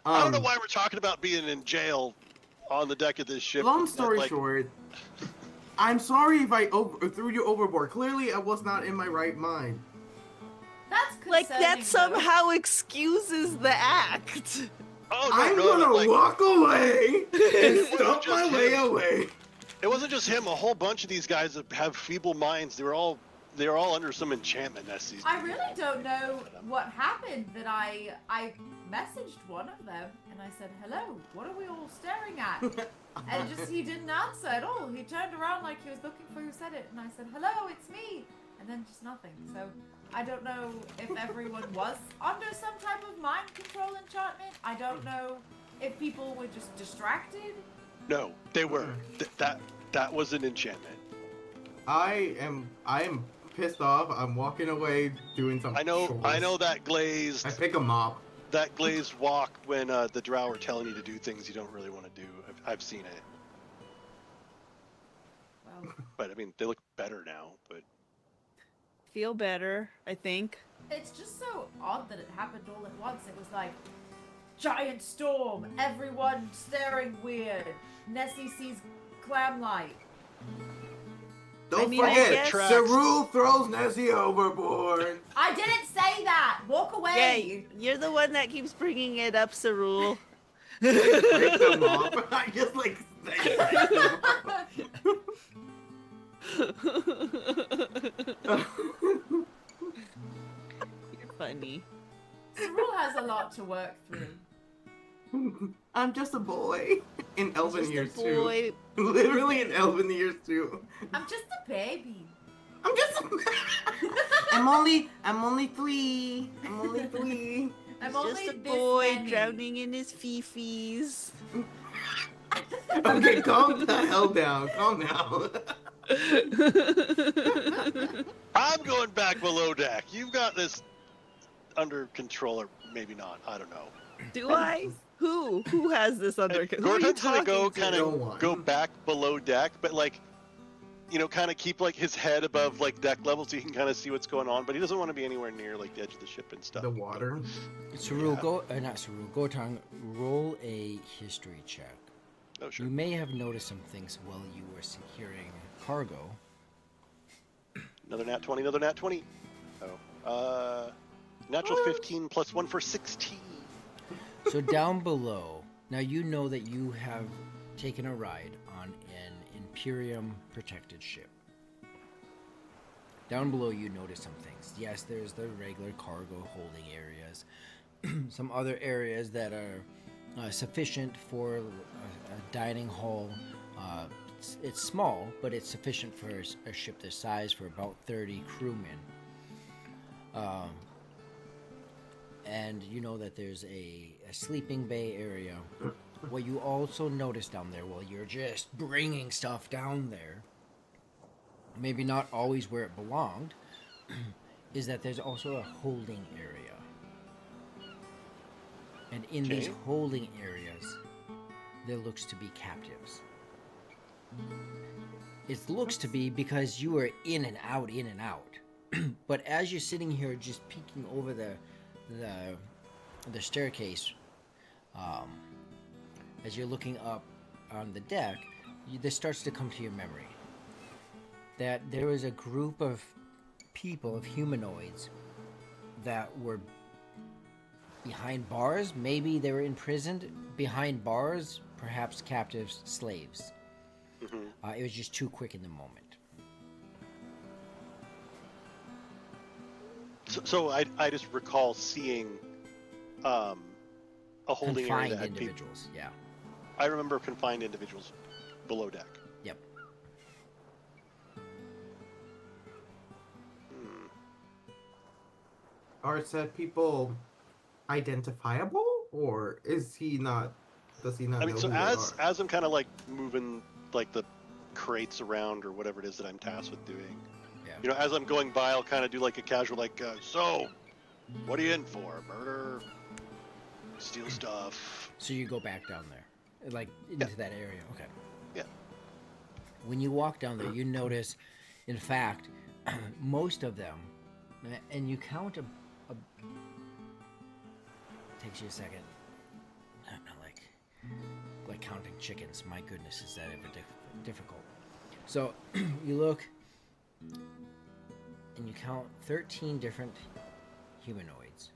I don't know why we're talking about being in jail on the deck of this ship. Long story Like, short, I'm sorry if I threw you overboard. Clearly, I was not in my right mind. That's Like, that concerning, though. somehow excuses the act. Oh I'm no, gonna like, walk away and wasn't stop my just way him. away. it wasn't just him. A whole bunch of these guys that have feeble minds. They were all under some enchantment. Nessie. I really don't know what happened. That I messaged one of them and I said, "Hello, what are we all staring at?" And he didn't answer at all. He turned around like he was looking for who said it, and I said, "Hello, it's me," and then just nothing. So I don't know if everyone was under some type of mind control enchantment. I don't know if people were just distracted. No, they were. That was an enchantment. I am pissed off. I'm walking away doing something. I know that glazed. I pick a mop. That glazed walk when the drow are telling you to do things you don't really want to do. I've seen it. Well, But I mean, they look better now. But Feel better, I think. it's just so odd that it happened all at once. It was like giant storm, everyone staring weird. Nessie sees clam light. Don't I mean, I forget, guess- Sarul throws Nessie overboard. I didn't say that. Walk Yeah, away. you're the one that keeps bringing it up, Sarul. Break the mop. I just like say You're funny. Cyril has a lot to work through. I'm just a boy in Elven Just a years boy. too. Literally in Elven years too. I'm just a baby. I'm just. I'm only 3. I'm only 3. I'm He's only just a this boy many. drowning in his fifis. Okay, calm the hell down. Calm down. I'm going back below deck. You've got this under control, or maybe not. I don't know. Do I? Who? Who has this under control? Gordon's gonna go kind No of one. go back below deck, but like kind of keep like his head above like deck level so he can kind of see what's going on, but he doesn't want to be anywhere near like the edge of the ship and stuff. The water. Sarul, not Sarul, Gotang, roll a history check. Oh, sure. You may have noticed some things while you were securing cargo. Another nat 20, another nat 20. Oh. Natural 15 plus 1 for 16. So down below, now you know that you have taken a ride on an Imperium protected ship. Down below you notice some things. Yes, there's the regular cargo holding areas. Some other areas that are sufficient for a dining hall. It's small, but it's sufficient for a ship this size for about 30 crewmen. And you know that there's a sleeping bay area. What you also notice down there while you're just bringing stuff down there, maybe not always where it belonged, is that there's also a holding area. And in these holding areas, there looks to be captives. It looks to be because you are in and out, in and out. But as you're sitting here just peeking over the staircase, as you're looking up on the deck, this starts to come to your memory. That there was a group of people, of humanoids, that were behind bars. Maybe they were imprisoned behind bars, perhaps captives, slaves. Mm-hmm. It was just too quick in the moment. So I just recall seeing a holding Confined area that had individuals, yeah. I remember confined individuals below deck. Yep. Are said people identifiable, or is he not? Does he not? I mean, know so who they as I'm kind of like moving like the crates around or whatever it is that I'm tasked with doing, Yeah. as I'm going by, I'll kind of do like a casual like, so, what are you in for? Murder? Steal stuff? So you go back down there, like into that area. Okay. Yeah. When you walk down there, you notice, in fact, most of them, and you count a takes you a second. Like counting chickens. My goodness, is that ever difficult? So you look and you count 13 different humanoids.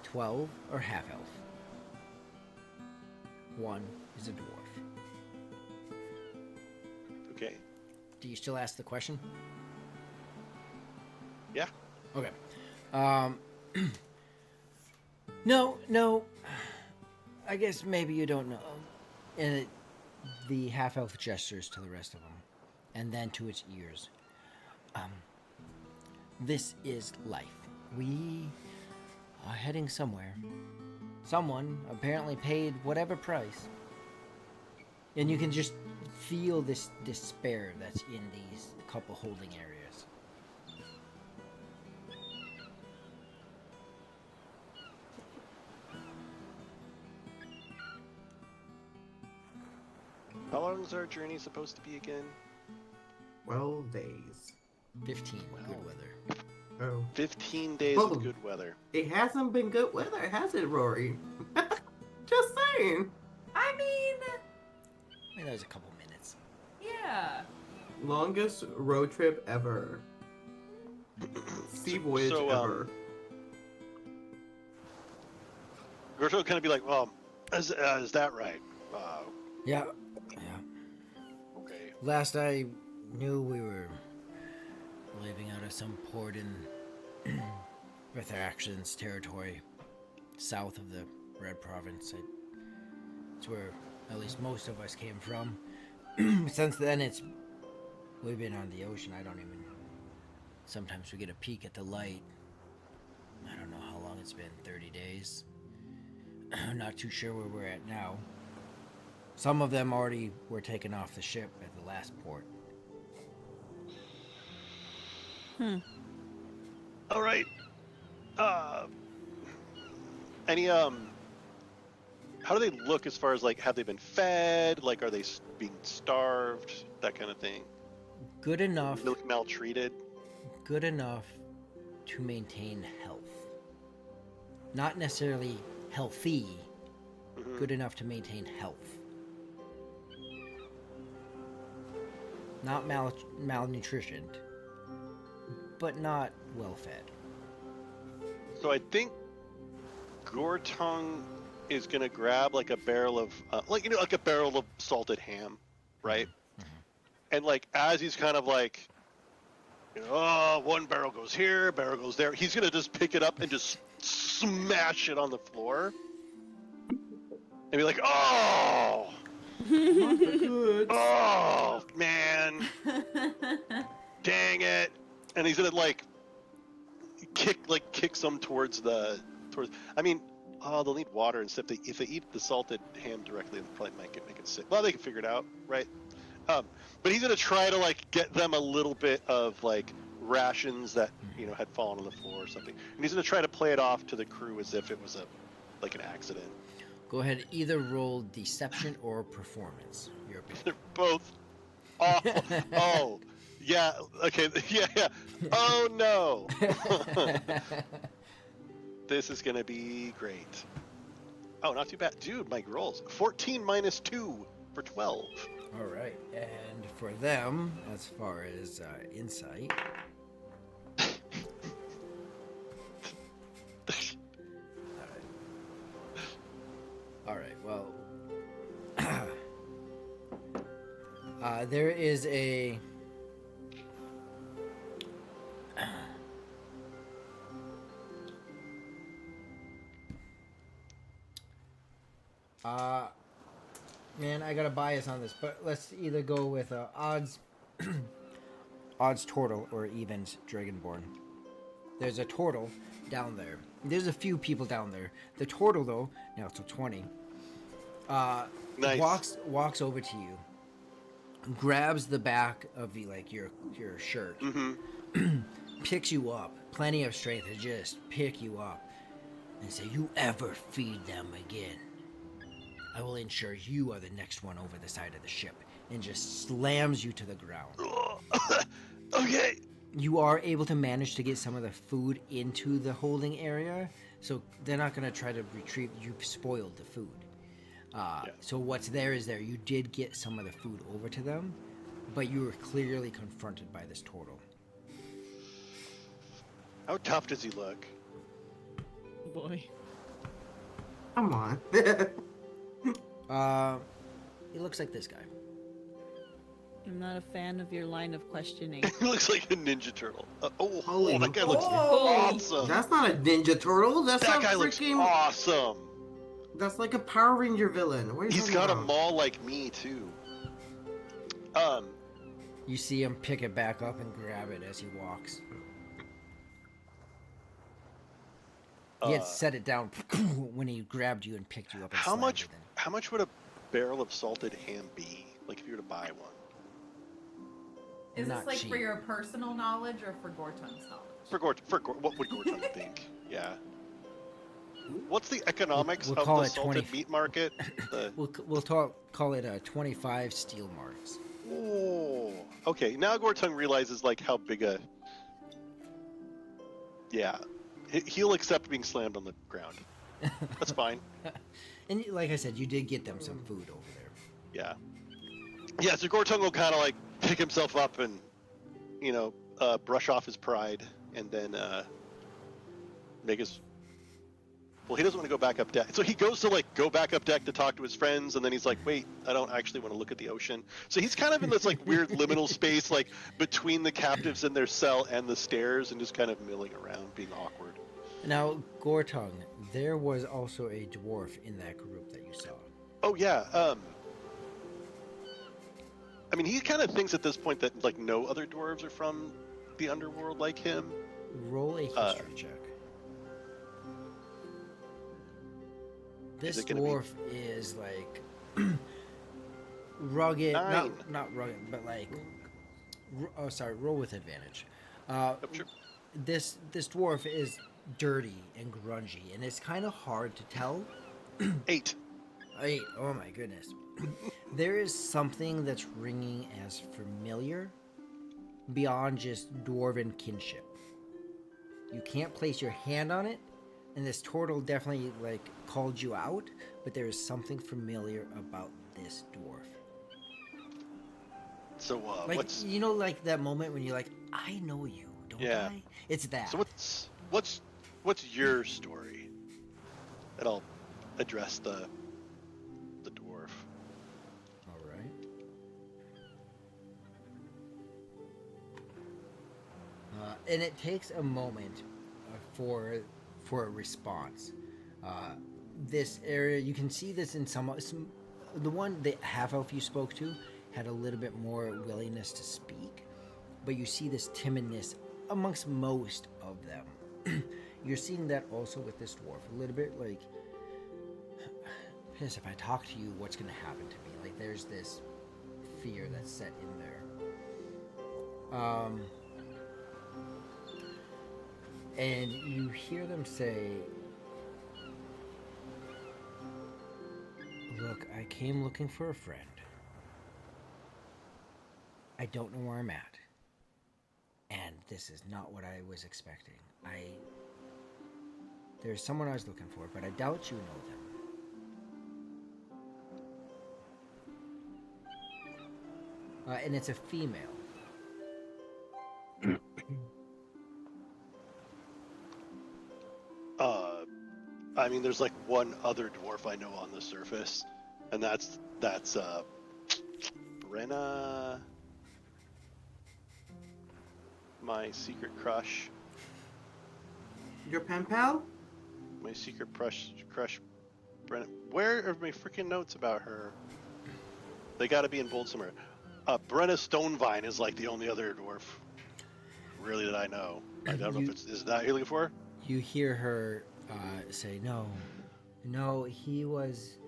12 are half-elf. 1 is a dwarf. Okay. Do you still ask the question? Yeah. Okay. No. I guess maybe you don't know. And the half-elf gestures to the rest of them, and then to its ears. This is life. We are heading somewhere. Someone apparently paid whatever price. And you can just feel this despair that's in these couple holding areas. How long is our journey supposed to be again? 12 days. 15, good weather. Oh. 15 days Whoa. of good weather. It hasn't been good weather, has it, Rory? Just saying. I mean, I mean, that was a couple minutes. yeah. Longest road trip ever. Sea voyage ever. Gertrude kind of be like, well, is that right? Yeah. Okay. Last I knew, we were leaving out of some port in with our actions territory south of the Red Province. It's where at least most of us came from. Since then, we've been on the ocean. I don't even. Sometimes we get a peek at the light. I don't know how long it's been. 30 days. Not too sure where we're at now. Some of them already were taken off the ship at the last port. All right. Any how do they look as far as like, have they been fed? Like, are they being starved? That kind of thing. Good enough. Look maltreated. Good enough to maintain health. Not necessarily healthy. Mhm. Good enough to maintain health. Not malnutritioned, but not well fed. So I think Gortung is gonna grab like a barrel of, like a barrel of salted ham, right? And like as he's kind of like, oh, one barrel goes here, barrel goes there. He's gonna just pick it up and just smash it on the floor, and be like, oh, oh man, dang it! And he's gonna like kick some towards. I mean, oh, they'll need water and stuff. If they eat the salted ham directly, they'll probably make it sick. Well, they can figure it out, right? But he's gonna try to like get them a little bit of like rations that had fallen on the floor or something, and he's gonna try to play it off to the crew as if it was an accident. Go ahead, either roll deception or performance. Your pick. They're both awful. Oh, yeah. Okay. Yeah. Oh no. This is gonna be great. Oh, not too bad, dude. My rolls 14 minus 2 for 12. All right, and for them, as far as insight, all right. Well, there is a. Man, I got a bias on this, but let's either go with odds, odds turtle or evens dragonborn. There's a turtle down there. There's a few people down there. The turtle, though, now it's a 20. Nice. Walks over to you, grabs the back of your shirt, picks you up, plenty of strength to just pick you up, and say, "You ever feed them again, I will ensure you are the next one over the side of the ship," and just slams you to the ground. Okay. You are able to manage to get some of the food into the holding area, so they're not going to try to retrieve. You've spoiled the food. So what's there is there. You did get some of the food over to them, but you were clearly confronted by this turtle. How tough does he look? Boy. Come on. It looks like this guy. I'm not a fan of your line of questioning. He looks like a Ninja Turtle. Holy- That guy looks Oh. awesome. That's not a ninja turtle. That's That a guy looks freaking. awesome. That's like a Power Ranger villain. What are you He's talking got a about? maul like me too. You see him pick it back up and grab it as he walks. He had set it down when he grabbed you and picked you up. And How slammed much? it in. How much would a barrel of salted ham be? Like if you were to buy one? Is Not this like cheap. for your personal knowledge or for Gorton's knowledge? What would Gorton think? Yeah. What's the economics We'll of call the it salted 20 meat market? We'll call it 25 steel marks. Oh, okay. Now Gortung realizes like how big a. Yeah, he'll accept being slammed on the ground. That's fine. And like I said, you did get them some food over there. Yeah. Yeah. So Gortung will kind of like pick himself up and, brush off his pride, and then make his. Well, he doesn't want to go back up deck. So he goes to go back up deck to talk to his friends, and then he's like, wait, I don't actually want to look at the ocean. So he's kind of in this weird liminal space, between the captives in their cell and the stairs, and just kind of milling around, being awkward. Now, Gortung, there was also a dwarf in that group that you saw. Oh yeah. I mean, he kind of thinks at this point that no other dwarves are from the underworld like him. Roll a history check. This it gonna be- dwarf is rugged, 9. not rugged, but roll with advantage. Sure. This dwarf is dirty and grungy, and it's kind of hard to tell. 8. 8. Oh my goodness. There is something that's ringing as familiar, beyond just dwarven kinship. You can't place your hand on it, and this turtle definitely like called you out, but there is something familiar about this dwarf. So Like what's you know, like that moment when you're like, I know you, don't Yeah. I? It's that. so what's your story? And I'll address the dwarf. All right. And it takes a moment for a response. This area, you can see this in some the one the half elf you spoke to had a little bit more willingness to speak, but you see this timidness amongst most of them. You're seeing that also with this dwarf a little bit, like, Piss, if I talk to you, what's going to happen to me? Like, there's this fear that's set in there. And you hear them say, look, I came looking for a friend. I don't know where I'm at. And this is not what I was expecting. There's someone I was looking for, but I doubt you know them. And it's a female. I mean, there's like one other dwarf I know on the surface, and that's Brenna, my secret crush. Your pen pal? My secret crush, Brenna. Where are my freaking notes about her? They got to be in bold somewhere. Brenna Stonevine is like the only other dwarf, really, that I know. I don't know if is that you're looking for? You hear her say, no, he was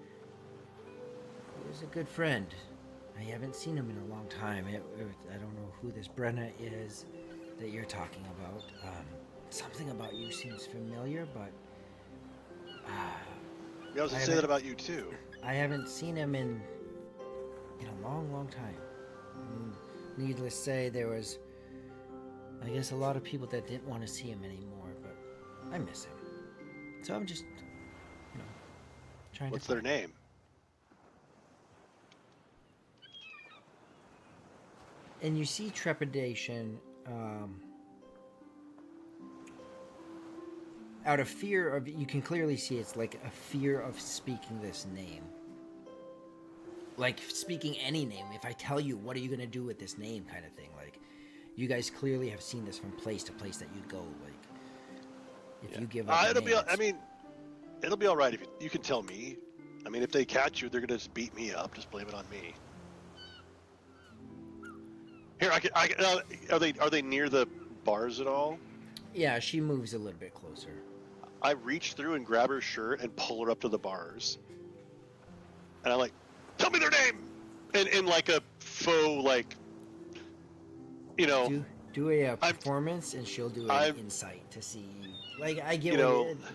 a good friend. I haven't seen him in a long time. I don't know who this Brenna is that you're talking about. Something about you seems familiar, but I was gonna say that about you too. I haven't seen him in a long, long time. Needless to say, there was, I guess, a lot of people that didn't want to see him anymore, but I miss him. So I'm just, trying What's to their name? And you see trepidation out of fear of, you can clearly see it's like a fear of speaking this name. Like speaking any name. If I tell you, what are you going to do with this name kind of thing? Like, you guys clearly have seen this from place to place that you go. Like, if you give up it'll be. I mean, it'll be all right if you can tell me. I mean, if they catch you, they're gonna just beat me up. Just blame it on me. Here, are they near the bars at all? Yeah, she moves a little bit closer. I reach through and grab her shirt and pull her up to the bars. And I'm like, tell me their name! And in like a faux, like, Do a performance, and she'll do an insight to see. Like, I get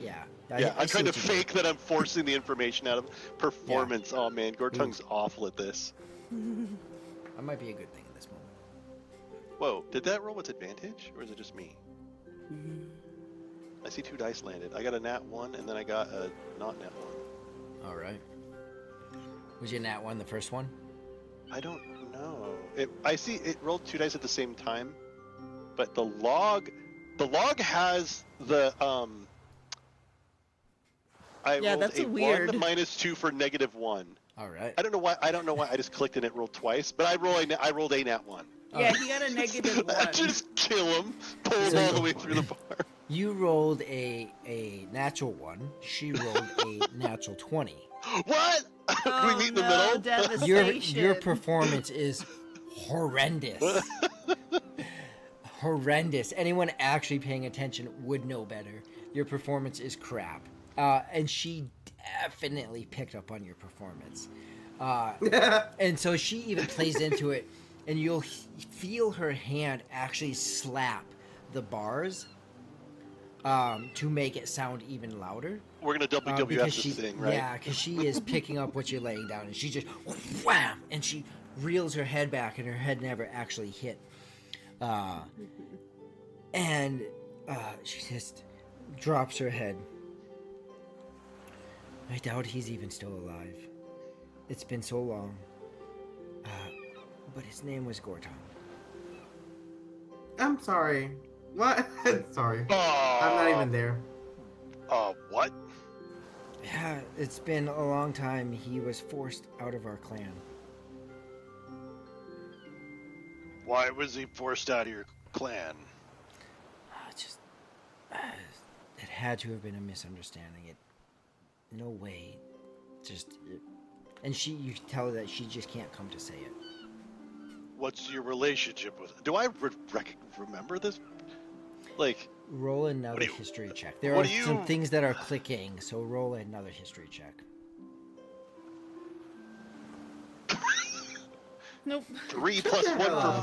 yeah. I'm trying to fake that I'm forcing the information out of performance. Yeah. Oh man, Gortung's awful at this. That might be a good thing in this moment. Whoa, did that roll with advantage, or is it just me? I see 2 dice landed. I got a nat 1, and then I got a not nat 1. All right. Was your nat 1 the first one? I don't know. I see it rolled 2 dice at the same time, but the log has the I rolled that's a weird. 1 -2 for -1. All right. I don't know why I just clicked and it rolled twice, but I rolled a nat 1. Yeah, he got a -1. Just kill him, pull him all the way through the bar. You rolled a natural 1. She rolled a natural 20. What? Can we meet in the middle? Devastation. Your performance is horrendous. Horrendous. Anyone actually paying attention would know better. Your performance is crap. And she definitely picked up on your performance. And so she even plays into it, and you'll feel her hand actually slap the bars to make it sound even louder. We're going to WWF this thing, right? Yeah, because she is picking up what you're laying down, and she just wham, and she reels her head back, and her head never actually hit And she just drops her head. I doubt he's even still alive. It's been so long. But his name was Gorton. I'm sorry. What? Sorry. I'm not even there. What? Yeah, it's been a long time. He was forced out of our clan. Why was he forced out of your clan? It had to have been a misunderstanding. No way. And you can tell that she just can't come to say it. What's your relationship with? Do I remember this? Like, Roll another history check. There what are do you- some things that are clicking, so roll another history check. Nope. 3 plus 1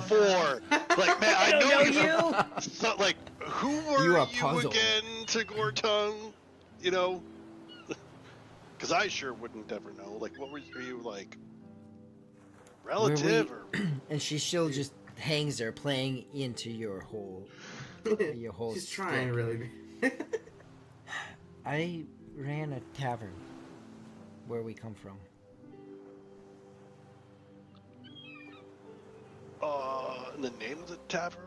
for 4. Like, man, I know you. So, like, who were You are you puzzled. again to Gortung? You know, because I sure wouldn't ever know. Like, what were you like? Relative or? And she still just hangs there playing into your whole She's trying stick. really. I ran a tavern where we come from. The name of the tavern?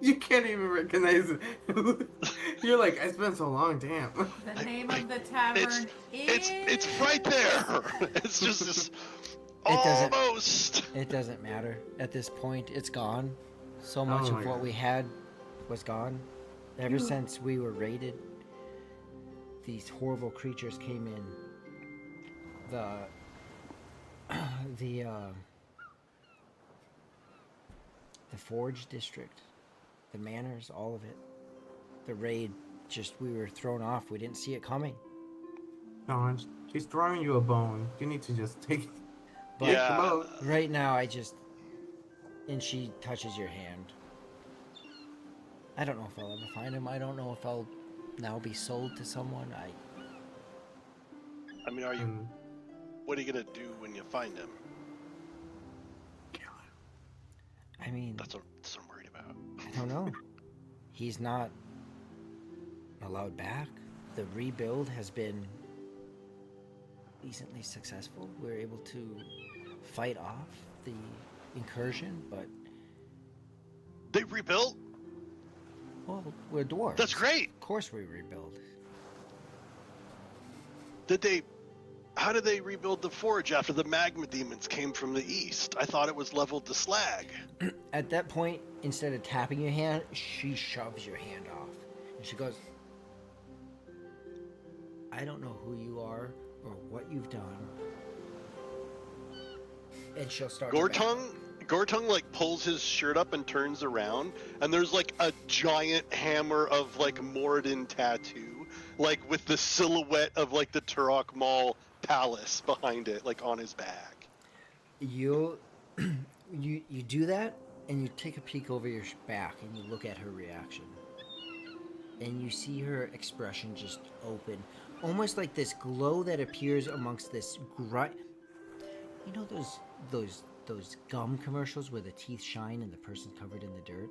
You can't even recognize it. You're like, it's been so long, damn. The name of the tavern is. It's right there. It's just this. doesn't- Almost. It doesn't matter. At this point, it's gone. So much Oh of my what God. we had was gone. Ever since we were raided, these horrible creatures came in. The Forge District, the manors, all of it. The raid, we were thrown off. We didn't see it coming. Dawn, she's throwing you a bone. You need to just take But Yeah. the boat. right now, and she touches your hand. I don't know if I'll ever find him. I don't know if I'll now be sold to someone. I mean, are you? And What are you gonna do when you find him? I mean, That's what I'm worried about. I don't know. He's not allowed back. The rebuild has been decently successful. We're able to fight off the incursion, but They rebuilt. well, we're dwarves. That's great. Of course, we rebuild. How did they rebuild the forge after the magma demons came from the east? I thought it was leveled to slag. At that point, instead of tapping your hand, she shoves your hand off, and she goes, "I don't know who you are or what you've done." And she'll start. to back up. Gortung like pulls his shirt up and turns around, and there's like a giant hammer of like Moradin tattoo, like with the silhouette of like the Turok Mall palace behind it, like on his back. You do that, and you take a peek over your back, and you look at her reaction, and you see her expression just open, almost like this glow that appears amongst this You know those gum commercials where the teeth shine and the person's covered in the dirt?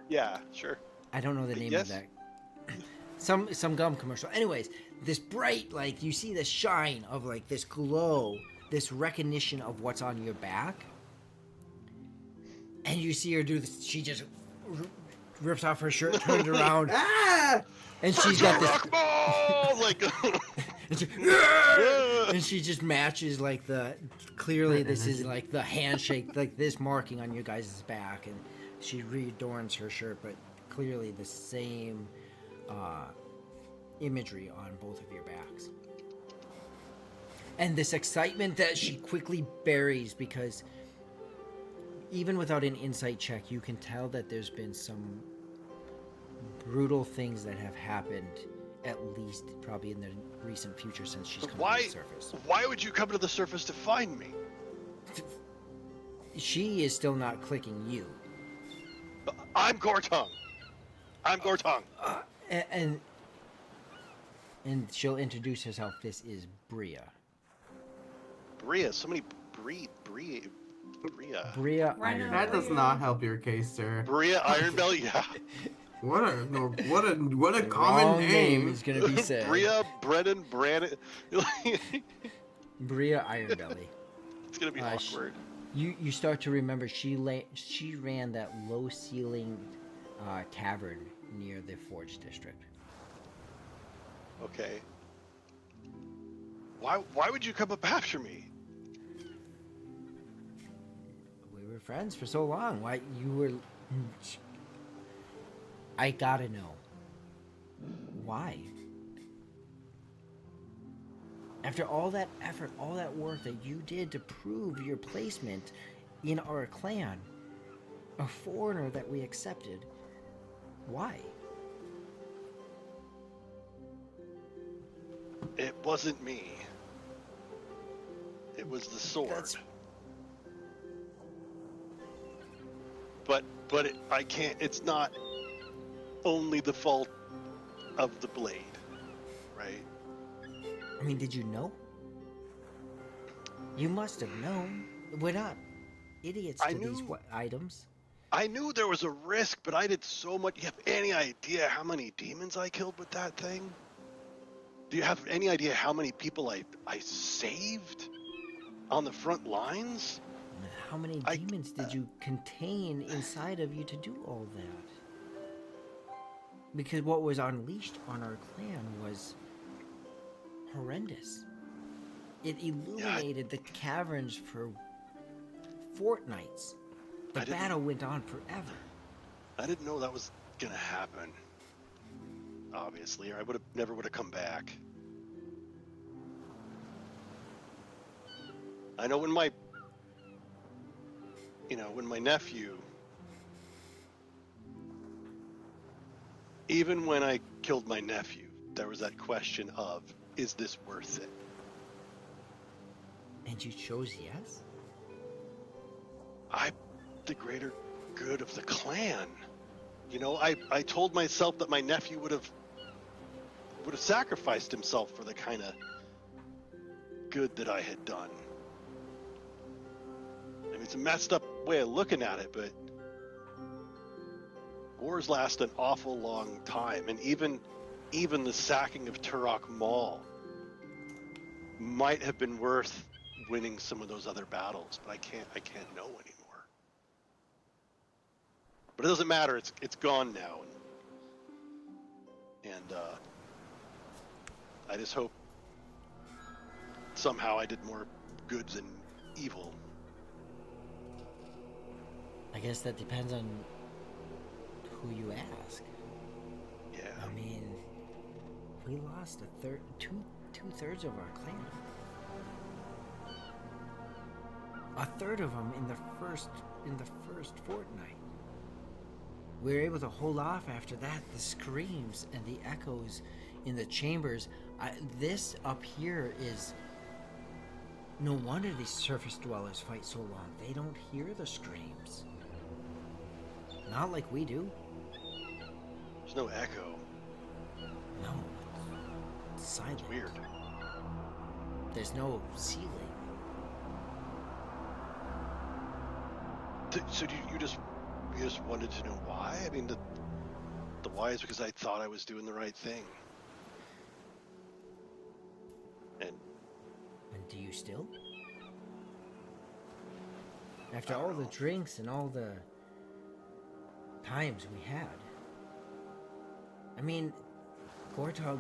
Yeah, sure. I don't know the name Yes. of that. Some gum commercial. Anyways, this bright, like, you see the shine of like this glow, this recognition of what's on your back, and you see her do this. She just rips off her shirt, turns around, Ah! and she's got this. Turok Mall, like. And she, and she just matches like clearly this is like the handshake, like this marking on you guys' back, and she readorns her shirt, but clearly the same imagery on both of your backs. And this excitement that she quickly buries, because even without an insight check, you can tell that there's been some brutal things that have happened, at least probably in the recent future since she's come to the surface. Why would you come to the surface to find me? She is still not clicking you. I'm Gortung. And she'll introduce herself. This is Bria. Bria, so many Bria. Bria Why not? Iron. That does not help your case, sir. Bria Ironbelly, yeah. What a The common wrong name name. is gonna be said. Bria, Brennan, Brandon. Bria Ironbelly. It's gonna be awkward. You start to remember she ran that low ceilinged tavern near the Forge District. Okay. Why would you come up after me? We were friends for so long. Why you were? I gotta know. Why? After all that effort, all that work that you did to prove your placement in our clan, a foreigner that we accepted, why? It wasn't me. It was the sword. That's- But I can't. It's not only the fault of the blade, right? I mean, did you know? You must have known. We're not idiots I to these knew- items. I knew there was a risk, but I did so much. You have any idea how many demons I killed with that thing? Do you have any idea how many people I saved on the front lines? How many demons did you contain inside of you to do all that? Because what was unleashed on our clan was horrendous. It illuminated the caverns for fortnights. The I didn't- battle went on forever. I didn't know that was gonna happen. Obviously, or I never would have come back. I know when my nephew, even when I killed my nephew, there was that question of, is this worth it? And you chose yes? The greater good of the clan. I told myself that my nephew would have sacrificed himself for the kind of good that I had done. I mean, it's a messed up way of looking at it, but wars last an awful long time, and even the sacking of Turok Mall might have been worth winning some of those other battles, but I can't know anymore. But it doesn't matter. It's gone now, and I just hope somehow I did more good than evil. I guess that depends on who you ask. Yeah. I mean, we lost two-thirds of our clan. A third of them in the first fortnight. We were able to hold off after that. The screams and the echoes in the chambers. This up here is. No wonder these surface dwellers fight so long. They don't hear the screams. Not like we do. There's no echo. No. It's silent. It's weird. There's no ceiling. So you just wanted to know why? I mean, the why is because I thought I was doing the right thing. And And do you still? After all the drinks and all the times we had. I mean, Gortog.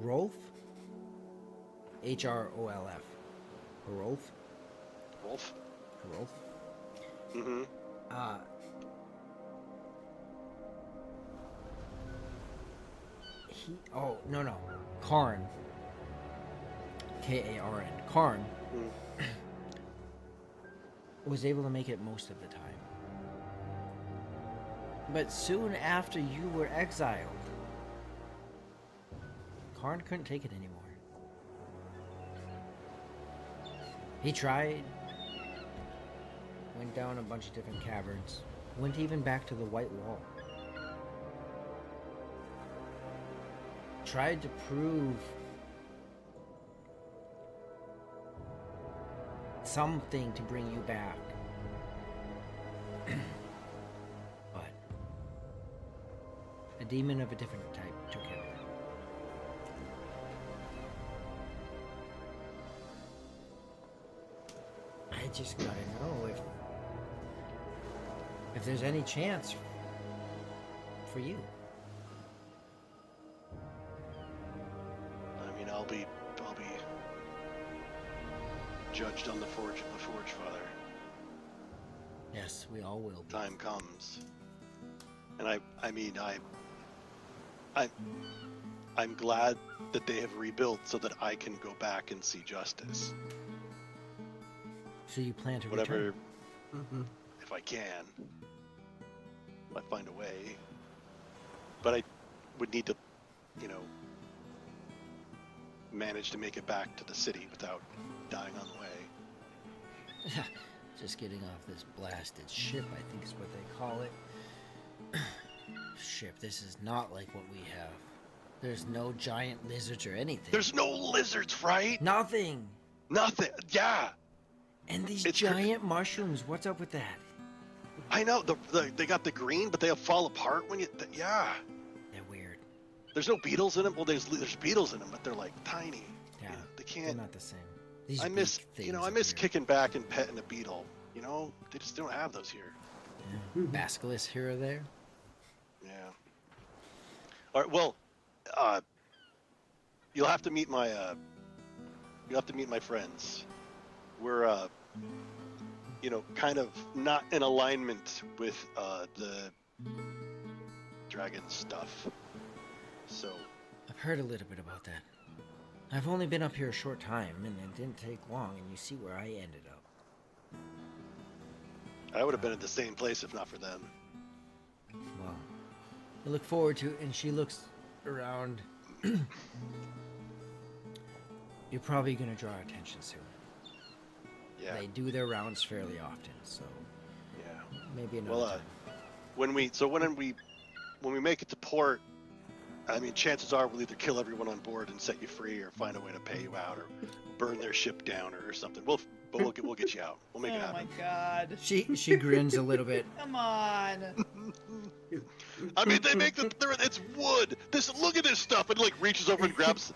Rolf? Hrolf. Rolf? Wolf? Rolf? Mm-hmm. No. Karn. Karn. Karn was able to make it most of the time. But soon after you were exiled, Karn couldn't take it anymore. He tried, went down a bunch of different caverns, went even back to the White Wall. Tried to prove something to bring you back. But a demon of a different type took him. I just gotta know if there's any chance for you. I mean, I'll be judged on the forge of the Forge Father. Yes, we all will be. Time comes, and I'm glad that they have rebuilt so that I can go back and see justice. So you plan to Whatever, return? Mm-hmm. if I can, if I find a way. But I would need to, manage to make it back to the city without dying on the way. Just getting off this blasted ship, I think is what they call it. Ship, this is not like what we have. There's no giant lizards or anything. There's no lizards, right? Nothing. Nothing. Yeah, And these It's giant mushrooms, what's up with that? I know. They got the green, but they'll fall apart when you. Yeah. They're weird. There's no beetles in them. Well, there's beetles in them, but they're like tiny. Yeah, They they're can't. not the same. These I miss, big things I are miss weird. kicking back and petting a beetle. They just don't have those here. Yeah. Basilisk here or there. Yeah. All right. Well, you'll have to meet my. You'll have to meet my friends. We're, kind of not in alignment with the dragon stuff. So. I've heard a little bit about that. I've only been up here a short time, and it didn't take long, and you see where I ended up. I would have been at the same place if not for them. Well, I look forward to it, and she looks around. You're probably going to draw attention soon. Yeah. They do their rounds fairly often, so Yeah. maybe another Well, time. when we make it to port, I mean, chances are we'll either kill everyone on board and set you free, or find a way to pay you out, or burn their ship down, or something. We'll get you out. We'll make it Oh my happen. god. She grins a little bit. Come on. I mean, they make it's wood. Look at this stuff, and like reaches over and grabs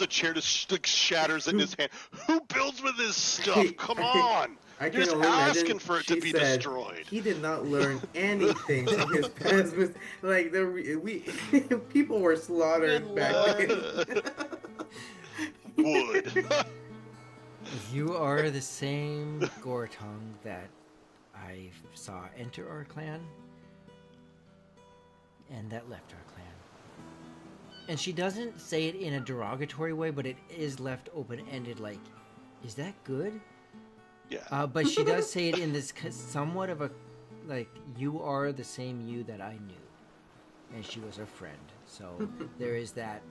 a chair, like shatters it in his hand. Who builds with this stuff? Come on. I You're can just only imagine asking for it to she be said destroyed. He did not learn anything from his past. Like people were slaughtered Good back lord. then. Wood. You are the same Gortung that I saw enter our clan, and that left our clan. And she doesn't say it in a derogatory way, but it is left open-ended, like, is that good? Yeah. But she does say it in this somewhat of a, like, you are the same you that I knew. And she was a friend. So there is that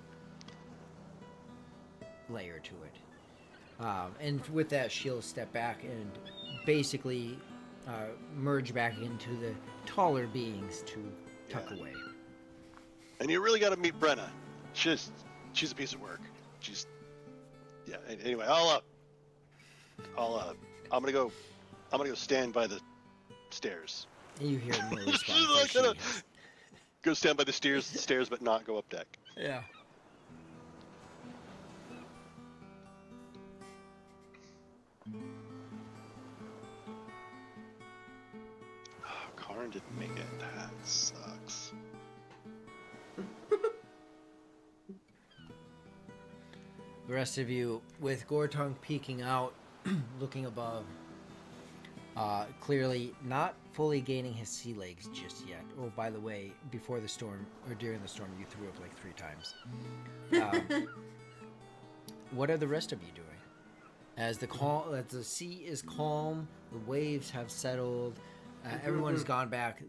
layer to it. And with that, she'll step back and basically merge back into the taller beings to tuck Yeah. away. And you really got to meet Brenna. She's a piece of work. Anyway, I'm gonna go stand by the stairs. And you hear no response. She's as not she gonna is. go stand by the stairs, but not go up deck. Yeah. Oh, Karn didn't make it. That sucks. The rest of you, with Gortung peeking out, looking above, clearly not fully gaining his sea legs just yet. Oh, by the way, before the storm, or during the storm, you threw up like 3 times. What are the rest of you doing? As the sea is calm, the waves have settled, everyone has gone back.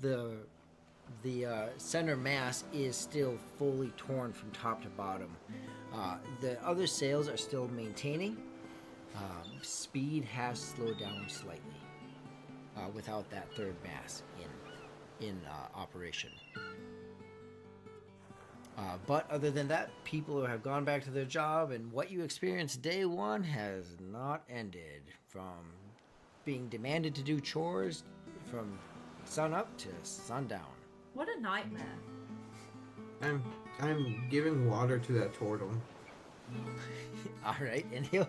The center mass is still fully torn from top to bottom. The other sails are still maintaining. Speed has slowed down slightly without that third mass in operation. But other than that, people who have gone back to their job, and what you experienced day one has not ended. From being demanded to do chores from sun up to sundown. What a nightmare. I'm giving water to that turtle. All right, and he'll,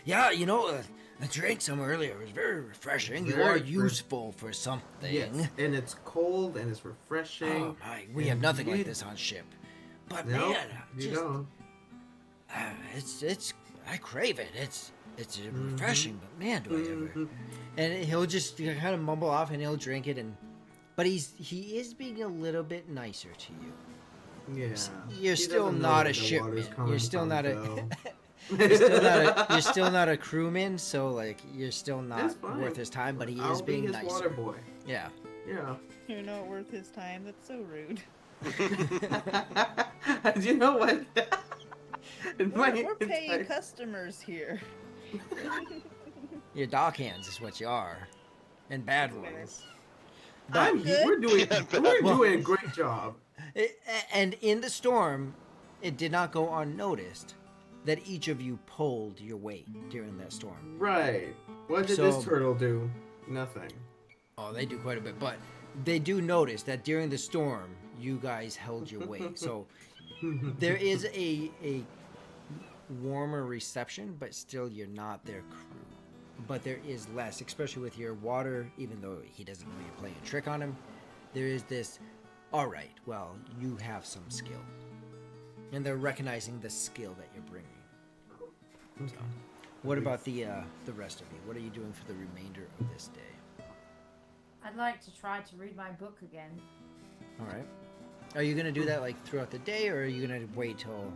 yeah, I drank some earlier. It was very refreshing. You Very are refresh- useful for something. Yes, and it's cold and it's refreshing. Oh my, we have nothing like this on ship. But No, man, you just, don't. it's I crave it. It's refreshing, but man, do I ever. And he'll just kind of mumble off, and he'll drink it, but he is being a little bit nicer to you. Yeah. You're He still doesn't know not where a the shipman. water's coming You're still from, not a. so- You're still not a crewman, so like you're still That's not fine. worth his time. But he I'll is be being his nicer. water boy. Yeah. Yeah. You're not worth his time. That's so rude. Do you know what? We're paying customers here. Your dock hands is what you are, and bad ones. I'm, good. we're doing Well- doing a great job. And in the storm, it did not go unnoticed that each of you pulled your weight during that storm. Right. What did So- this turtle do? Nothing. Oh, they do quite a bit, but they do notice that during the storm, you guys held your weight. So there is a warmer reception, but still you're not their crew. But there is less, especially with your water, even though he doesn't know you're playing a trick on him. There is this, all right, well, you have some skill. And they're recognizing the skill that you're bringing. So, what about the rest of you? What are you doing for the remainder of this day? I'd like to try to read my book again. All right. Are you gonna do that like throughout the day, or are you gonna wait till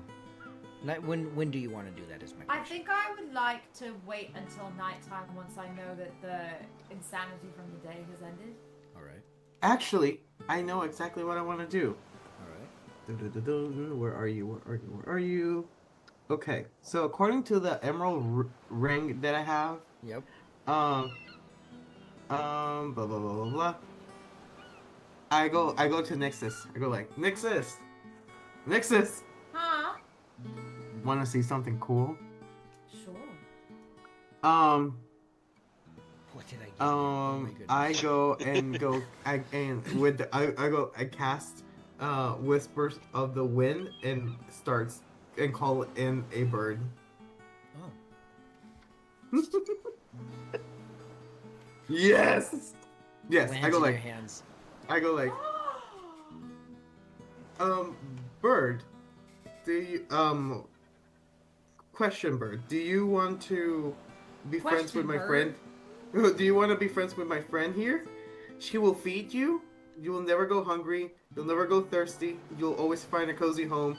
night? When do you want to do that? Is my I question. think I would like to wait until nighttime once I know that the insanity from the day has ended. All right. Actually, I know exactly what I want to do. All right. Where are you? Where are you? Where are you? Okay, so according to the emerald ring that I have, Yep. blah blah blah blah blah. I go to Nixus. I go like Nixus. Huh? Want to see something cool? Sure. What did I get? Oh my goodness. I go and go. I cast whispers of the wind and starts and call in a bird. Oh. Yes. Yes. Lands I go in your like. hands. I go like. Bird. Do you question bird? Do you want to be friends with Question my bird? friend? Do you want to be friends with my friend here? She will feed you. You will never go hungry. You'll never go thirsty. You'll always find a cozy home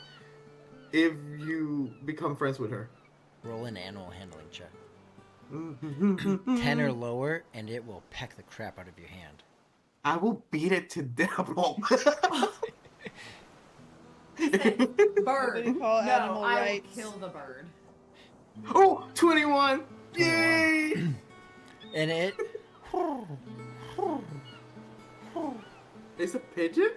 if you become friends with her. Roll an animal handling check. 10 or lower, and it will peck the crap out of your hand. I will beat it to death. He said bird. What do you call No, animal I rights? will kill the bird. Oh, 21! 21. Yay! And it. It's a pigeon?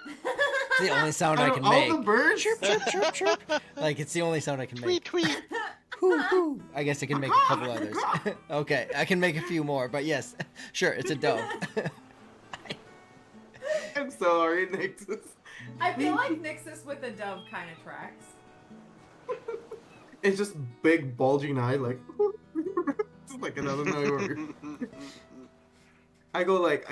It's the only sound I Out of can all make. the birds? Chirp, chirp, chirp, chirp. Like, it's the only sound I can make. Tweet, tweet. Hoo, hoo. I guess I can make a couple others. Okay, I can make a few more, but yes, sure, it's a dove. I'm sorry, Nixus. I feel like Nixus with a dove kind of tracks. It's just big bulging eye, like just like another noise. I go like,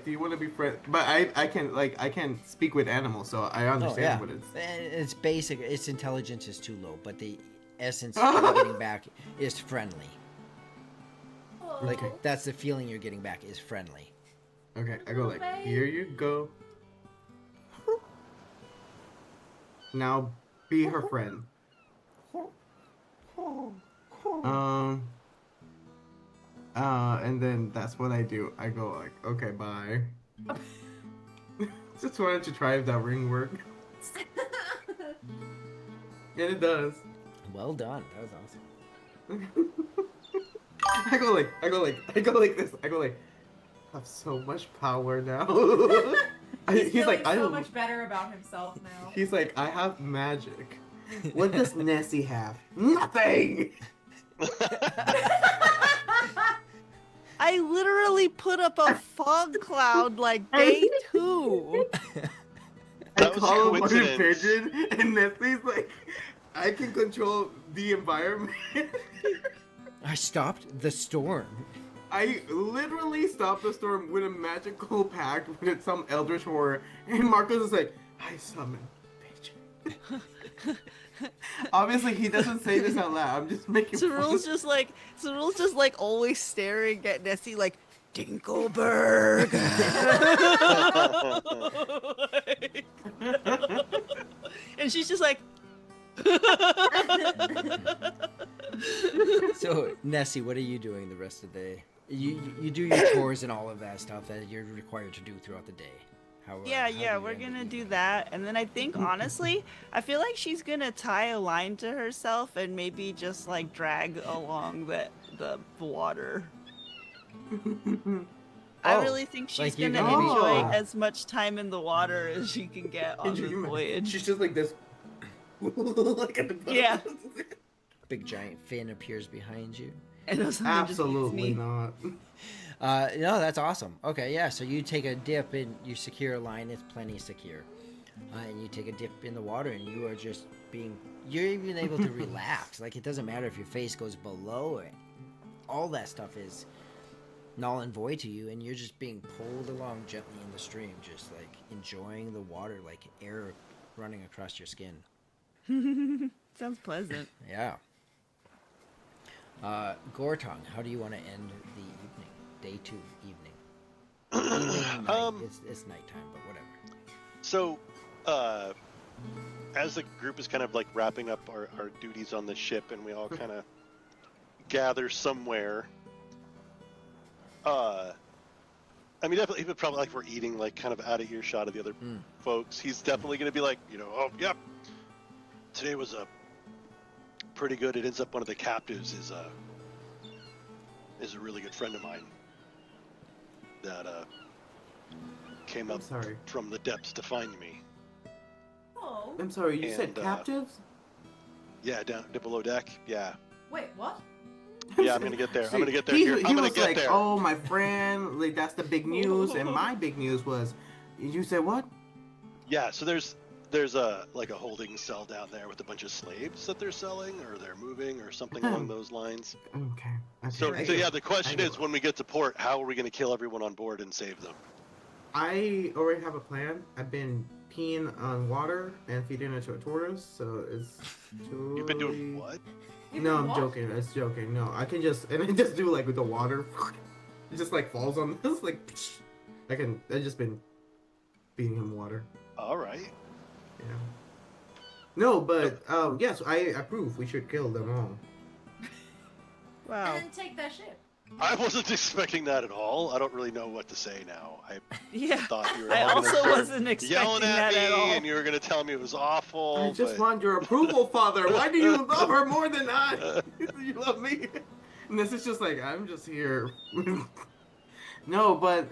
do you want to be friends? But I can speak with animals, so I understand what it's. It's basic. Its intelligence is too low, but the essence you're getting back is friendly. Like, Oh. that's the feeling you're getting back is friendly. Okay, I go like, here you go. Now be her friend. And then that's what I do. I go like, okay, bye. Just wanted to try if that ring worked. And it does. Well done. That was awesome. I go like this. I go like, I have so much power now. He's he's feeling like, so much better about himself now. He's like, I have magic. What does Nessie have? Nothing. I literally put up a fog cloud like day 2. I That was a call him a coincidence. pigeon, and Nessie's like, I can control the environment. I stopped the storm. I literally stopped the storm with a magical pact with some eldritch horror, and Marcos is like, I summon pigeon. Obviously, he doesn't say this out loud. I'm just making Cyril's just like always staring at Nessie like Dinkelberg. And she's just like So, Nessie, what are you doing the rest of the day? You do your chores and all of that stuff that you're required to do throughout the day. How do yeah, you we're end the gonna do evening? that. And then I think honestly, I feel like she's gonna tie a line to herself and maybe just like drag along the water. I Oh, really think she's like you're gonna gonna be- enjoy Oh. as much time in the water as she can get on this voyage. She's just like this. Like at the bottom. Yeah. Big giant fin appears behind you. And something just hits Absolutely me. not. No, that's awesome. Okay, yeah, so you take a dip and you secure a line, it's plenty secure. And you take a dip in the water and you are just you're even able to relax. Like, it doesn't matter if your face goes below it. All that stuff is null and void to you, and you're just being pulled along gently in the stream, just like enjoying the water, like air running across your skin. Sounds pleasant. Yeah. Gortong, how do you want to end the evening? Day 2 evening. Evening, night. It's nighttime, but whatever. So, as the group is kind of like wrapping up our duties on the ship, and we all kind of gather somewhere. I mean, definitely, even probably like we're eating, like kind of out of earshot of the other folks. He's definitely going to be like, oh, yep. Today was pretty good. It ends up one of the captives is a really good friend of mine that came I'm up sorry. from the depths to find me. Oh. I'm sorry, you said And, captives? Yeah, down below deck. Yeah, Wait, what? yeah. I'm gonna get there. I'm gonna get there. He, Here. he I'm gonna was get like, there. oh, my friend, like, that's the big news, and my big news was, you said what? Yeah. So there's a like a holding cell down there with a bunch of slaves that they're selling or they're moving or something along those lines. Okay. So, I so get yeah, it. the question I is, get when we get to port, how are we gonna kill everyone on board and save them? I already have a plan. I've been peeing on water and feeding it to a tortoise, so it's totally... You've been doing what? No, I'm joking. It's joking. No, I can just and I just do like with the water, it just like falls on this like. I just been feeding him water. All right. Yeah. No, but yes, I approve. We should kill them all. Wow. And then take that ship. I wasn't expecting that at all. I don't really know what to say now. I Yeah. thought you were I all gonna also start wasn't expecting yelling at that at me, all. and you were gonna tell me it was awful. I just but... want your approval, Father. Why do you love her more than I? You love me. And this is just like I'm just here. No, but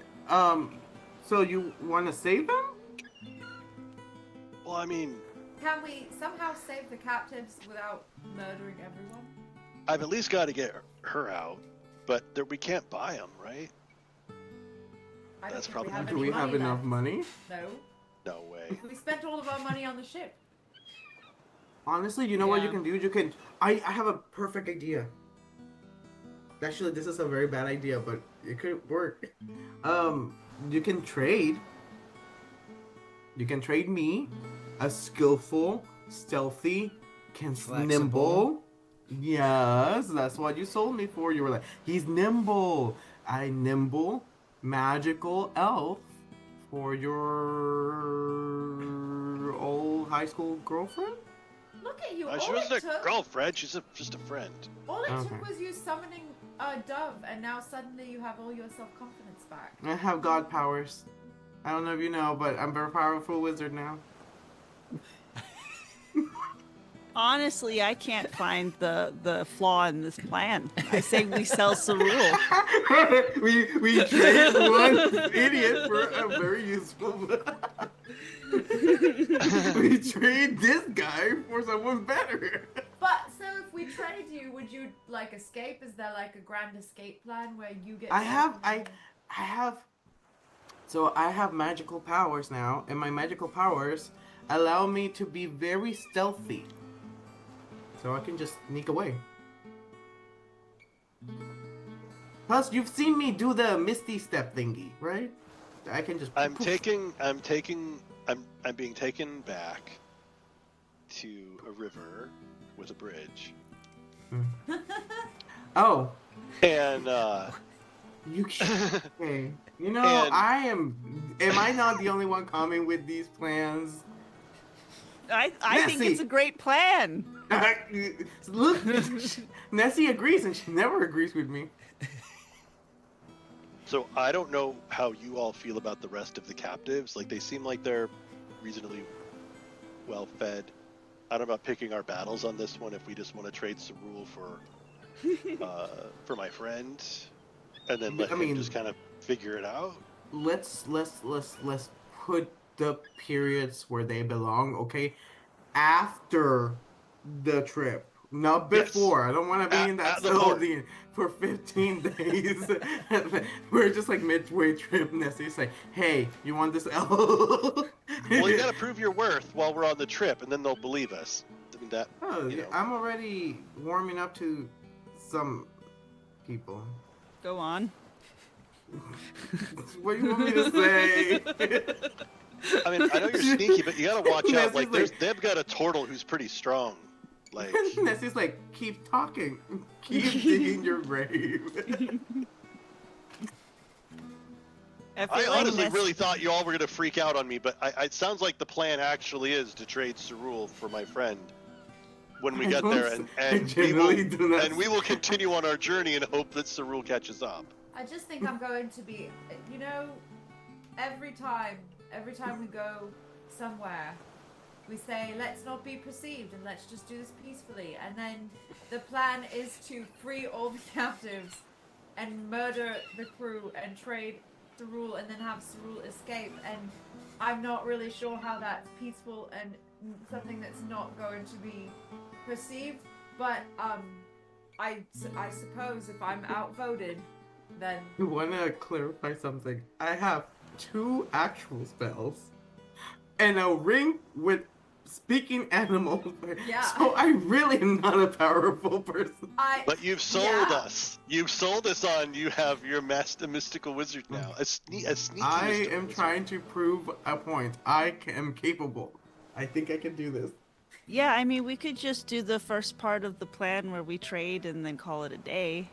so you want to save them? Well, I mean, Can we somehow save the captives without murdering everyone? I've at least got to get her out, but we can't buy them, right? I don't That's think probably- have Do any we have money enough left. money? No. No way. We spent all of our money on the ship. Honestly, you know what you Yeah. can do? You can. I have a perfect idea. Actually, this is a very bad idea, but it could work. You can trade. You can trade me, a skillful, stealthy, Flexible. nimble. Yes, that's what you sold me for. You were like, he's nimble. I nimble, magical elf for your old high school girlfriend. Look at you. She all wasn't it a took, girlfriend. She's just a friend. all it Okay. took was you summoning a dove, and now suddenly you have all your self-confidence back. I have god powers. I don't know if you know, but I'm a very powerful wizard now. Honestly, I can't find the flaw in this plan. I say we sell Cerule. we trade one idiot for a very useful. We trade this guy for someone better. But so if we trade you, would you like escape? Is there like a grand escape plan where you get? I have. So I have magical powers now, and my magical powers allow me to be very stealthy. So I can just sneak away. Plus, you've seen me do the Misty Step thingy, right? I can just. I'm being taken back to a river with a bridge. Oh, And you can. Okay. You know, And- I am. Am I not the only one coming with these plans? I think Nessie. it's a great plan. Look, Nessie agrees, and she never agrees with me. so I don't know how you all feel about the rest of the captives. Like, they seem like they're reasonably well fed. I don't know about picking our battles on this one if we just want to trade Cerule for my friend, and then let him just kind of figure it out. Let's put the periods where they belong, okay? After the trip, not before. I don't want to be in that at the port. facility for 15 days. We're just like midway trip. Nessie's like, "Hey, you want this L?" Well, you gotta prove your worth while we're on the trip, and then they'll believe us. I mean, that. Oh, you know. I'm already warming up to some people. Go on. What do you want me to say? I mean, I know you're sneaky, but you gotta watch out. Nessie's Like, like- they've got a turtle who's pretty strong. Like, Nessie's like, keep talking. Keep digging your grave. I I feel like honestly Ness- really thought you all were gonna freak out on me, but it sounds like the plan actually is to trade Cerule for my friend when we I get don't there, s- and I and we generally will do not and we will continue on our journey and hope that Cerule catches up. I just think I'm going to be, you know, every time we go somewhere, we say, let's not be perceived and let's just do this peacefully. And then the plan is to free all the captives and murder the crew and trade Cerule and then have Cerule escape. And I'm not really sure how that's peaceful and something that's not going to be perceived. But I suppose if I'm outvoted, then I want to clarify something. I have 2 actual spells and a ring with speaking animals. Yeah. So I really am not a powerful person. But you've sold us. You've sold us on. You have your master mystical wizard now. A sneaky. I mystical am wizard. trying to prove a point. I am capable. I think I can do this. Yeah, I mean, we could just do the first part of the plan where we trade and then call it a day.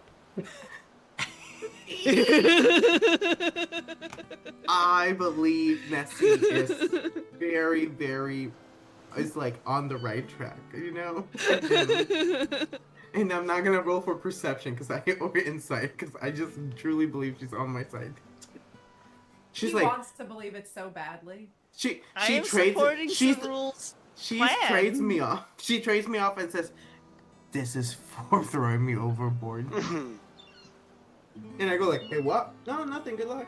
I believe Nessie is very, very, is like on the right track, you know? And I'm not gonna roll for perception or insight because I just truly believe she's on my side. She's he like, wants to believe it so badly. she I am trades, supporting she's, Cerule's she plan. trades me off. She trades me off and says, "This is for throwing me overboard." And I go like, "Hey, what? No, nothing. Good luck."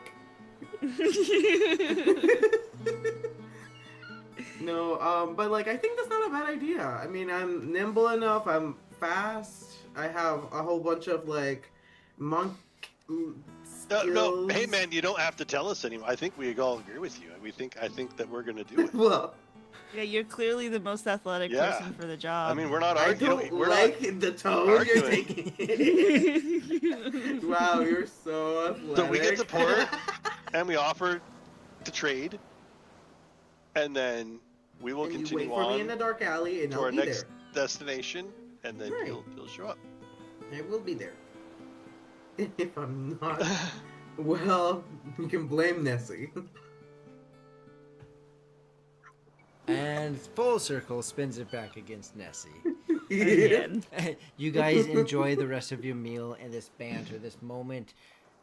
No, but like I think that's not a bad idea. I mean, I'm nimble enough. I'm fast. I have a whole bunch of like monk skills. No, hey man, you don't have to tell us anymore. I think we all agree with you. I think that we're gonna do it. Well, Yeah, you're clearly the most athletic Yeah. person for the job. I mean, we're not I arguing. don't We're like not. the tone you're arguing. taking. Wow, you're so athletic. So we get to port, and we offer to trade, and then we will And you continue wait for me in the on dark alley, and to I'll our be next destination, and then Right. you'll show up. there. I will be there. If I'm not, well, you can blame Nessie. And full circle spins it back against Nessie. Again. You guys enjoy the rest of your meal and this banter, this moment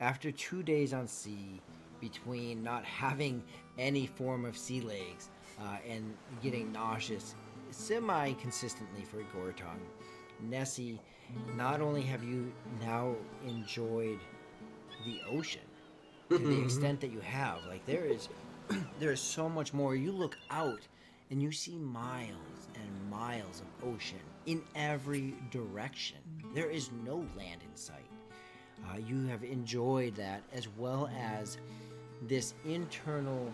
after 2 days on sea, between not having any form of sea legs and getting nauseous semi-consistently for Gortong. Nessie, not only have you now enjoyed the ocean to the extent that you have, like there is so much more. You look out and you see miles and miles of ocean in every direction. There is no land in sight. You have enjoyed that, as well as this internal,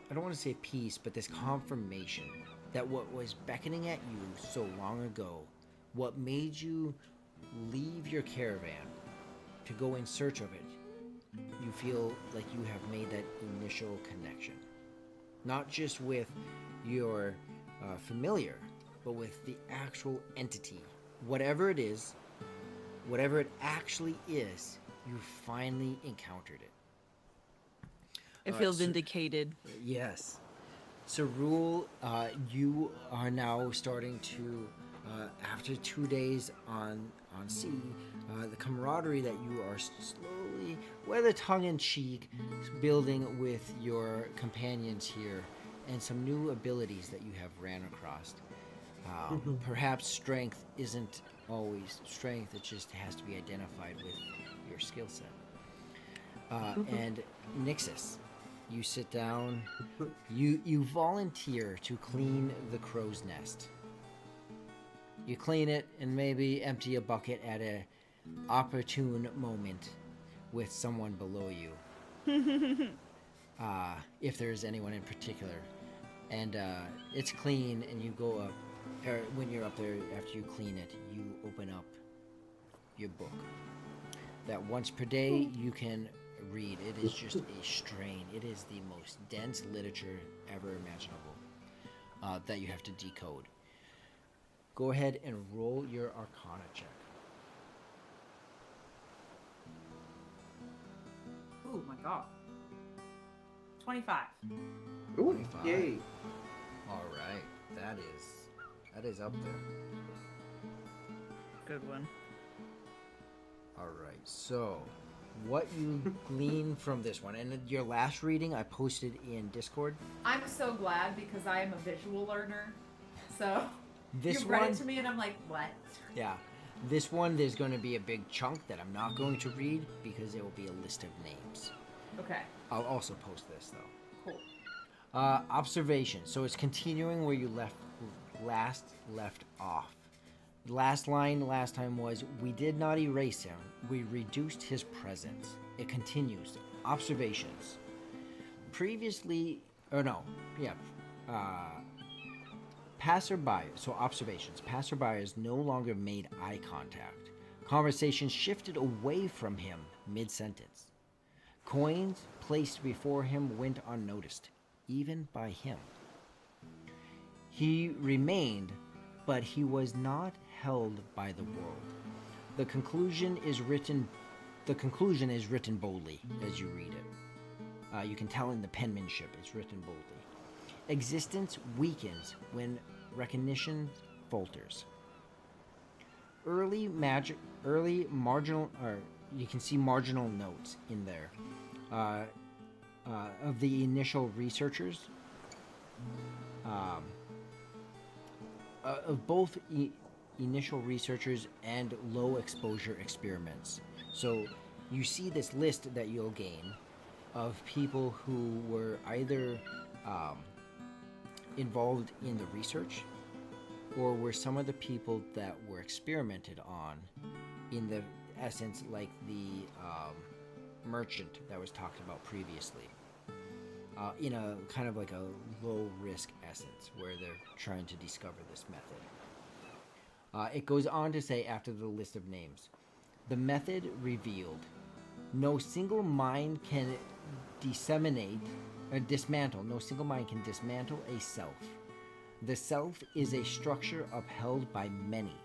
I don't want to say peace, but this confirmation that what was beckoning at you so long ago, what made you leave your caravan to go in search of it, you feel like you have made that initial connection. Not just with your familiar, but with the actual entity. Whatever it is, whatever it actually is, you finally encountered it. I feel vindicated. Yes. So, Rule, you are now starting to, after 2 days on sea, the camaraderie that you are slowly, whether tongue-in-cheek, building with your companions here, and some new abilities that you have ran across. Perhaps strength isn't always strength, it just has to be identified with your skill set. And Nixus, you sit down, you volunteer to clean the crow's nest. You clean it and maybe empty a bucket at a opportune moment with someone below you. If there's anyone in particular. And it's clean, and you go up, or when you're up there, after you clean it, you open up your book. That once per day you can read. It is just a strain. It is the most dense literature ever imaginable that you have to decode. Go ahead and roll your Arcana check. Oh my god. 25. Ooh, 25. yay. All right, that is up there. Good one. All right, so what you glean from this one, and your last reading I posted in Discord. I'm so glad because I am a visual learner. So This you read one, it to me and I'm like, what? yeah, this one there's going to be a big chunk that I'm not going to read because there will be a list of names. Okay, I'll also post this though. cool. Observation. So it's continuing where you last left off. Last line last time was, we did not erase him, we reduced his presence. It continues. Observations. Previously, passerby, so observations. Passerbyers no longer made eye contact. Conversation shifted away from him mid-sentence. Coins placed before him went unnoticed, even by him. He remained, but he was not held by the world. The conclusion is written boldly as you read it. You can tell in the penmanship it's written boldly. Existence weakens when recognition falters. You can see marginal notes in there of the initial researchers, of both initial researchers and low exposure experiments. So you see this list that you'll gain of people who were either involved in the research or were some of the people that were experimented on in the essence, like the merchant that was talked about previously, in a kind of like a low risk essence where they're trying to discover this method. It goes on to say, after the list of names, the method revealed, no single mind can dismantle a self. The self is a structure upheld by many.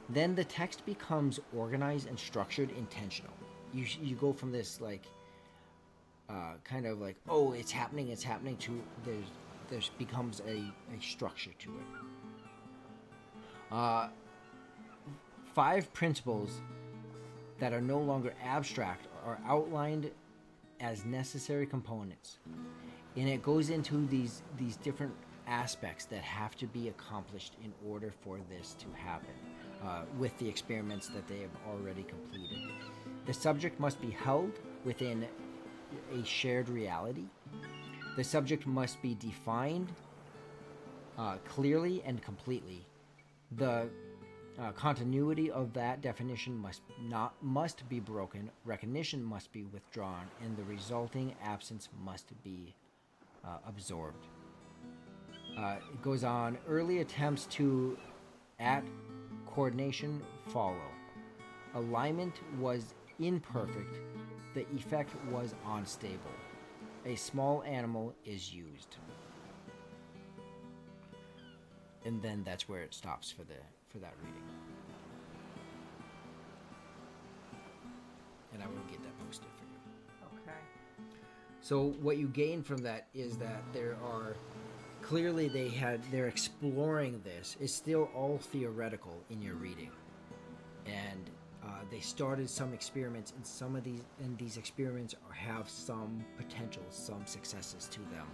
Then the text becomes organized and structured, intentional. You go from this like kind of like, oh, it's happening, to there's becomes a structure to it. 5 principles that are no longer abstract are outlined as necessary components. And it goes into these different aspects that have to be accomplished in order for this to happen, with the experiments that they have already completed. The subject must be held within a shared reality. The subject must be defined clearly and completely. The continuity of that definition must be broken. Recognition must be withdrawn, and the resulting absence must be absorbed. It goes on. Early attempts at coordination follow. Alignment was imperfect. The effect was unstable. A small animal is used. And then that's where it stops for that reading. And I will get that posted for you. Okay. So what you gain from that is that there are clearly they're exploring this. It's still all theoretical in your reading, and they started some experiments, and these experiments have some potential, some successes to them.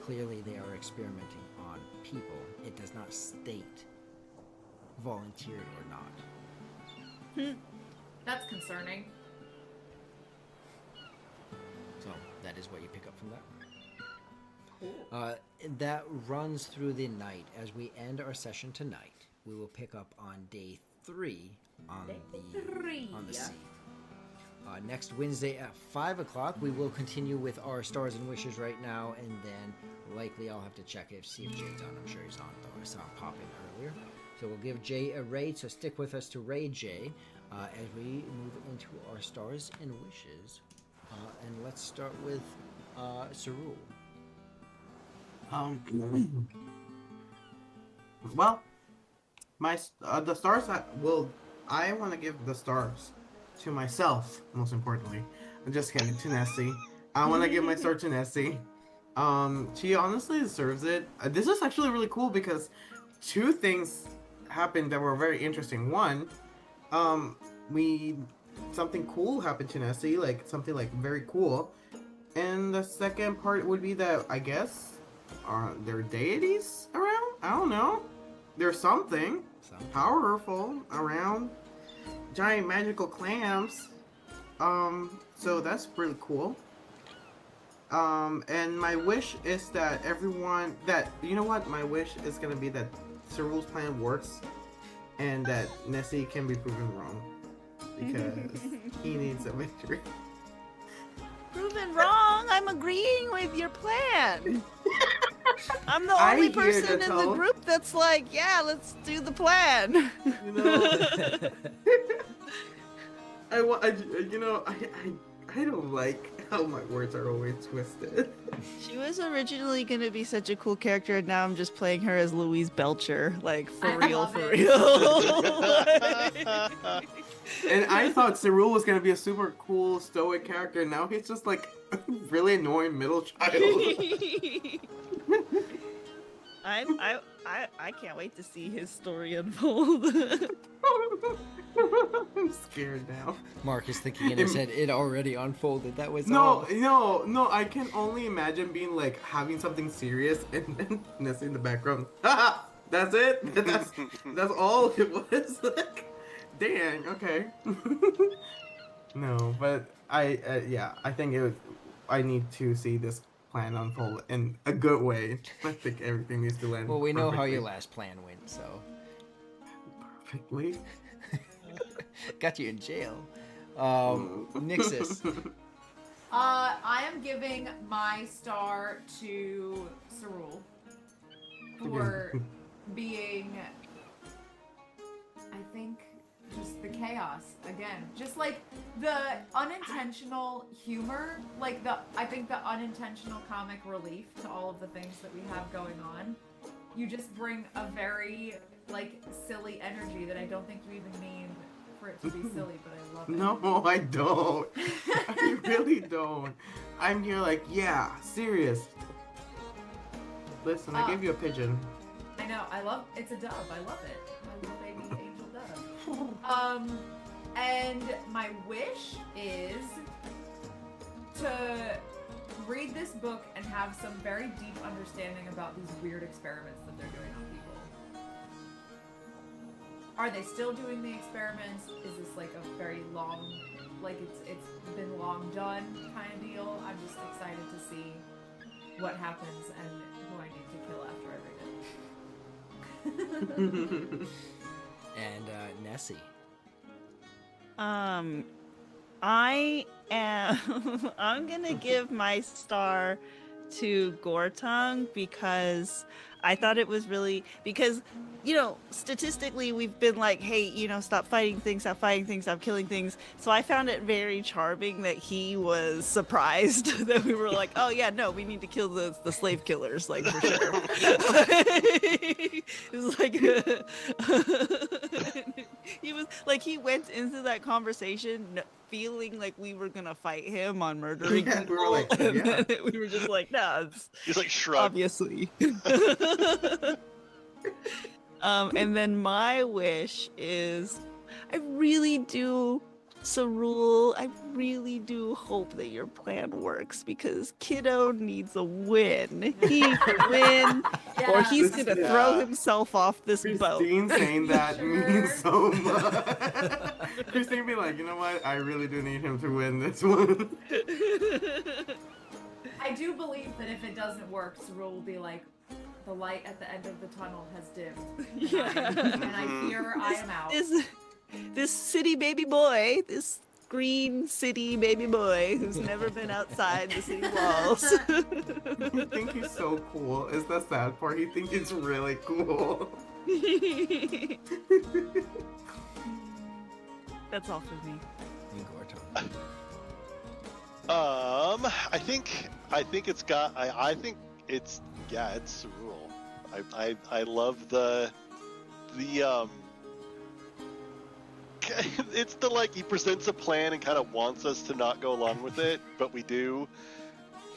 Clearly, they are experimenting on people. It does not state volunteered or not. That's concerning. So that is what you pick up from that. Cool. That runs through the night. As we end our session tonight, we will pick up on day 3 on the sea. Next Wednesday at 5 o'clock, we will continue with our stars and wishes right now, and then likely I'll have to check see if Jay's on. I'm sure he's on, though I saw him pop in earlier. So we'll give Jay a raid. So stick with us to raid Jay as we move into our stars and wishes. And let's start with Sarul. Well, the stars I want to give the stars to myself, most importantly. I'm just kidding, to Nessie. I want to give my star to Nessie. She honestly deserves it. This is actually really cool because 2 things happened that were very interesting. One, something cool happened to Nessie, like something like very cool. And the second part would be that I guess there are deities around? I don't know. There's something powerful around. Giant magical clams. So that's really cool. And my wish is that my wish is gonna be that Cyril's plan works and that Nessie can be proven wrong. Because he needs a victory. Proven wrong. I'm agreeing with your plan. I'm the only person in the group that's like, yeah, let's do the plan. You know, I don't like how my words are always twisted. She was originally going to be such a cool character, and now I'm just playing her as Louise Belcher. Like, for real. And I thought Cyril was going to be a super cool, stoic character. Now he's just like a really annoying middle child. I can't wait to see his story unfold. I'm scared now. Mark is thinking in his head, it already unfolded. That was no. I can only imagine being like having something serious and then Nessie in the background. That's it. That's all it was. Like, dang. Okay. No, but I think I need to see this plan unfold in a good way. I think everything needs to land. Well, we know how your last plan went, so. Perfectly. Got you in jail. Nixus. I am giving my star to Sarul for being, I think, just the chaos again. Just like the unintentional humor, like I think the unintentional comic relief to all of the things that we have going on. You just bring a very like silly energy that I don't think you even mean for it to be silly, but I love it. No, I don't. I really don't. I'm here like, yeah, serious. Listen, I gave you a pigeon. I know. It's a dove. I love it. I love baby angel dove. And my wish is to read this book and have some very deep understanding about these weird experiments that they're doing on people. Are they still doing the experiments? Is this like a very long, like it's been long done kind of deal? I'm just excited to see what happens and who I need to kill after I read it. And Nessie. I am. I'm gonna give my star to Gortung because I thought it was really because statistically we've been like, hey, stop fighting things, stop fighting things, stop killing things. So I found it very charming that he was surprised that we were like, oh yeah, no, we need to kill the slave killers, like for sure. It was like he was like he went into that conversation feeling like we were gonna fight him on murdering Yeah, people, we were like, and yeah. then we were just like, nah, it's He's like shrug. obviously. And then my wish is, I really do, Sarul, I really do hope that your plan works because Kiddo needs a win. He needs a win, or he's This- gonna yeah. throw himself off this boat. Christine saying that Sure. means so much. Christine be like, you know what? I really do need him to win this one. I do believe that if it doesn't work, Cyril will be like, the light at the end of the tunnel has dimmed. And I fear I am out. This city baby boy, this green city baby boy who's never been outside the city walls. He think he's so cool. Is the sad part. He think it's really cool. That's all for me. And Gortung. I think it's got. I think it's it's Cerule. I love the it's the like he presents a plan and kind of wants us to not go along with it, but we do.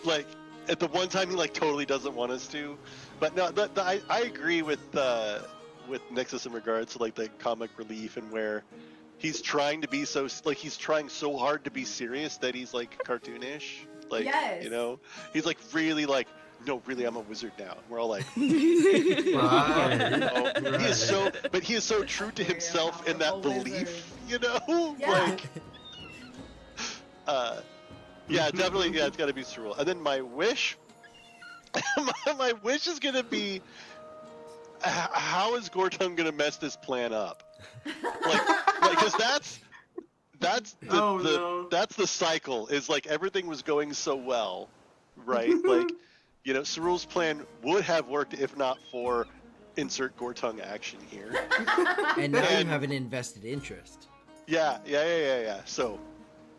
Like at the one time he like totally doesn't want us to, but no, I agree with Nexus in regards to like the comic relief and where he's trying to be so like he's trying so hard to be serious that he's like cartoonish. Like Yes. he's like really like no, really, I'm a wizard now. We're all like, Right. oh, he is so, but he is so true to Very himself in that powerful belief, wizard. Like, yeah, definitely, yeah, it's got to be Cerule. And then my wish, my wish is gonna be, how is Gortung gonna mess this plan up? Like, because that's the cycle. Is like everything was going so well, right? Like. Cerule's plan would have worked if not for insert Gortung action here. And now you have an invested interest. Yeah. So,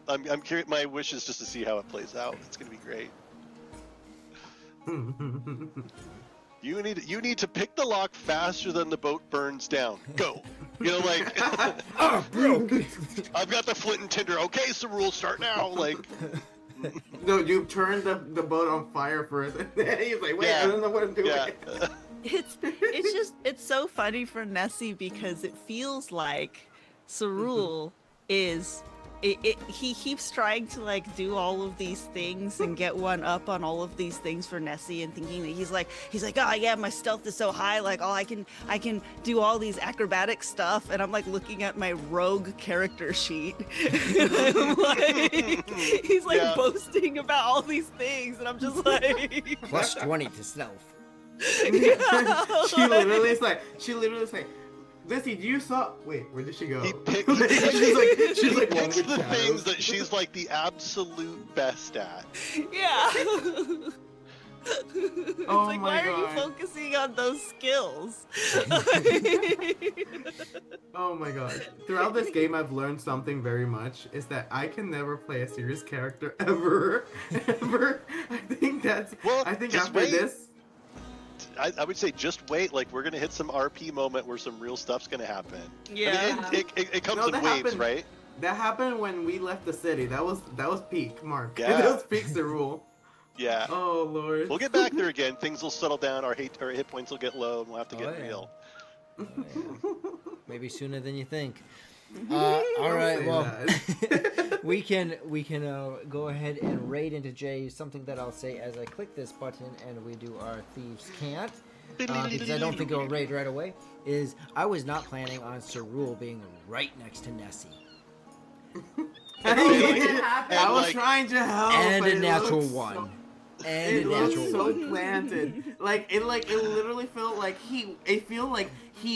I'm curious. My wish is just to see how it plays out. It's gonna be great. You need to pick the lock faster than the boat burns down. Go. I've got the flint and tinder. Okay, Cerule, start now. Like. No, you turned the boat on fire first, and then he's like, wait, I don't know what I'm doing. Yeah. It's so funny for Nessie because it feels like Cerule is he keeps trying to like do all of these things and get one up on all of these things for Nessie and thinking that he's like oh yeah, my stealth is so high, like I can do all these acrobatic stuff, and I'm like looking at my rogue character sheet and I'm like, he's like boasting about all these things and I'm just like Plus 20 to stealth. yeah, She literally is like, Lizzie, you saw. Wait, where did she go? He picks she's like picks one with the shadows. things that she's like the absolute best at. yeah. It's Oh like, my why are you God. focusing on those skills? Oh my god. Throughout this game, I've learned something very much, is that I can never play a serious character ever. Ever. I think Well, just after wait. this. I would say just wait. Like we're gonna hit some RP moment where some real stuff's gonna happen. Yeah. I mean, it comes No, in that waves, happened. right? That happened when we left the city. That was peak, Mark. Yeah. That was peak the rule. Yeah. Oh lord. We'll get back there again. Things will settle down. Our hit points will get low, and we'll have to Oh, get yeah. real. Oh, yeah. Maybe sooner than you think. All Don't right, say well, that. we can go ahead and raid into Jay. Something that I'll say as I click this button and we do our thieves can't, because I don't think it'll raid right away. Is I was not planning on Cerule being right next to Nessie I was like- trying to help, and but a it natural looked one. So, And it a looked natural so one. planted. It literally felt like he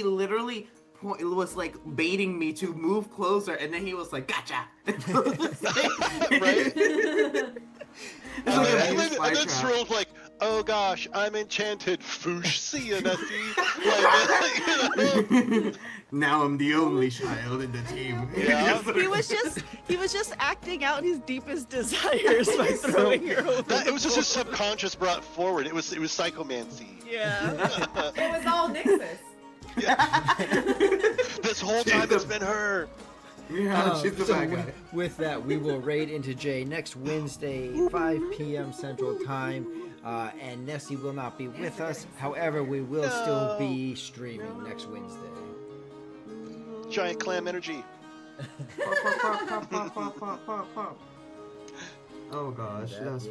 literally was like baiting me to move closer, and then he was like, "Gotcha!" Right? It's like a And huge fly then trap. Cyril's like, "Oh gosh, I'm enchanted. Foosh, see ya, Nessie." Like, Now I'm the only child in the team. Yeah. He was just acting out his deepest desires by throwing her over. it was just his subconscious brought forward. It was psychomancy. Yeah. It was all Nixus. This whole time it's been her. Yeah, she's the So bad guy. with that, we will raid into Jay next Wednesday, 5 p.m. Central Time, and Nessie will not be with us. However, we will still be streaming next Wednesday. Giant clam energy. Oh gosh, that's